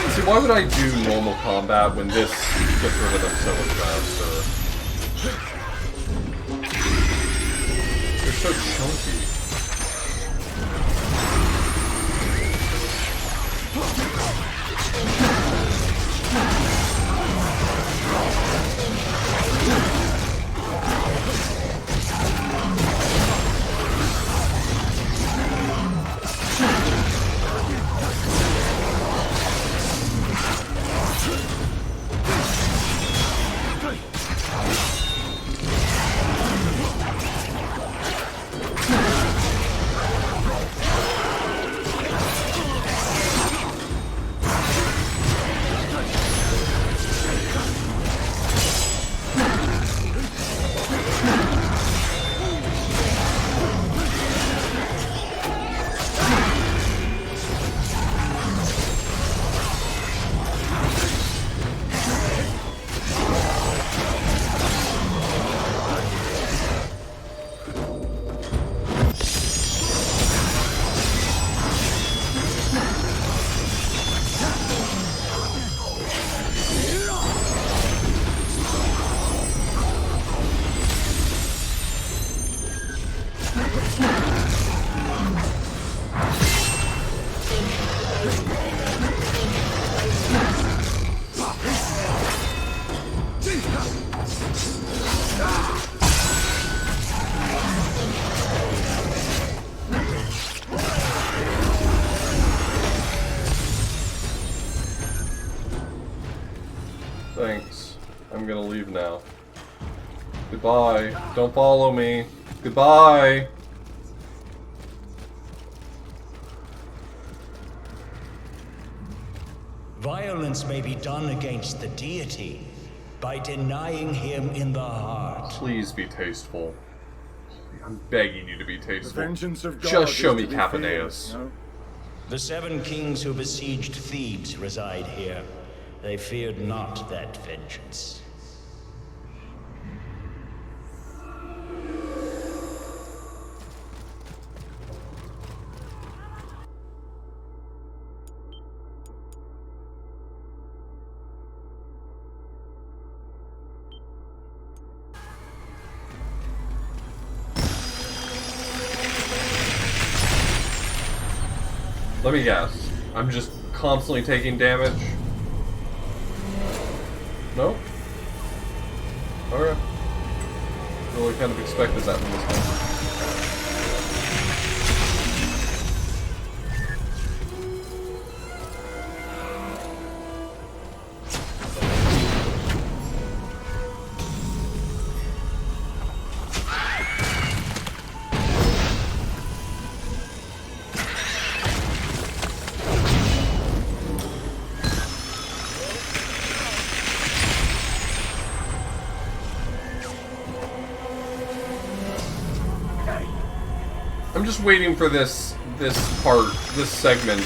See, why would I do normal combat when this gets rid of them so much faster? They're so chunky. Thanks. I'm gonna leave now. Goodbye. Don't follow me. Goodbye. Violence may be done against the deity by denying him in the heart. Please be tasteful. I'm begging you to be tasteful. The vengeance of God just show is me to be Capaneus. feared, no? The 7 kings who besieged Thebes reside here. They feared not that vengeance. Let me guess. I'm just constantly taking damage? Nope. Alright. Really kind of expected that from this one. I'm just waiting for this segment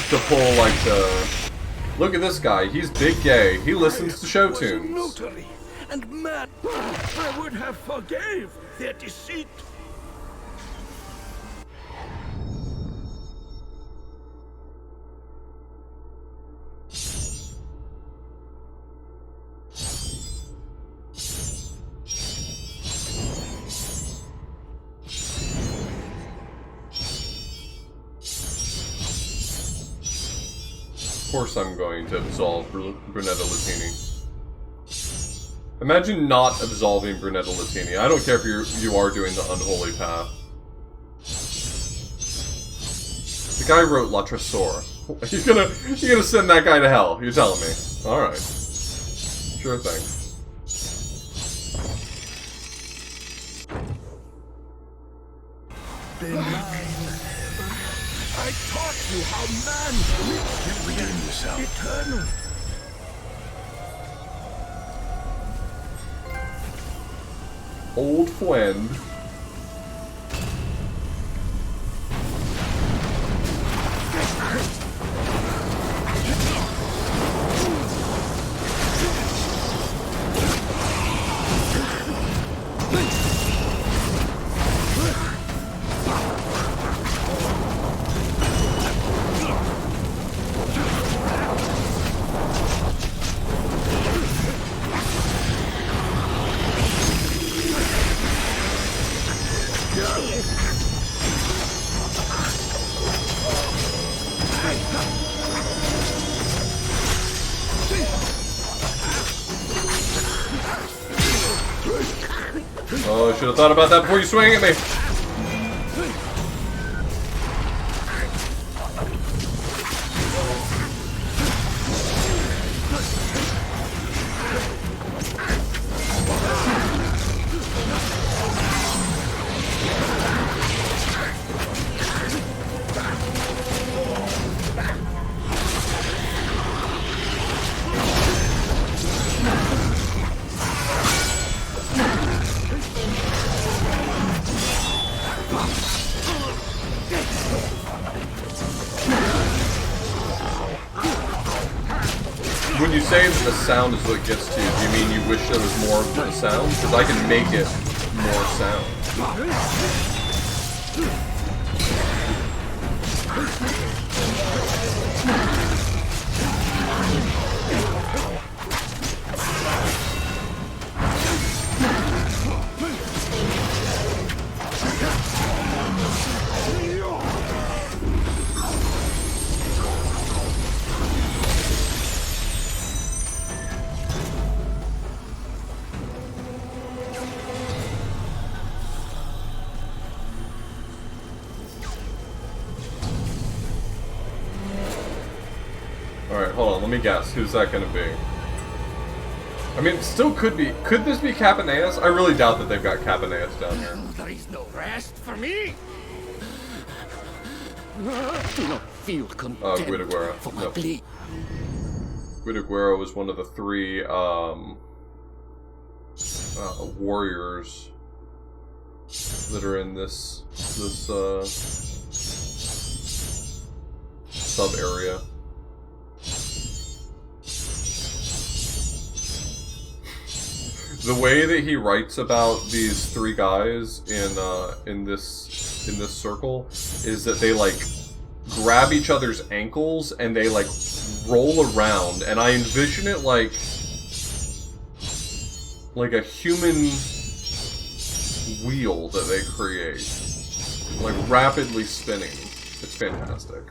to pull like the... Look at this guy, he's big gay, he listens to show tunes. Notary, and man, I would have forgave their deceit. Of course I'm going to absolve Brunetta Latini. Imagine not absolving Brunetta Latini. I don't care if you are doing the unholy path. The guy wrote La Tresor. You're gonna send that guy to hell, you're telling me. Alright. Sure thing. I taught you how man can redeem yourself. Eternal. Old friend. Oh, I should have thought about that before you swing at me. When you say that the sound is what gets to you, do you mean you wish there was more of the sound? Because I can make it more sound. Alright, hold on, let me guess. Who's that gonna be? I mean, it still could be. Could this be Capaneus? I really doubt that they've got Capaneus down here. There is no rest for me. Do not feel contempt Guidaguerra. for my No. plea. Guidaguerra was one of the three, warriors that are in this sub-area. The way that he writes about these three guys in this circle is that they like grab each other's ankles and they like roll around, and I envision it like a human wheel that they create, like rapidly spinning. It's fantastic.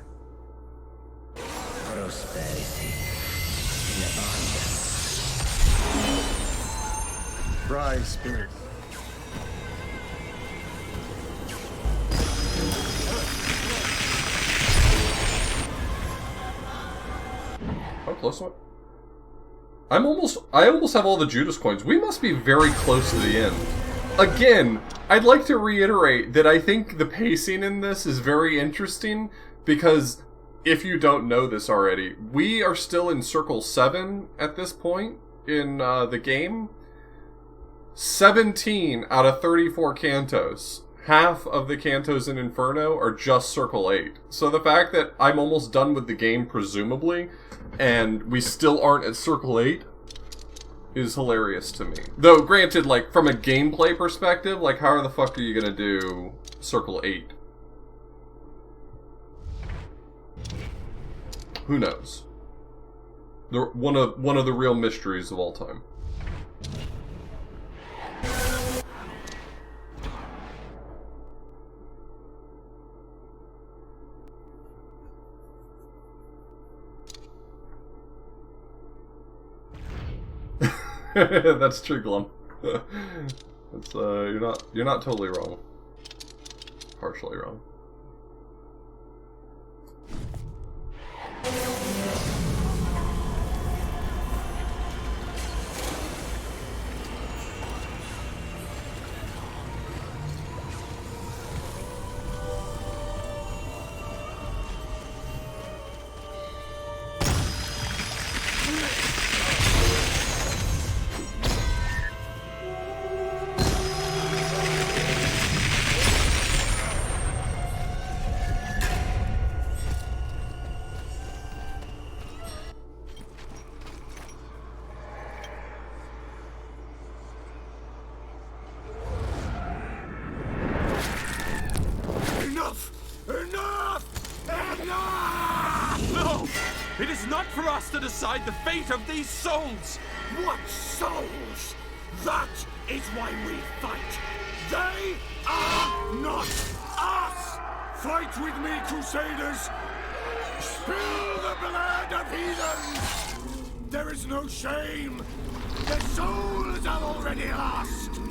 Prosperity in abundance. Fry spirit. How close am I? I almost have all the Judas coins. We must be very close to the end. Again, I'd like to reiterate that I think the pacing in this is very interesting, because if you don't know this already, we are still in Circle 7 at this point in the game. 17 out of 34 cantos. Half of the cantos in Inferno are just Circle 8. So the fact that I'm almost done with the game, presumably, and we still aren't at Circle 8 is hilarious to me. Though, granted, like, from a gameplay perspective, like, how the fuck are you gonna do Circle 8? Who knows? One of the real mysteries of all time. That's true, Glum. That's you're not totally wrong. Partially wrong. It is not for us to decide the fate of these souls! What souls? That is why we fight. They are not us! Fight with me, Crusaders! Spill the blood of heathens! There is no shame! Their souls are already lost!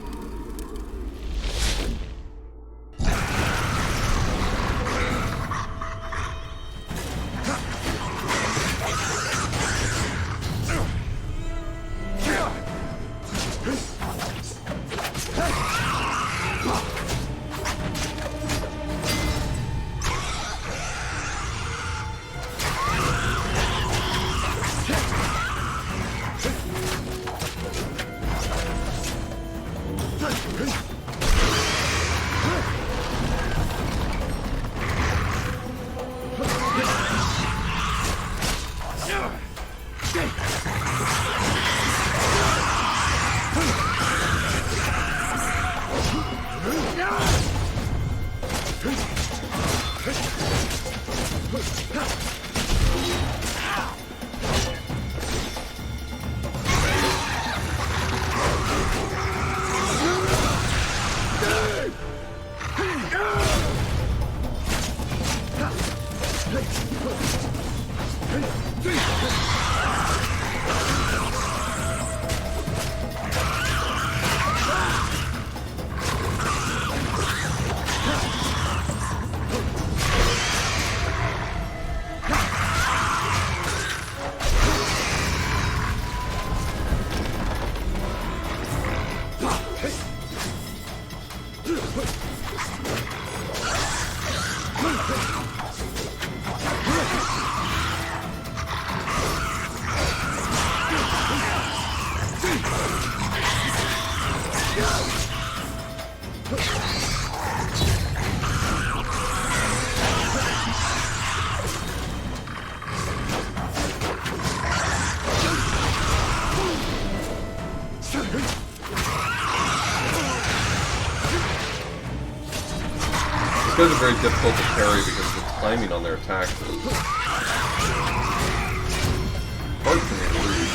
These guys are very difficult to parry because the timing on their attacks is hard for me to read.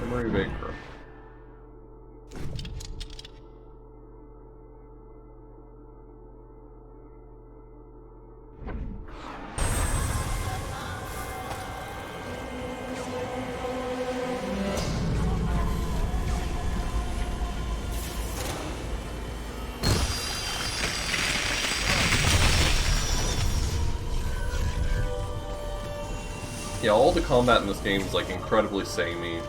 Memory Baker. Yeah, all the combat in this game is like incredibly samey.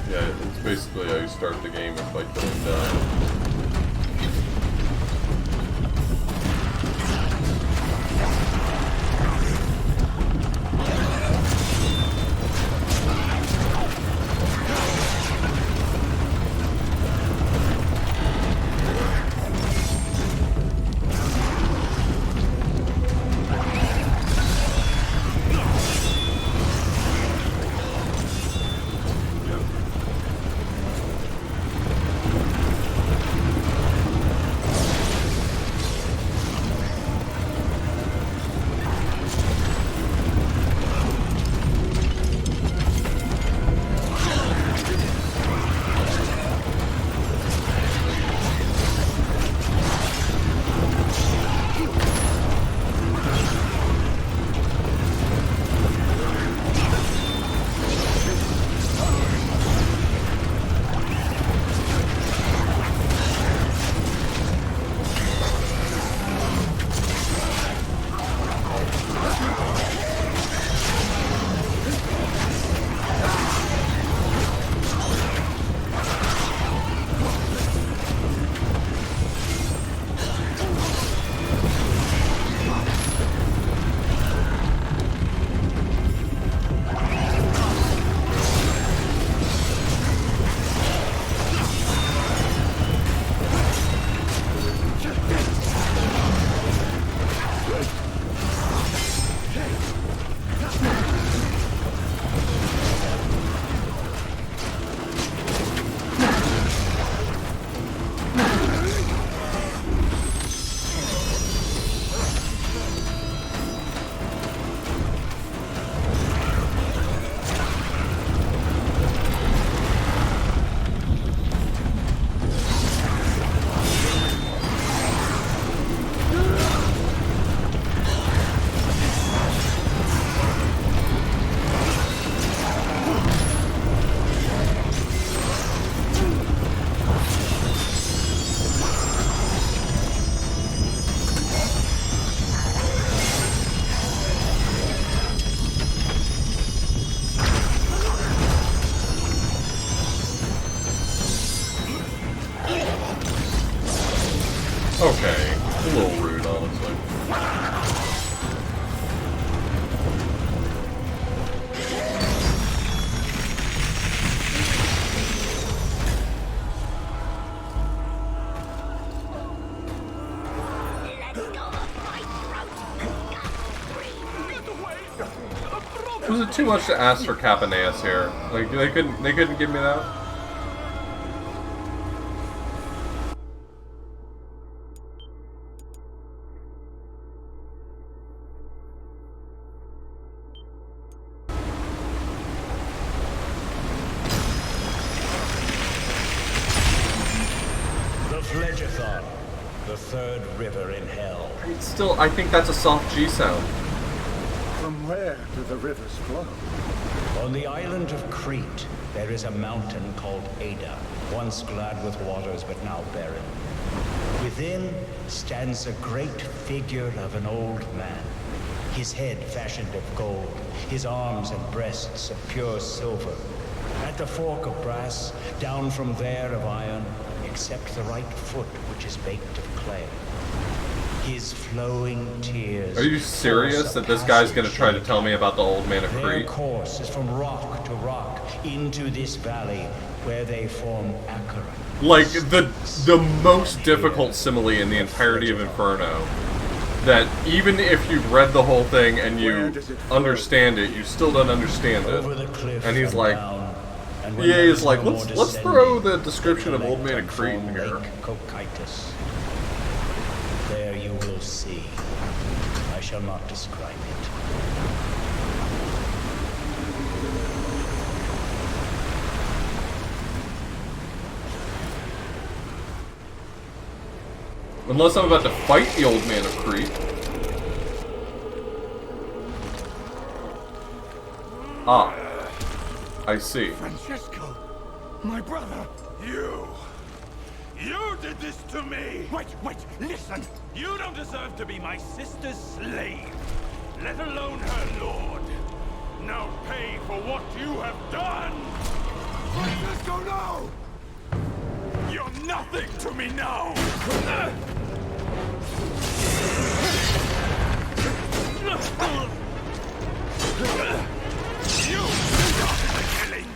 Yeah, it's basically how you start the game is by killing Dante. Okay, a little rude, honestly. Was it too much to ask for Capaneus here? Like they couldn't give me that? The third river in hell. Still, I think that's a soft G sound. From where do the rivers flow? On the island of Crete, there is a mountain called Ada, once glad with waters but now barren. Within stands a great figure of an old man. his head fashioned of gold, his arms and breasts of pure silver. At the fork of brass, down from there of iron, except the right foot which is baked of clay. His flowing tears. Are you serious that this guy's gonna try to tell me about the old man of Their Crete? course is from rock to rock into this valley where they form Akara. Like the most difficult simile in the entirety of Inferno. That even if you've read the whole thing and you understand it, you still don't understand it. And he's like, yeah, he's like, let's throw the description of Old Man of Crete in here. There you will see. I shall not describe it. Unless I'm about to fight the Old Man of Crete. Ah. I see. Francesco, my brother. You did this to me! Wait, listen! You don't deserve to be my sister's slave, let alone her lord. Now pay for what you have done! Francesco, no! You're nothing to me now! You started the killing!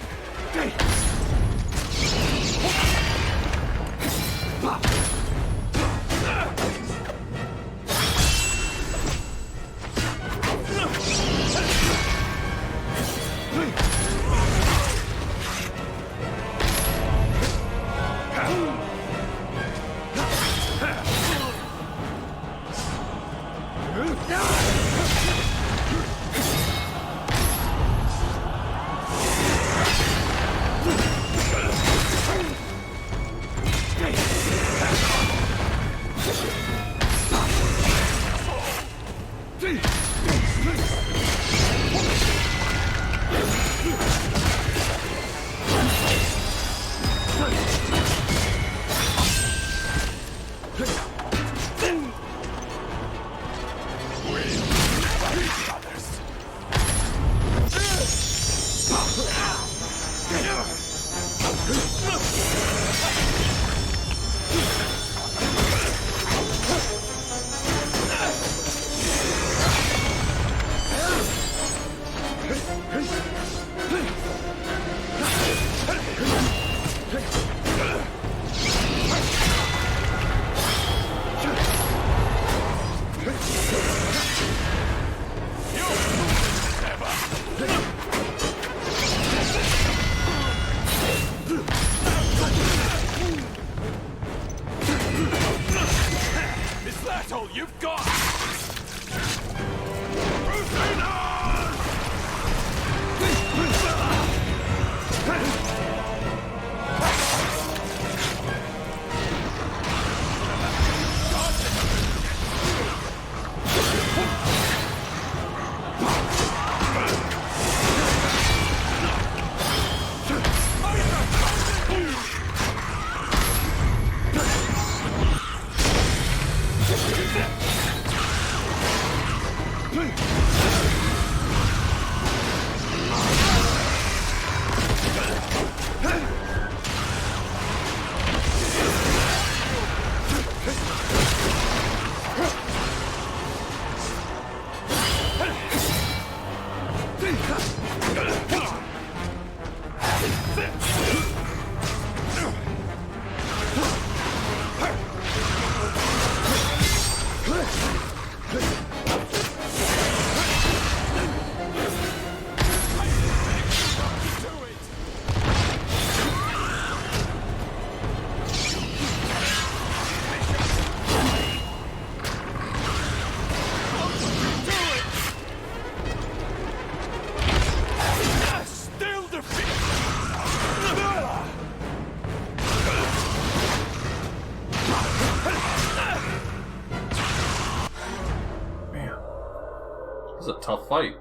This is a tough fight.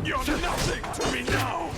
You're nothing to me now!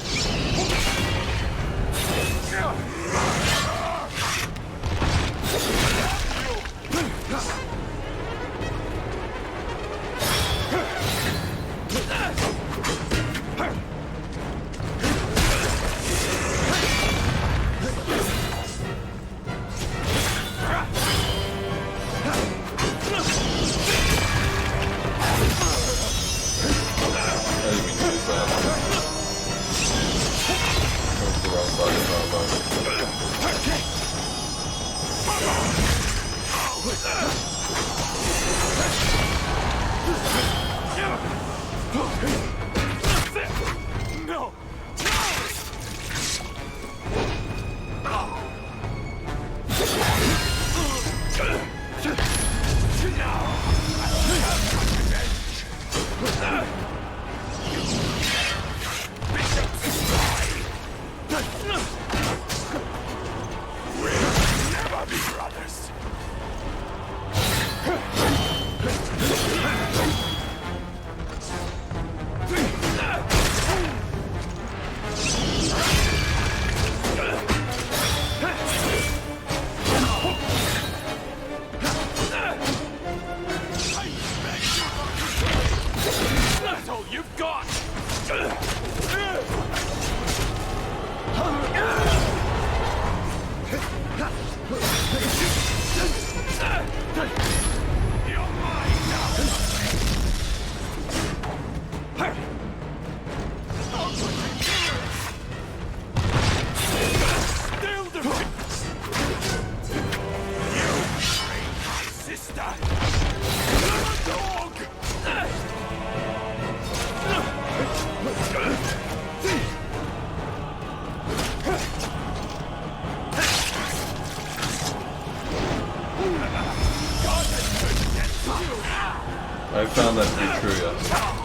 I found that to be true, yes.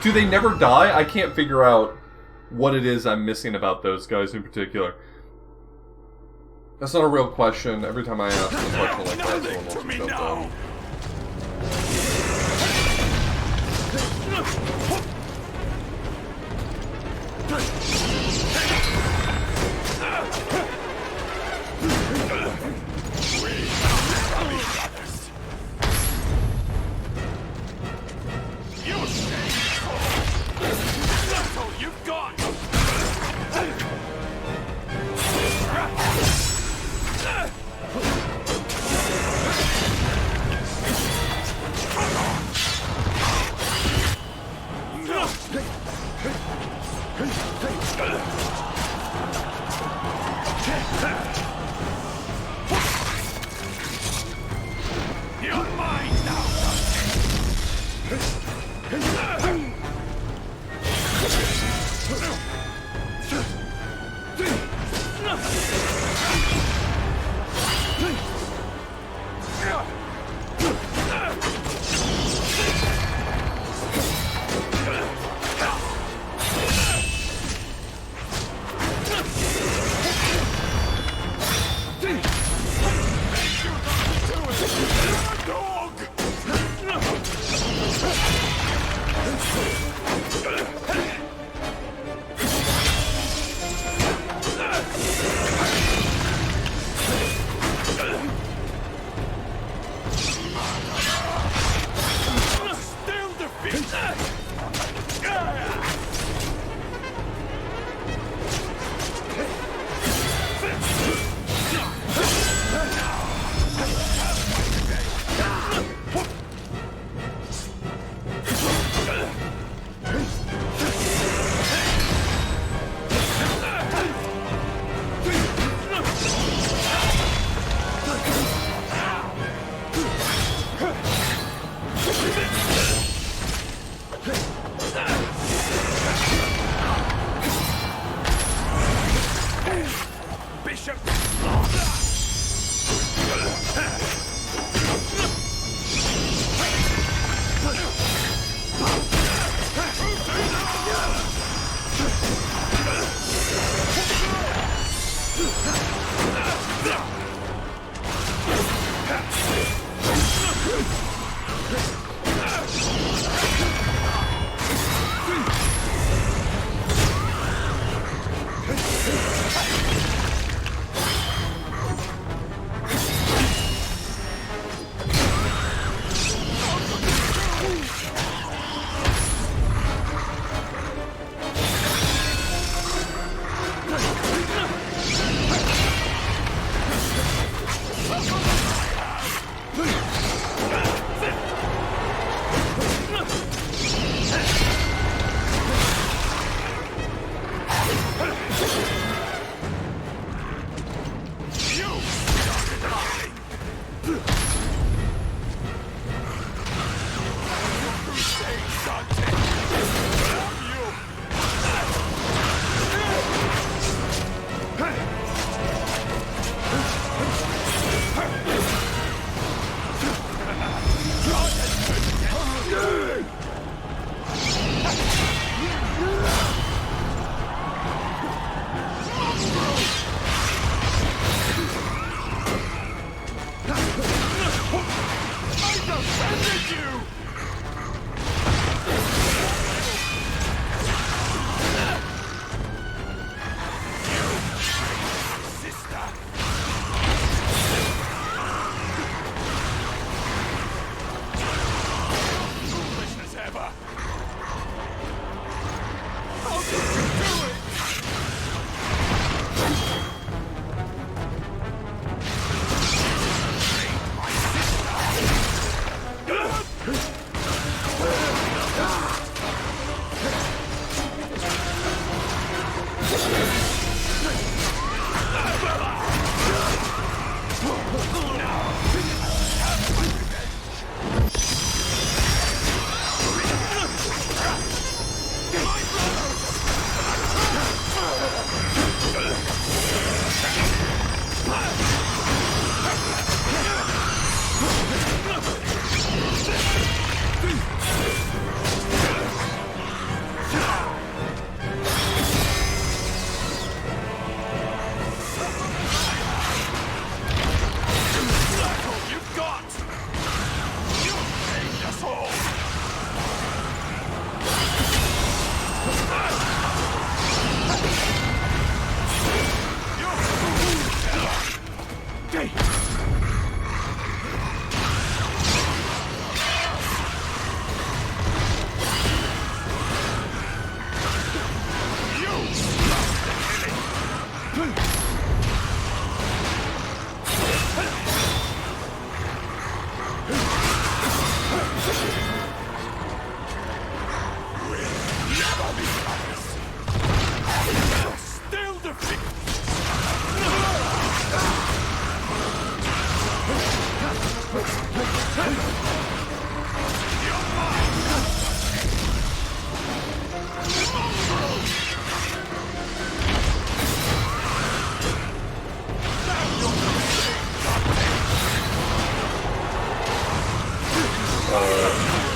Do they never die? I can't figure out what it is I'm missing about those guys in particular. That's not a real question. Every time I ask a question like that, someone wants to jump on.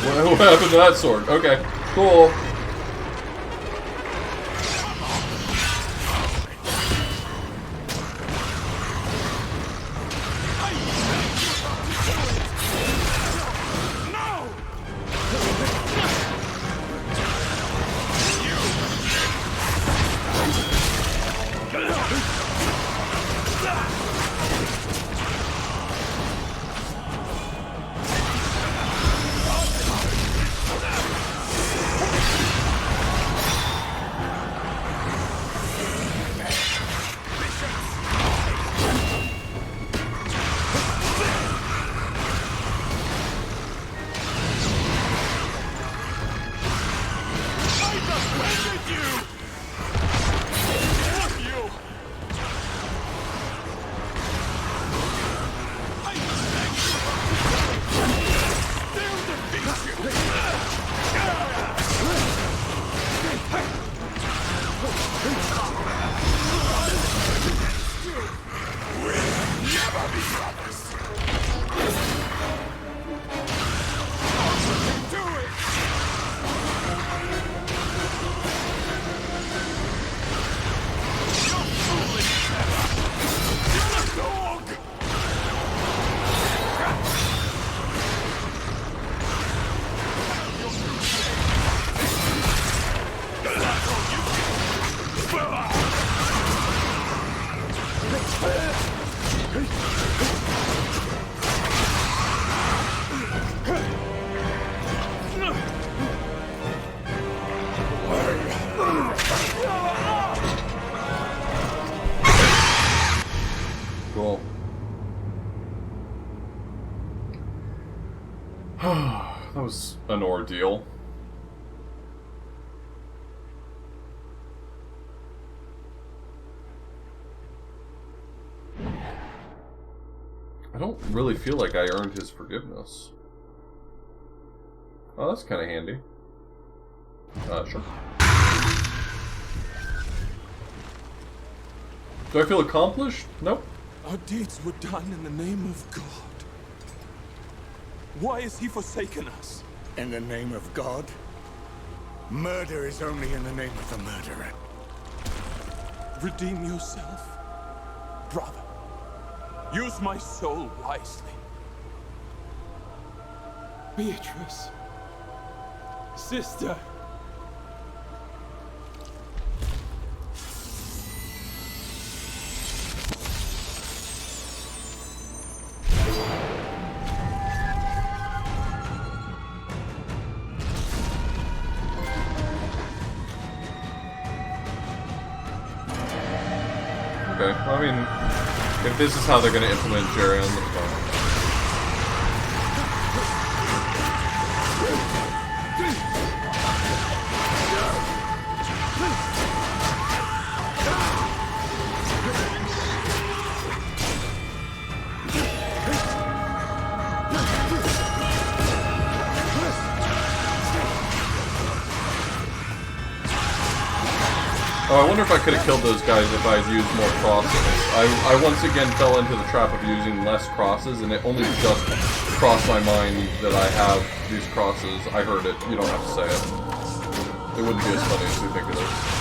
What happened to that sword? Okay, cool. Cool. That was an ordeal. I don't really feel like I earned his forgiveness. Oh, that's kind of handy. Sure. Do I feel accomplished? Nope. Our deeds were done in the name of God. Why has he forsaken us? In the name of God? Murder is only in the name of the murderer. Redeem yourself, brother. Use my soul wisely. Beatrice. Sister. Okay, well, I mean, if this is how they're gonna implement Jarion, that's fine. Oh, I wonder if I could have killed those guys if I had used more crosses. I once again fell into the trap of using less crosses, and it only just crossed my mind that I have these crosses. I heard it. You don't have to say it. It wouldn't be as funny as we think it is.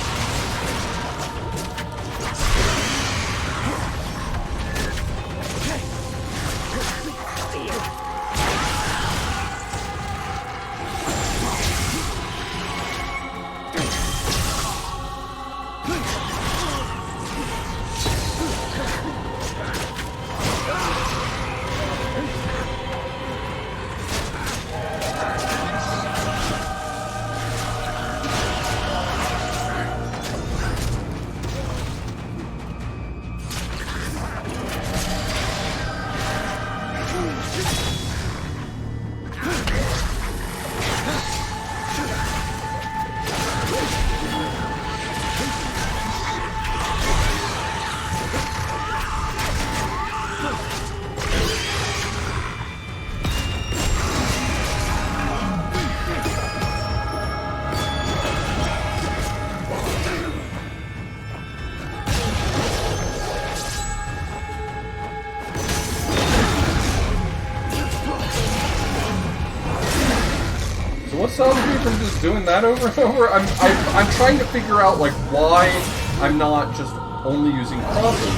What stops me from just doing that over and over? I'm trying to figure out, like, why I'm not just only using crosses.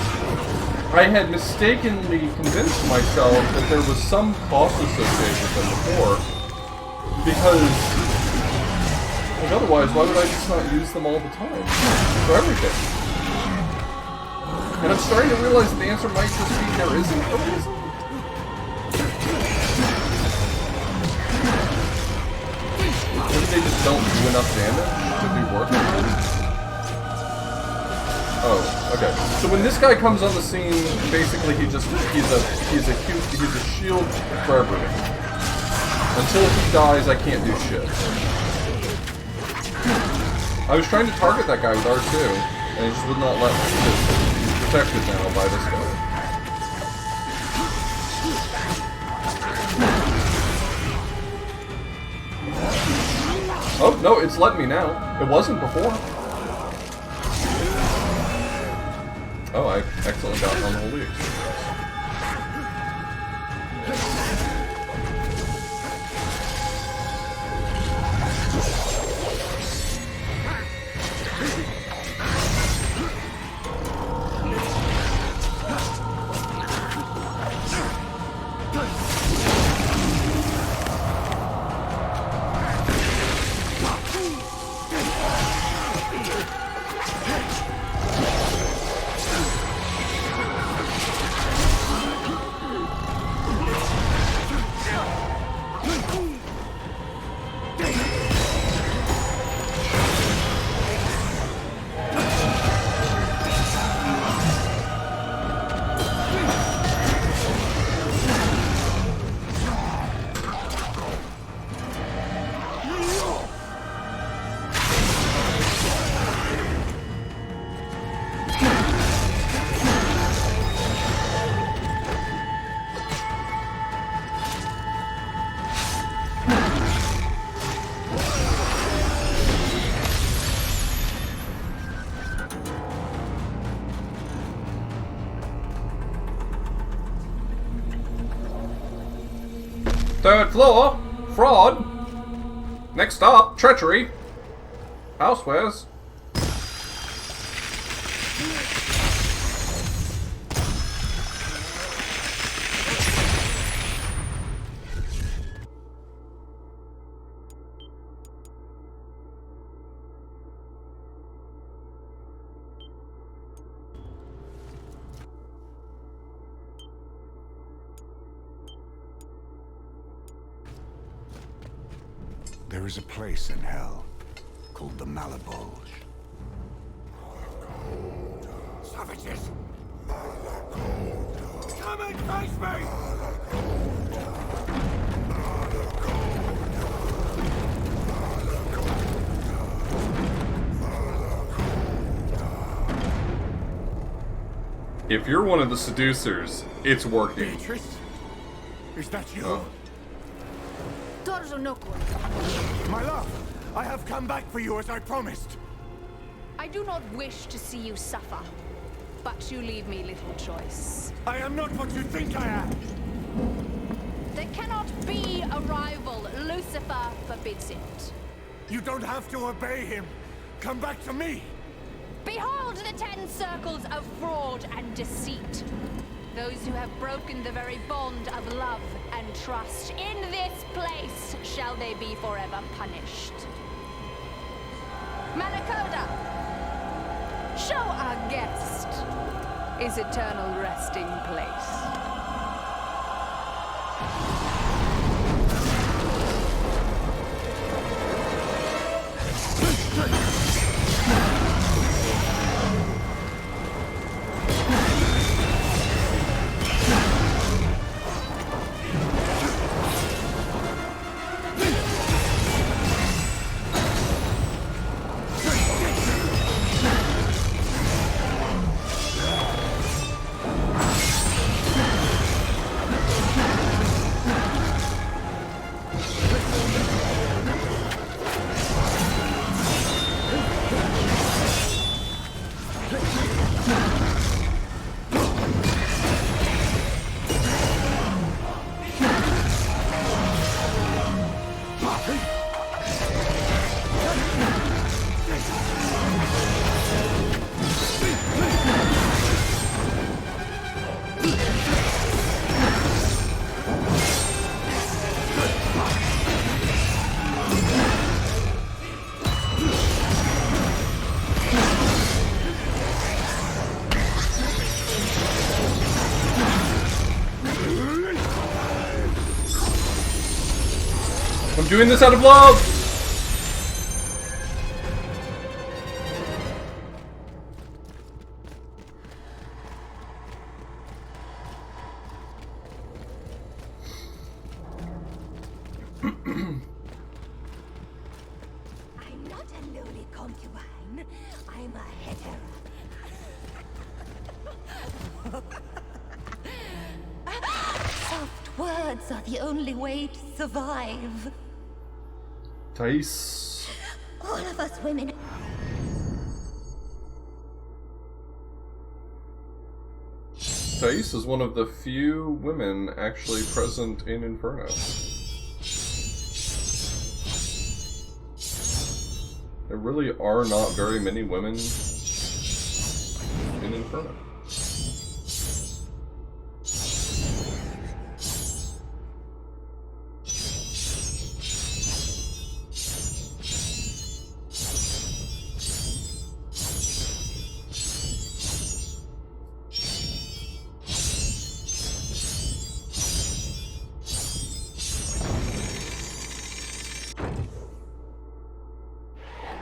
I had mistakenly convinced myself that there was some cost associated with them before, because, like, otherwise, why would I just not use them all the time? For everything. And I'm starting to realize the answer might just be there isn't a reason. Maybe they just don't do enough damage to be worth it. Oh, okay. So when this guy comes on the scene, basically he's a shield for everything. Until he dies, I can't do shit. I was trying to target that guy with R2, and he just would not let me. He's protected now by this guy. Oh, no, it's letting me now. It wasn't before. Oh, I accidentally got unholy experience. Third floor, fraud. Next stop, treachery. Housewares. There is a place in hell called the Malabulge. Savages! Come and face me! If you're one of the seducers, it's working. Beatrice? Is that you? Oh. My love, I have come back for you as I promised. I do not wish to see you suffer, but you leave me little choice. I am not what you think I am. There cannot be a rival. Lucifer forbids it. You don't have to obey him. Come back to me. Behold the 10 circles of fraud and deceit. Those who have broken the very bond of love and trust. In this place shall they be forever punished. Manakoda, show our guest his eternal resting place. I'm doing this out of love! I'm not a lowly concubine. I'm a hetero. Soft words are the only way to survive. Thais. All of us women. Thais is one of the few women actually present in Inferno. There really are not very many women in Inferno.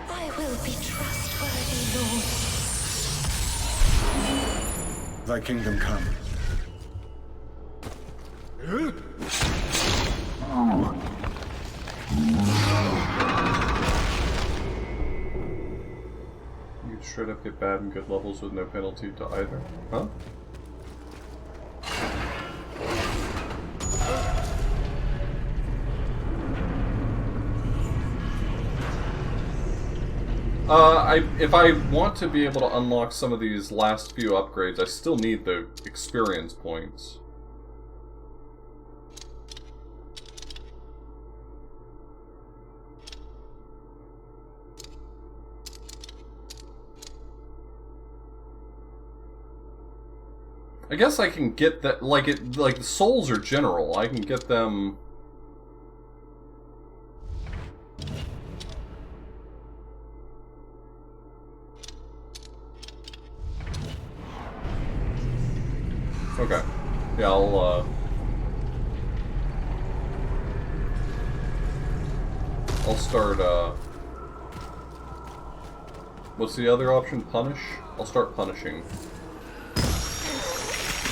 I will be trustworthy, Lord. Thy kingdom come. You straight up get bad and good levels with no penalty to either. Huh? If I want to be able to unlock some of these last few upgrades, I still need the experience points. I guess I can get that, like the souls are general, I can get them... Okay. Yeah, I'll start, what's the other option? Punish? I'll start punishing.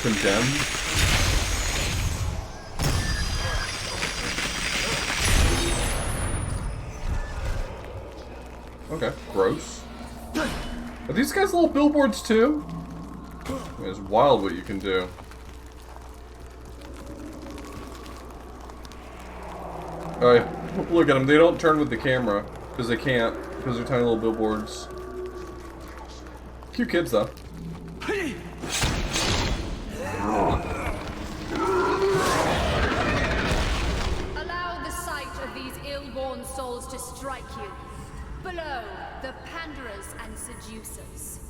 Condemn? Okay, gross. Are these guys little billboards too? It's wild what you can do. Oh yeah, look at them. They don't turn with the camera because they can't, because they're tiny little billboards. Cute kids though. Allow the sight of these ill-born souls to strike you. Below, the panderers and seducers.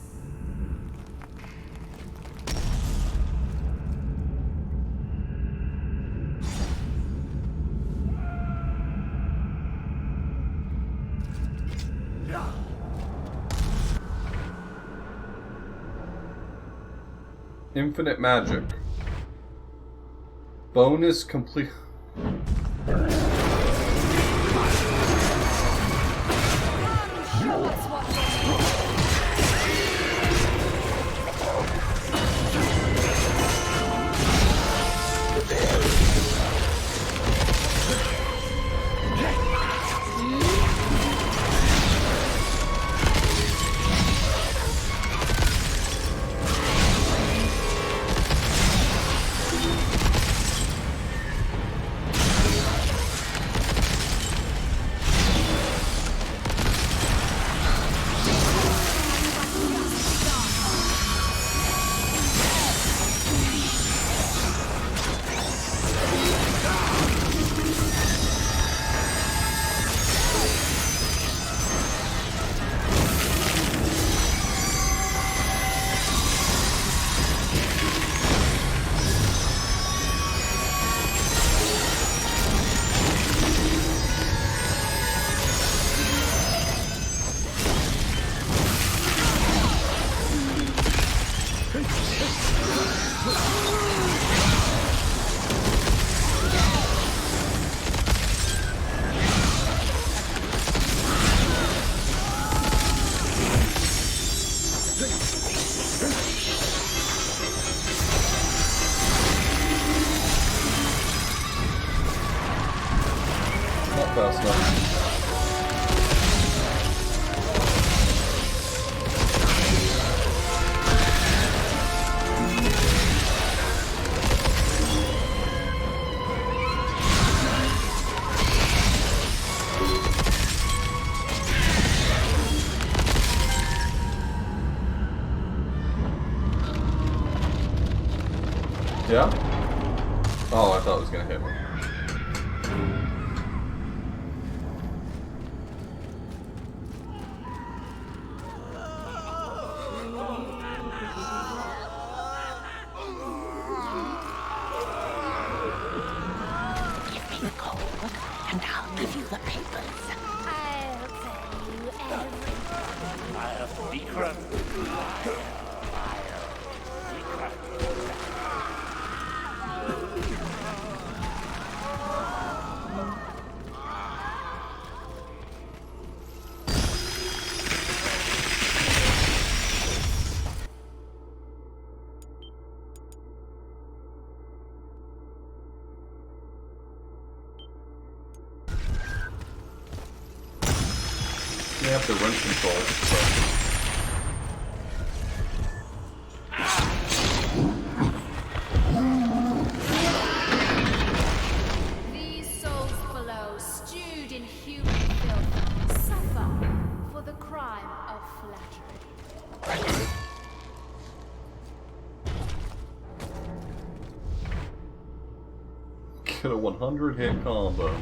Infinite magic. Bonus complete. fast enough. Yeah? Oh, I thought it was gonna hit me. Give me the gold, and I'll give you the papers. I'll tell you everything. I have secret. You have to wrench control, so. These souls below, stewed in human filth, suffer for the crime of flattery. Get a 100-hit combo.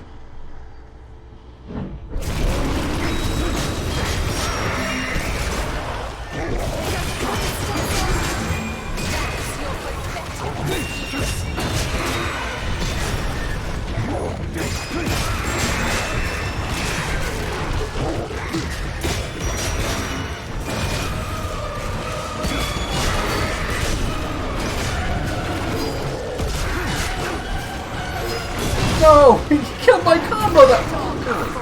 No! He killed my combo, that fucker!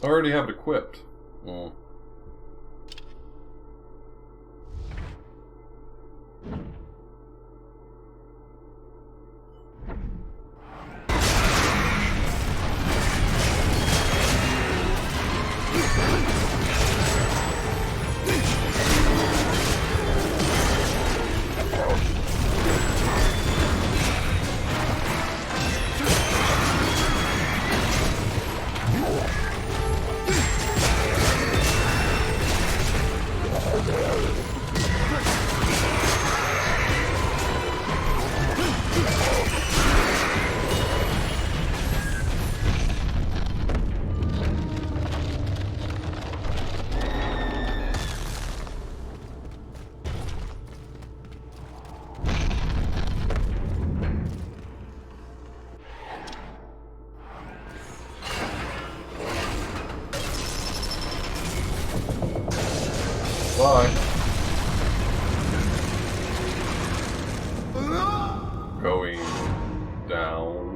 I already have it equipped. Oh. Bye. Going down.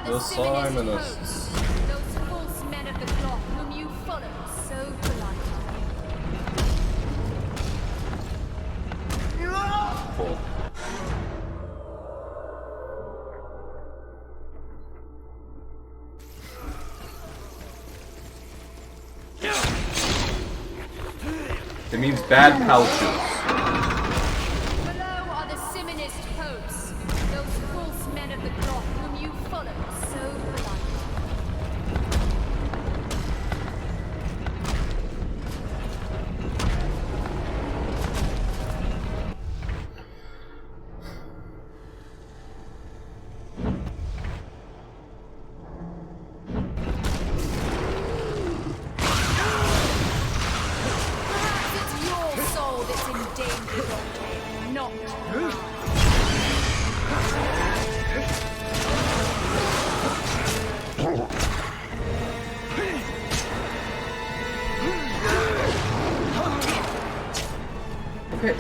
The Simonists. Those false men of the cloth whom you followed so politely. Cool. It means bad pouches. Below are the Simonist popes, those false men of the cloth whom you followed so blindly.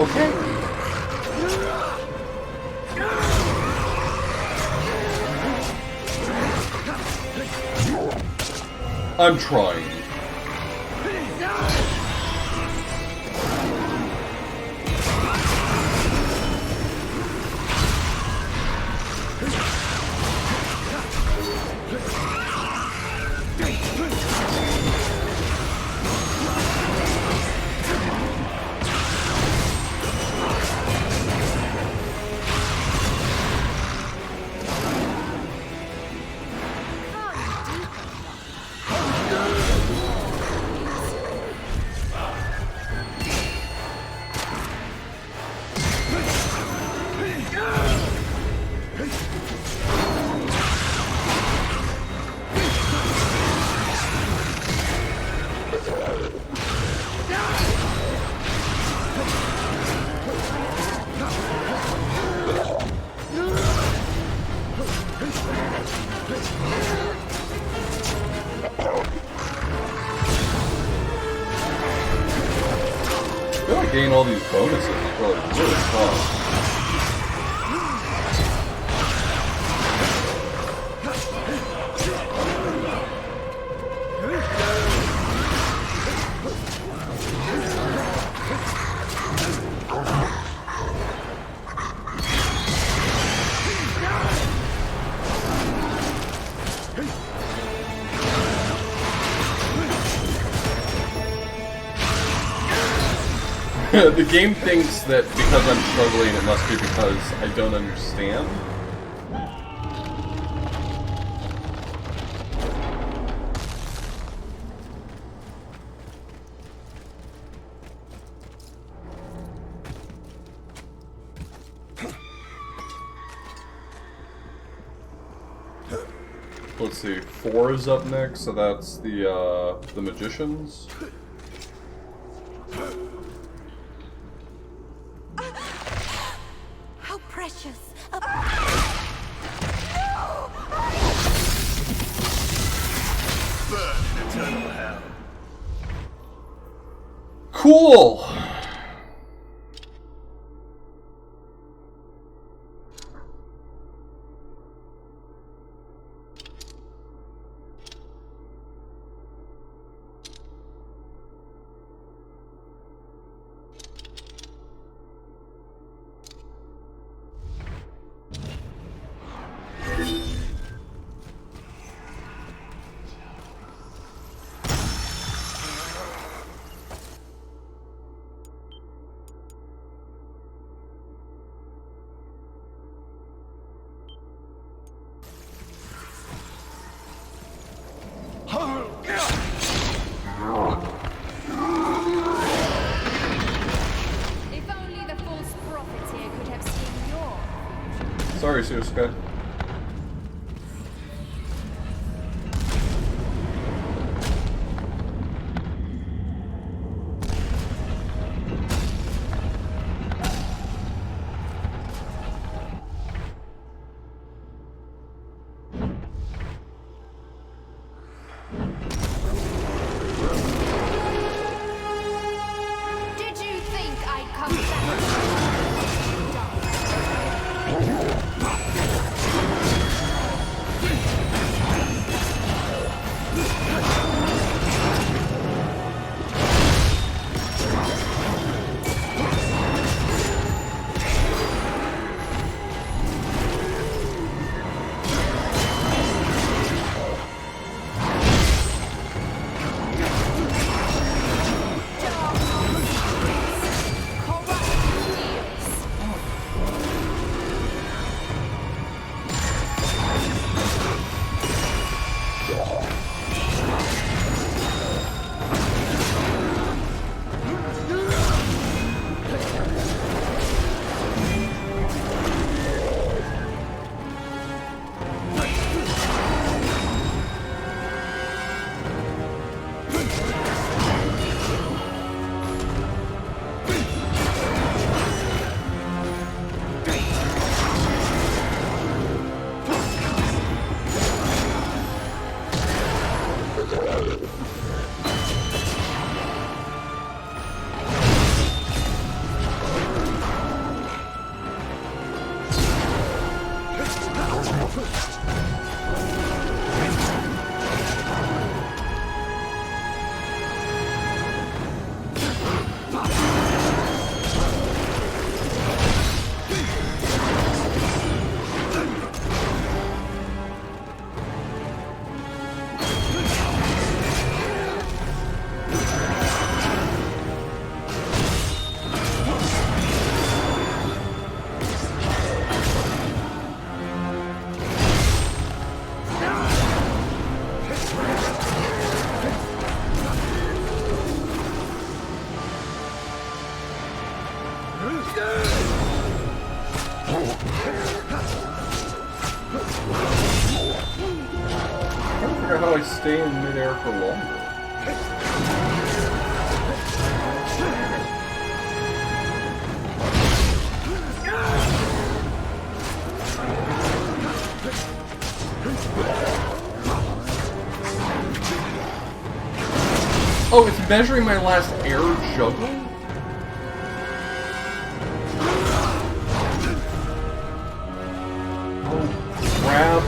Okay. I'm trying. I feel like getting all these bonuses is probably really fun. The game thinks that because I'm struggling, it must be because I don't understand. Let's see, 4 is up next, so that's the magicians. How precious. Burn in eternal hell. Cool! If only the false prophets here could have seen your... Sorry, Suska. Did you think I'd come back? How I stay in midair for longer. Oh, it's measuring my last air juggle? Oh, crap.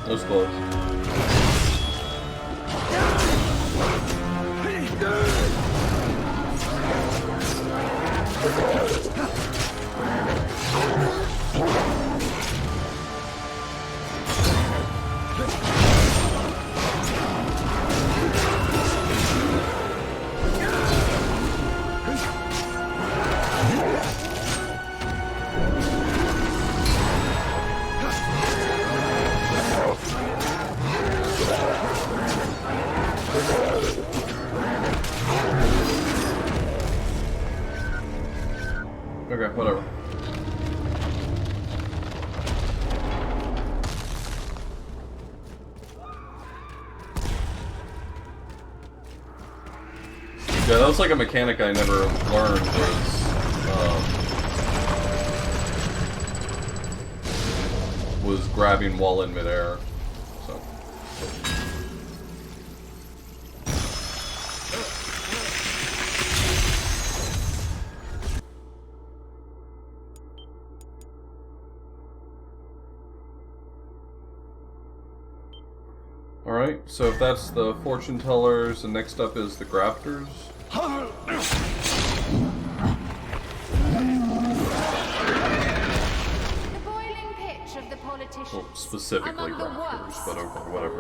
That was close. Okay, whatever. Yeah, that was like a mechanic I never learned was grabbing while in midair. So. Alright, so if that's the fortune tellers, and next up is the grafters. The boiling pitch of the politicians. Well, specifically grafters, but okay, whatever.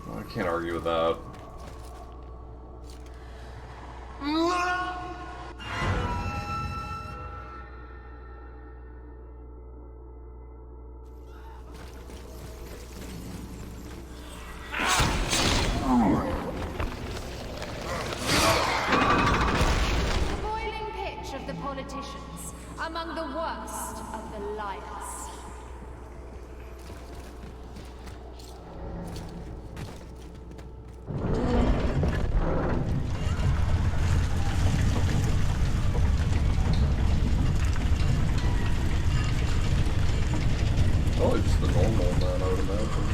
Well, I can't argue with that. Among the worst of the liars. Probably just the normal man, I would imagine.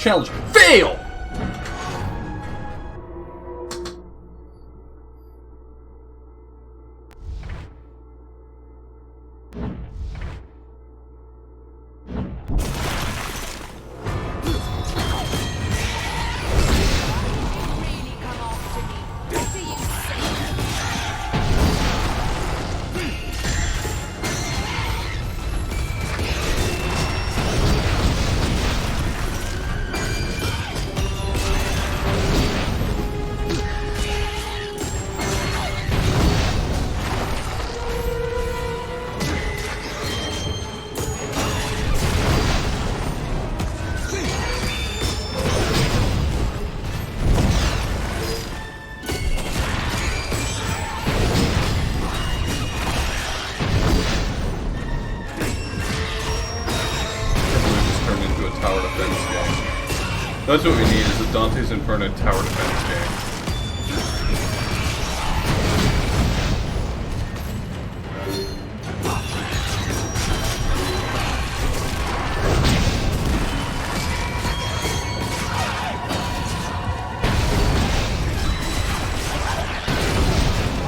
Challenge. Fail! That's what we need, is a Dante's Inferno tower defense game.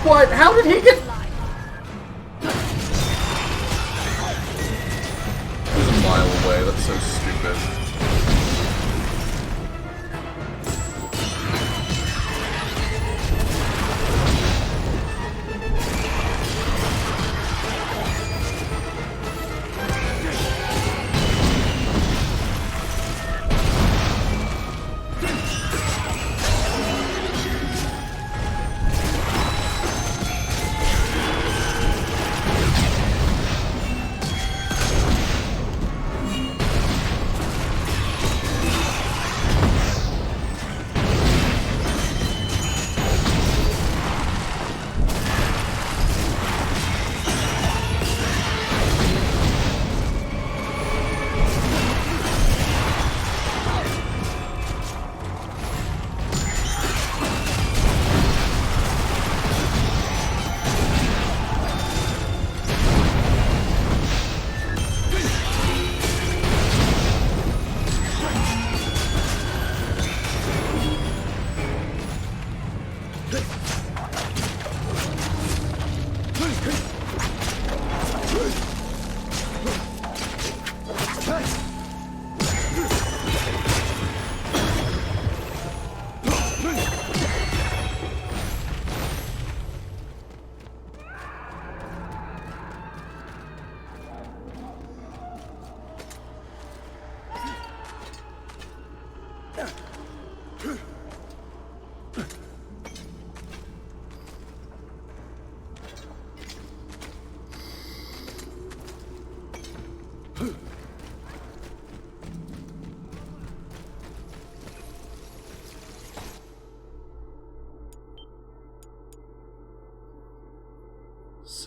What? How did he get... He was a mile away, that's so stupid.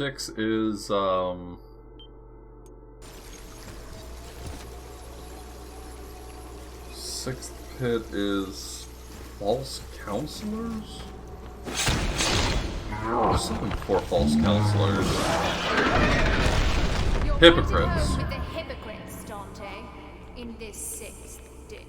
Six is, Sixth pit is false counselors? Something for false counselors. Hypocrites. With the hypocrites, Dante, in this sixth ditch.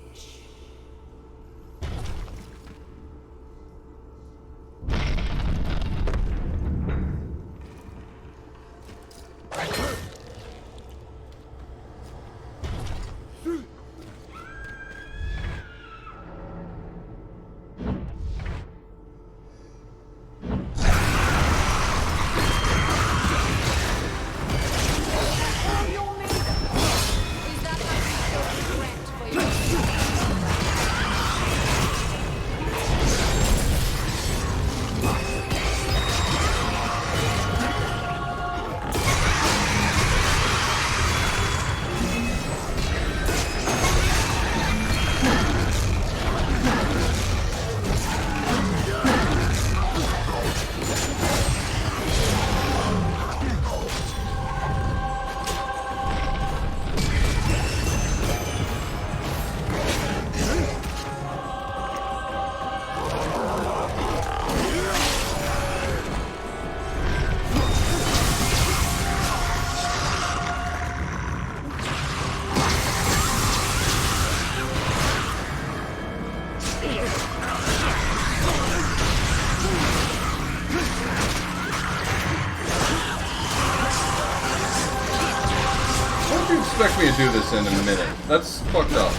expect me to do this in a minute. That's fucked up.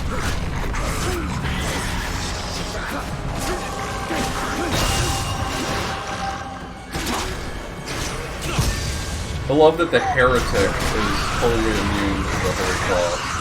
I love that the heretic is totally immune to the Holy Cross.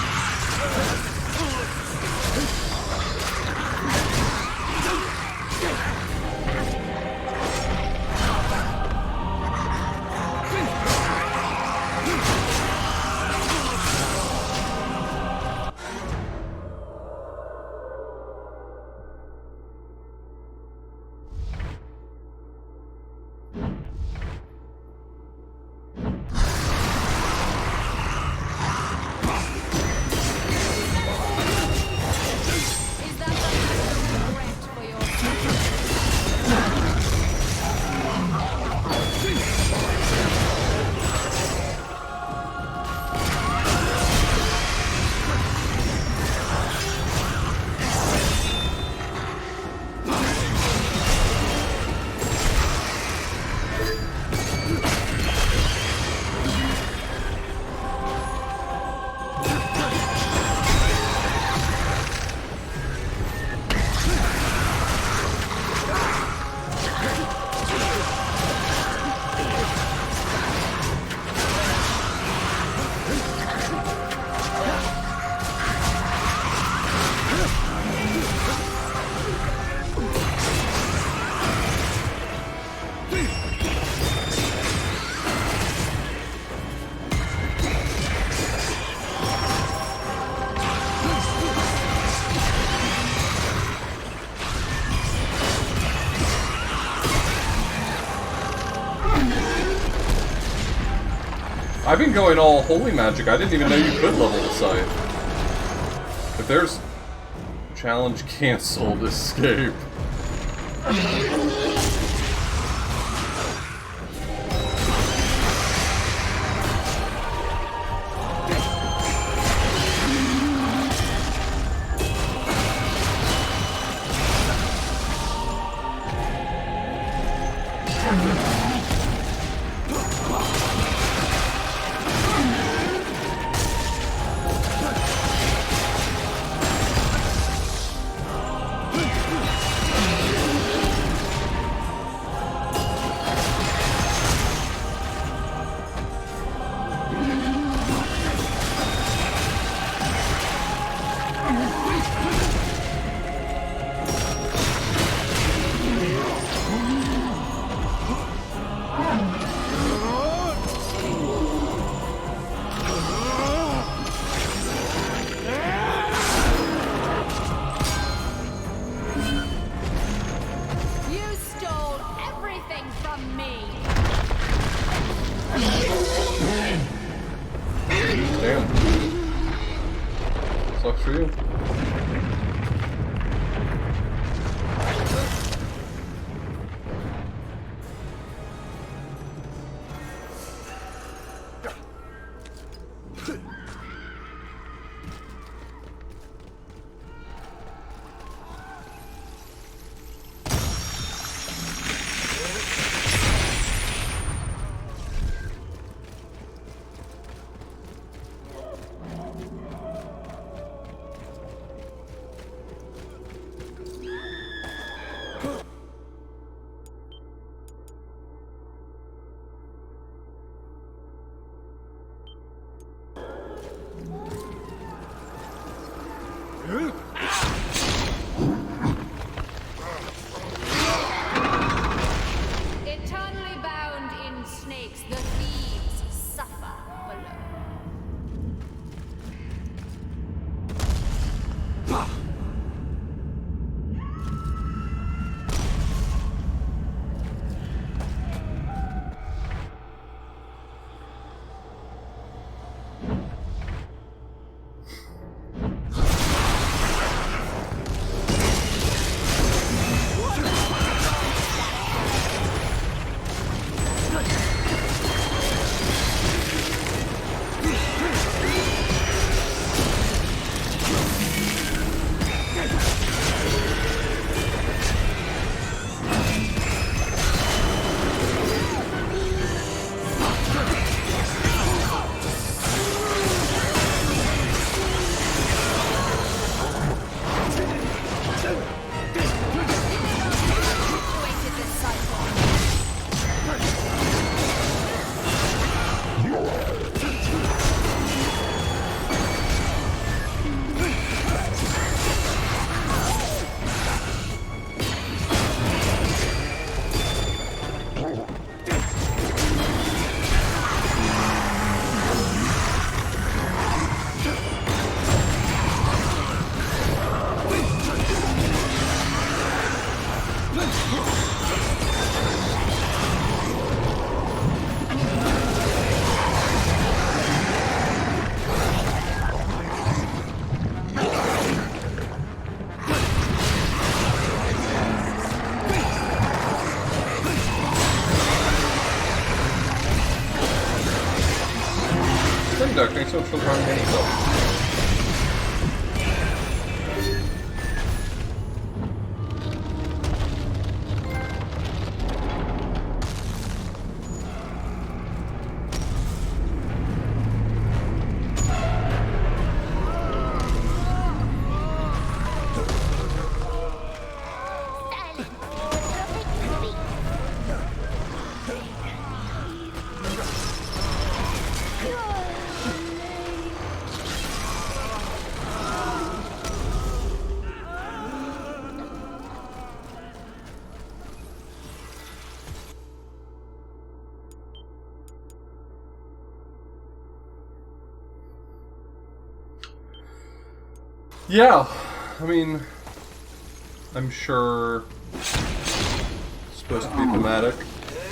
I've been going all holy magic. I didn't even know you could level the scythe. If there's challenge canceled, escape. Stream Deck, thanks so much for the Prime Mini Sub. Yeah, I mean, I'm sure it's supposed to be thematic.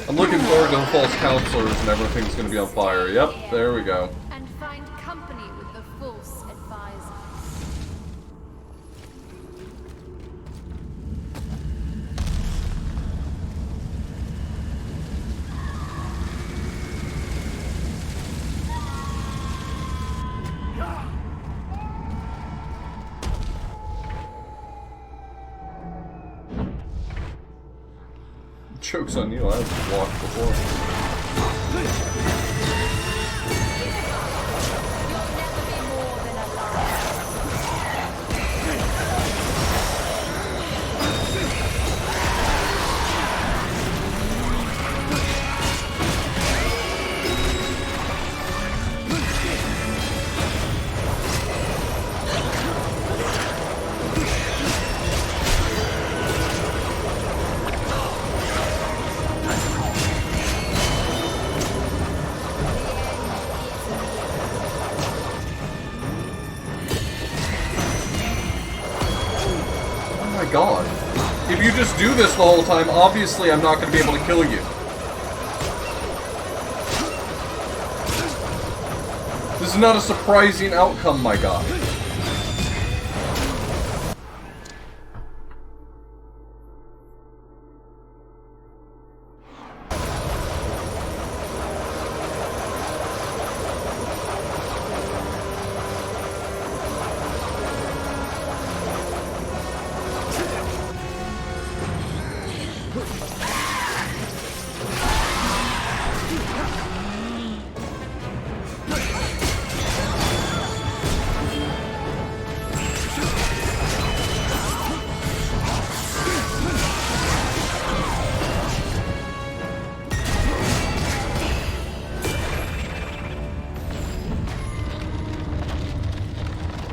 I'm looking forward to the false counselors and everything's going to be on fire. Yep, there we go. And find company with the false advisor. Joke's on you, I've walked before. God. If you just do this the whole time, obviously I'm not going to be able to kill you. This is not a surprising outcome, my God.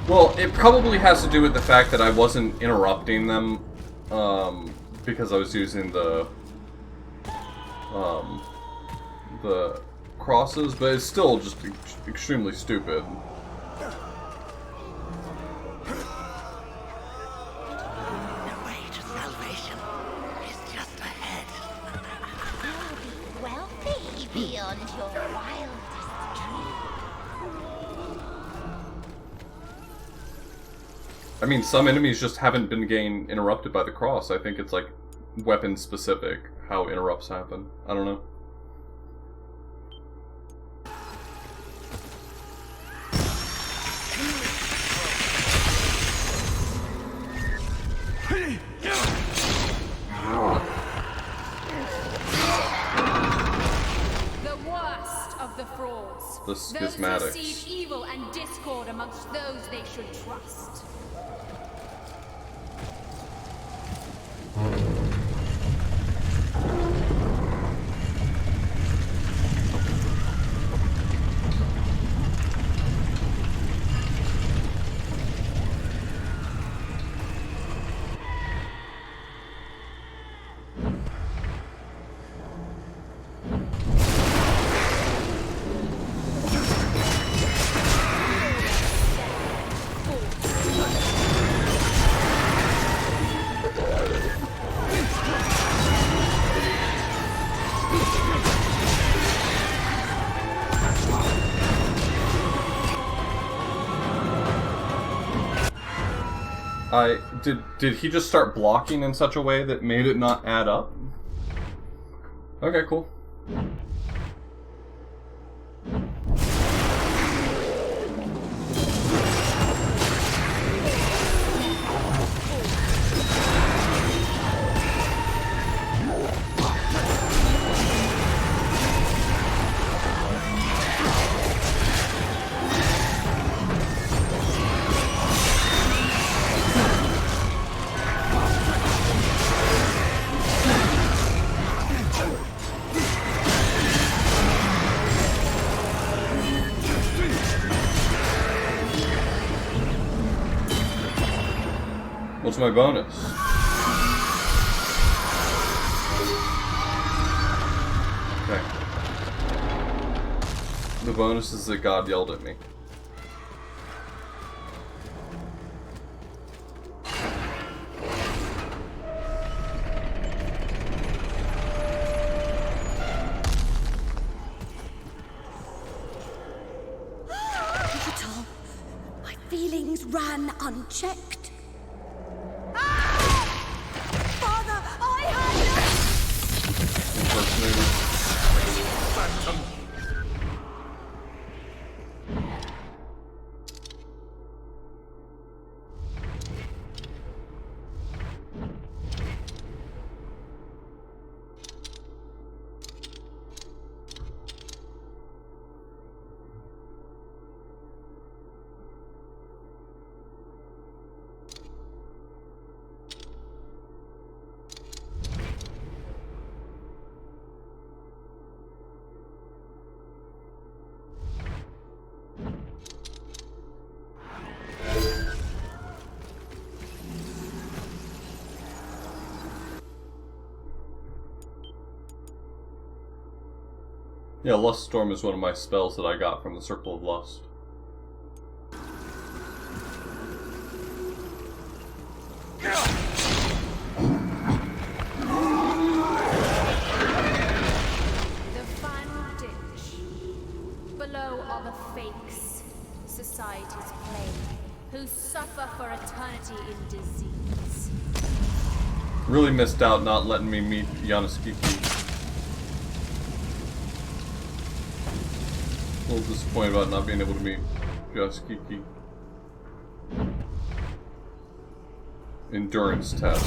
Well, it probably has to do with the fact that I wasn't interrupting them, because I was using the crosses, but it's still just extremely stupid. The way to salvation is just ahead. You'll be wealthy beyond your wildest dreams. I mean, some enemies just haven't been getting interrupted by the cross. I think it's like weapon specific how interrupts happen. I don't know. The worst of the frauds. The schismatics. Those who seed evil and discord amongst those they should trust. Did he just start blocking in such a way that made it not add up? Okay, cool. What's my bonus? Okay. The bonus is that God yelled at me. Little, my feelings ran unchecked. Father, I Phantom. Yeah, Lust Storm is one of my spells that I got from the Circle of Lust. The final ditch. Below are the fakes, society's plague, who suffer for eternity in disease. Really missed out not letting me meet Yanoskiki. A little disappointed about not being able to meet Yanoskiki. Endurance test.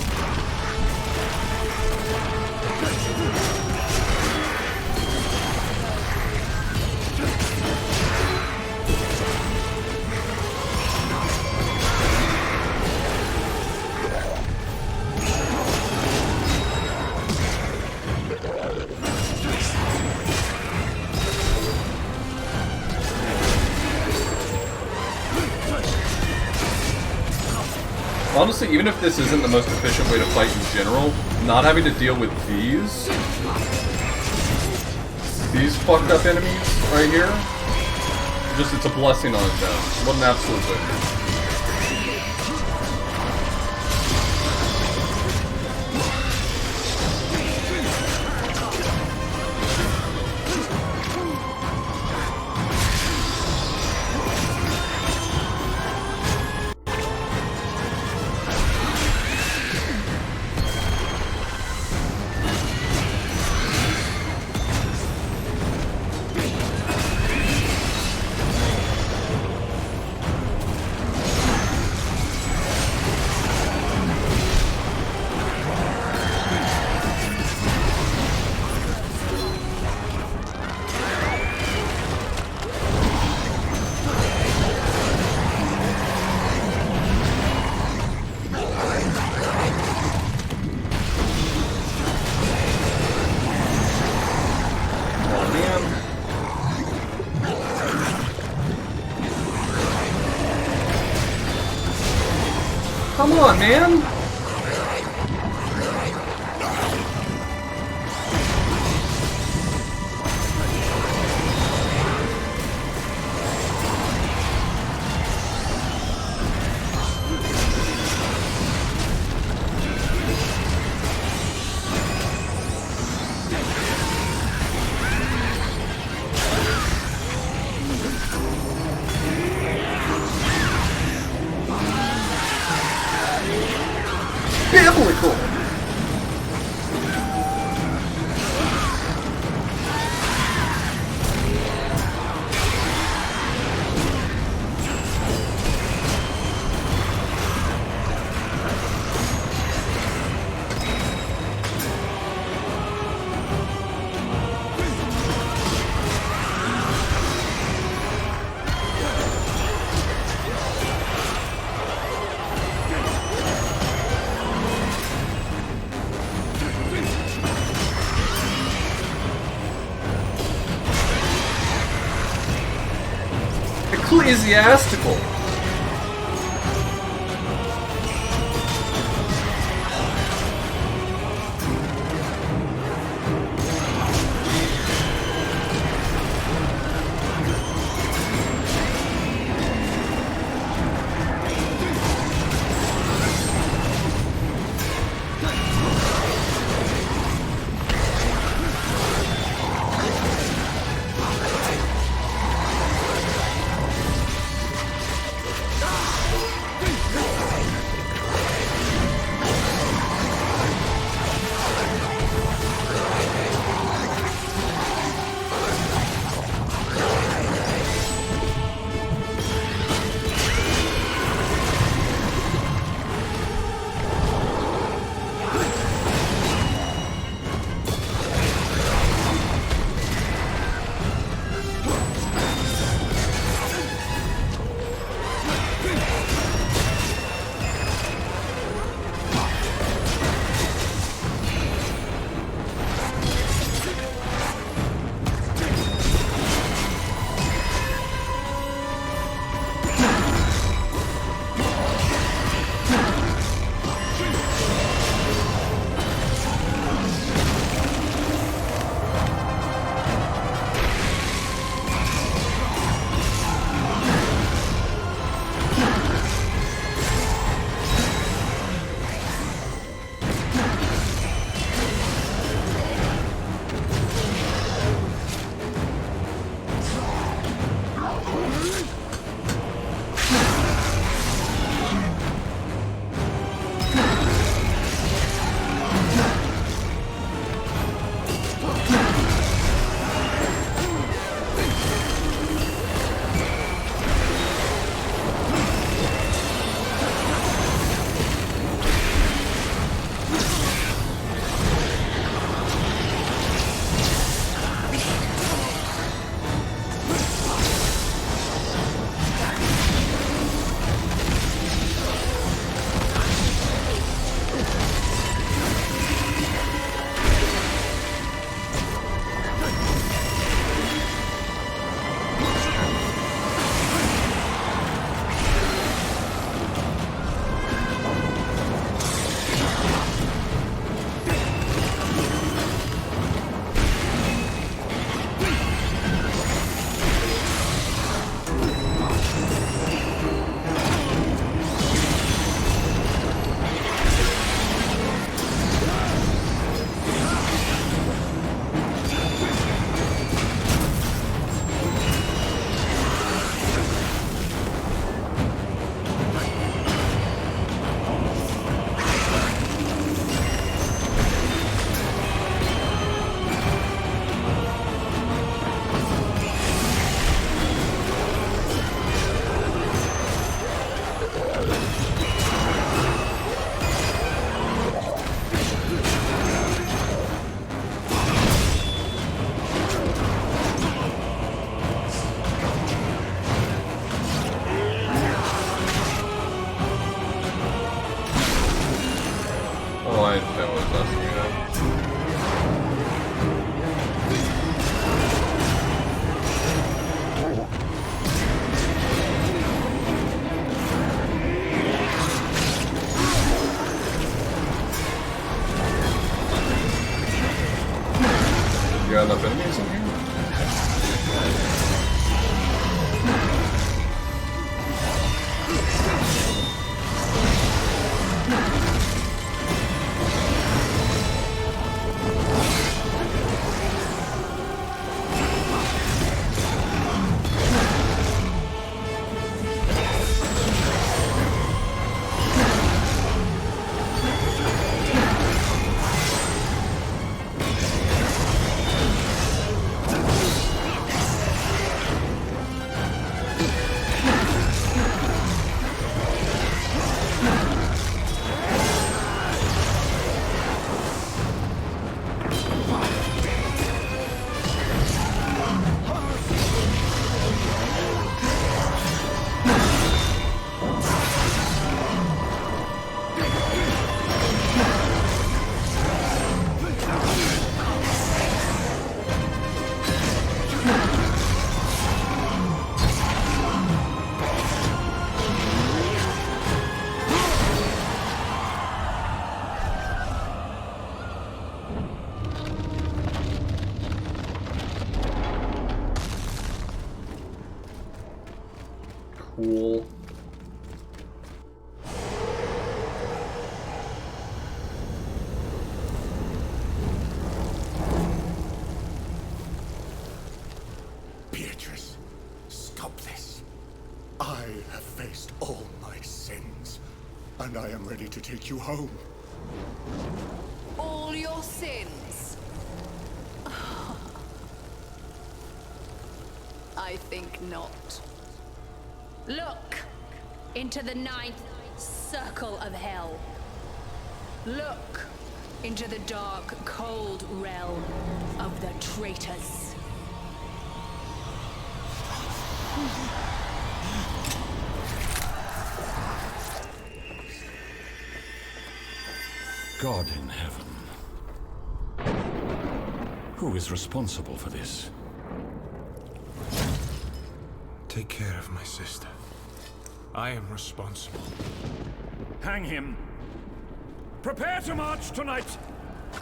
Honestly, even if this isn't the most efficient way to fight in general, not having to deal with these fucked up enemies right here, just it's a blessing on its own. What an absolute victory. Come on, man! Biblical! Ecclesiastical. You got enough enemies in here? Cool. Beatrice, stop this. I have faced all my sins, and I am ready to take you home. All your sins? I think not. Look into the 9th circle of hell. Look into the dark, cold realm of the traitors. God in heaven. Who is responsible for this? Take care of my sister. I am responsible. Hang him. Prepare to march tonight.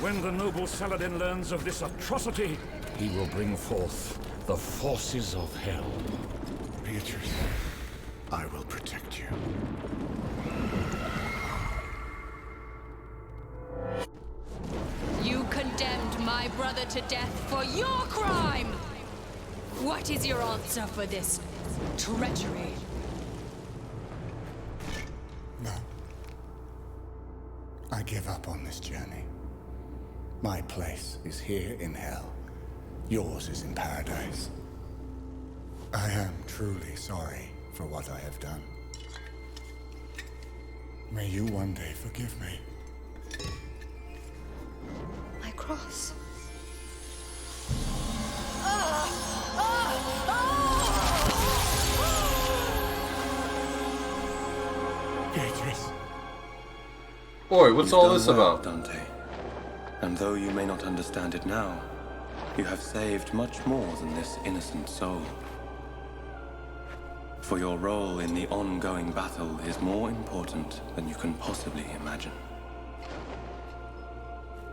When the noble Saladin learns of this atrocity, He will bring forth the forces of hell. Beatrice, I will protect you. You condemned my brother to death for your crime! What is your answer for this treachery? No. I give up on this journey. My place is here in hell. Yours is in paradise. I am truly sorry for what I have done. May you one day forgive me. My cross. Beatrice. Boy, what's all this about? Dante. And though you may not understand it now, you have saved much more than this innocent soul. For your role in the ongoing battle is more important than you can possibly imagine.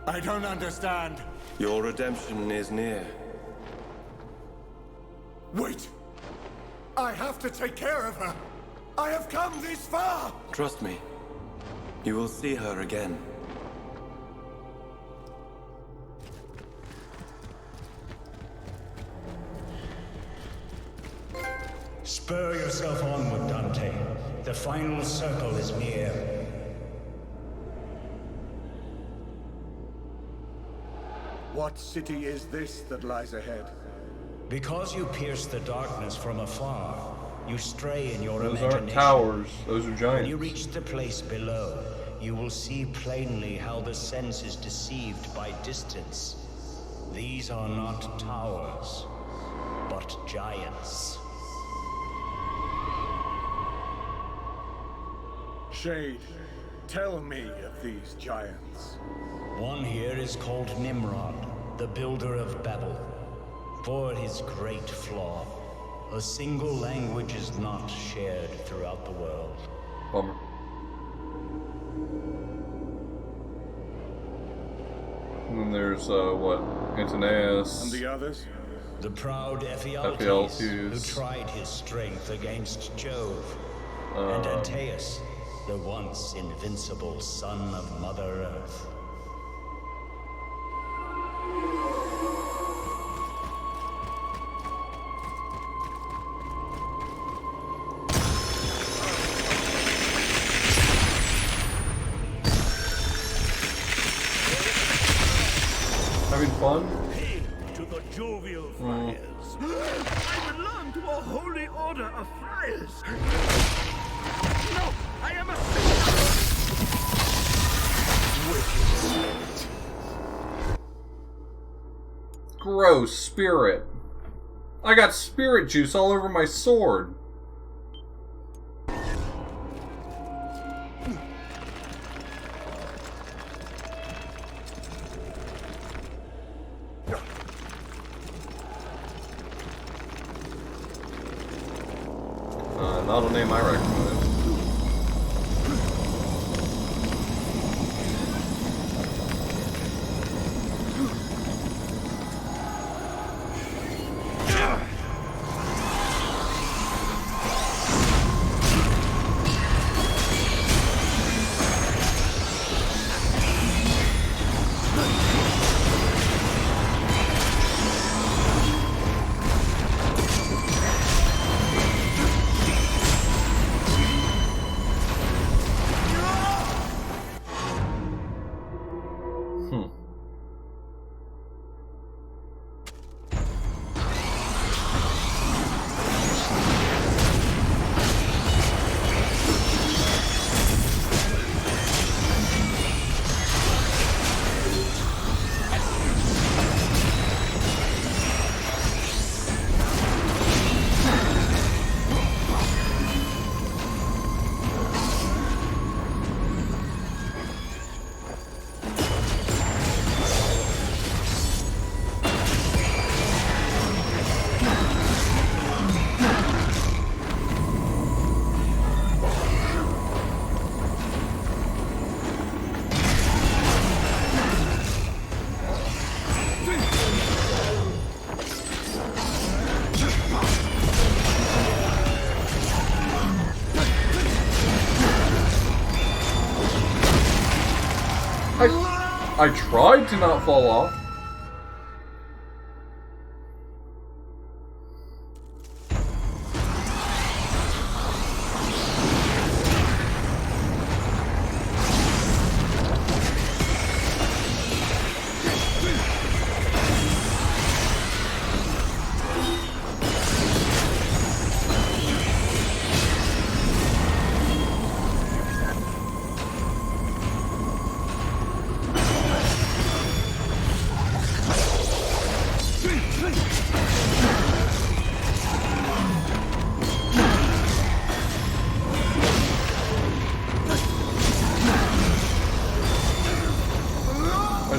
I don't understand. Your redemption is near. Wait! I have to take care of her! I have come this far! Trust me, you will see her again. Spur yourself onward, Dante. The final circle is near. What city is this that lies ahead? Because you pierce the darkness from afar, you stray in your Those imagination. aren't towers, those are giants. When you reach the place below, you will see plainly how the sense is deceived by distance. These are not towers, but giants. Shade, tell me of these giants. One here is called Nimrod, the builder of Babel. For his great flaw, a single language is not shared throughout the world. Bummer. And there's, what? Antoneus. And the others? The proud Ephialtes, who tried his strength against Jove. And Antaeus, the once invincible son of Mother Earth. Having fun? Hail to the jovial friars. I belong to a holy order of friars. No, I am a Gross spirit. I got spirit juice all over my sword. Not a name I recognize. I tried to not fall off.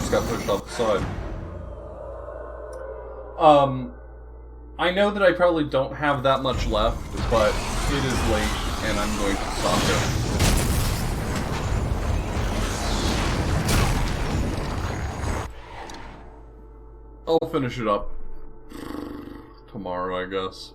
Got pushed off the side. I know that I probably don't have that much left, but it is late, and I'm going to stop here. I'll finish it up tomorrow, I guess.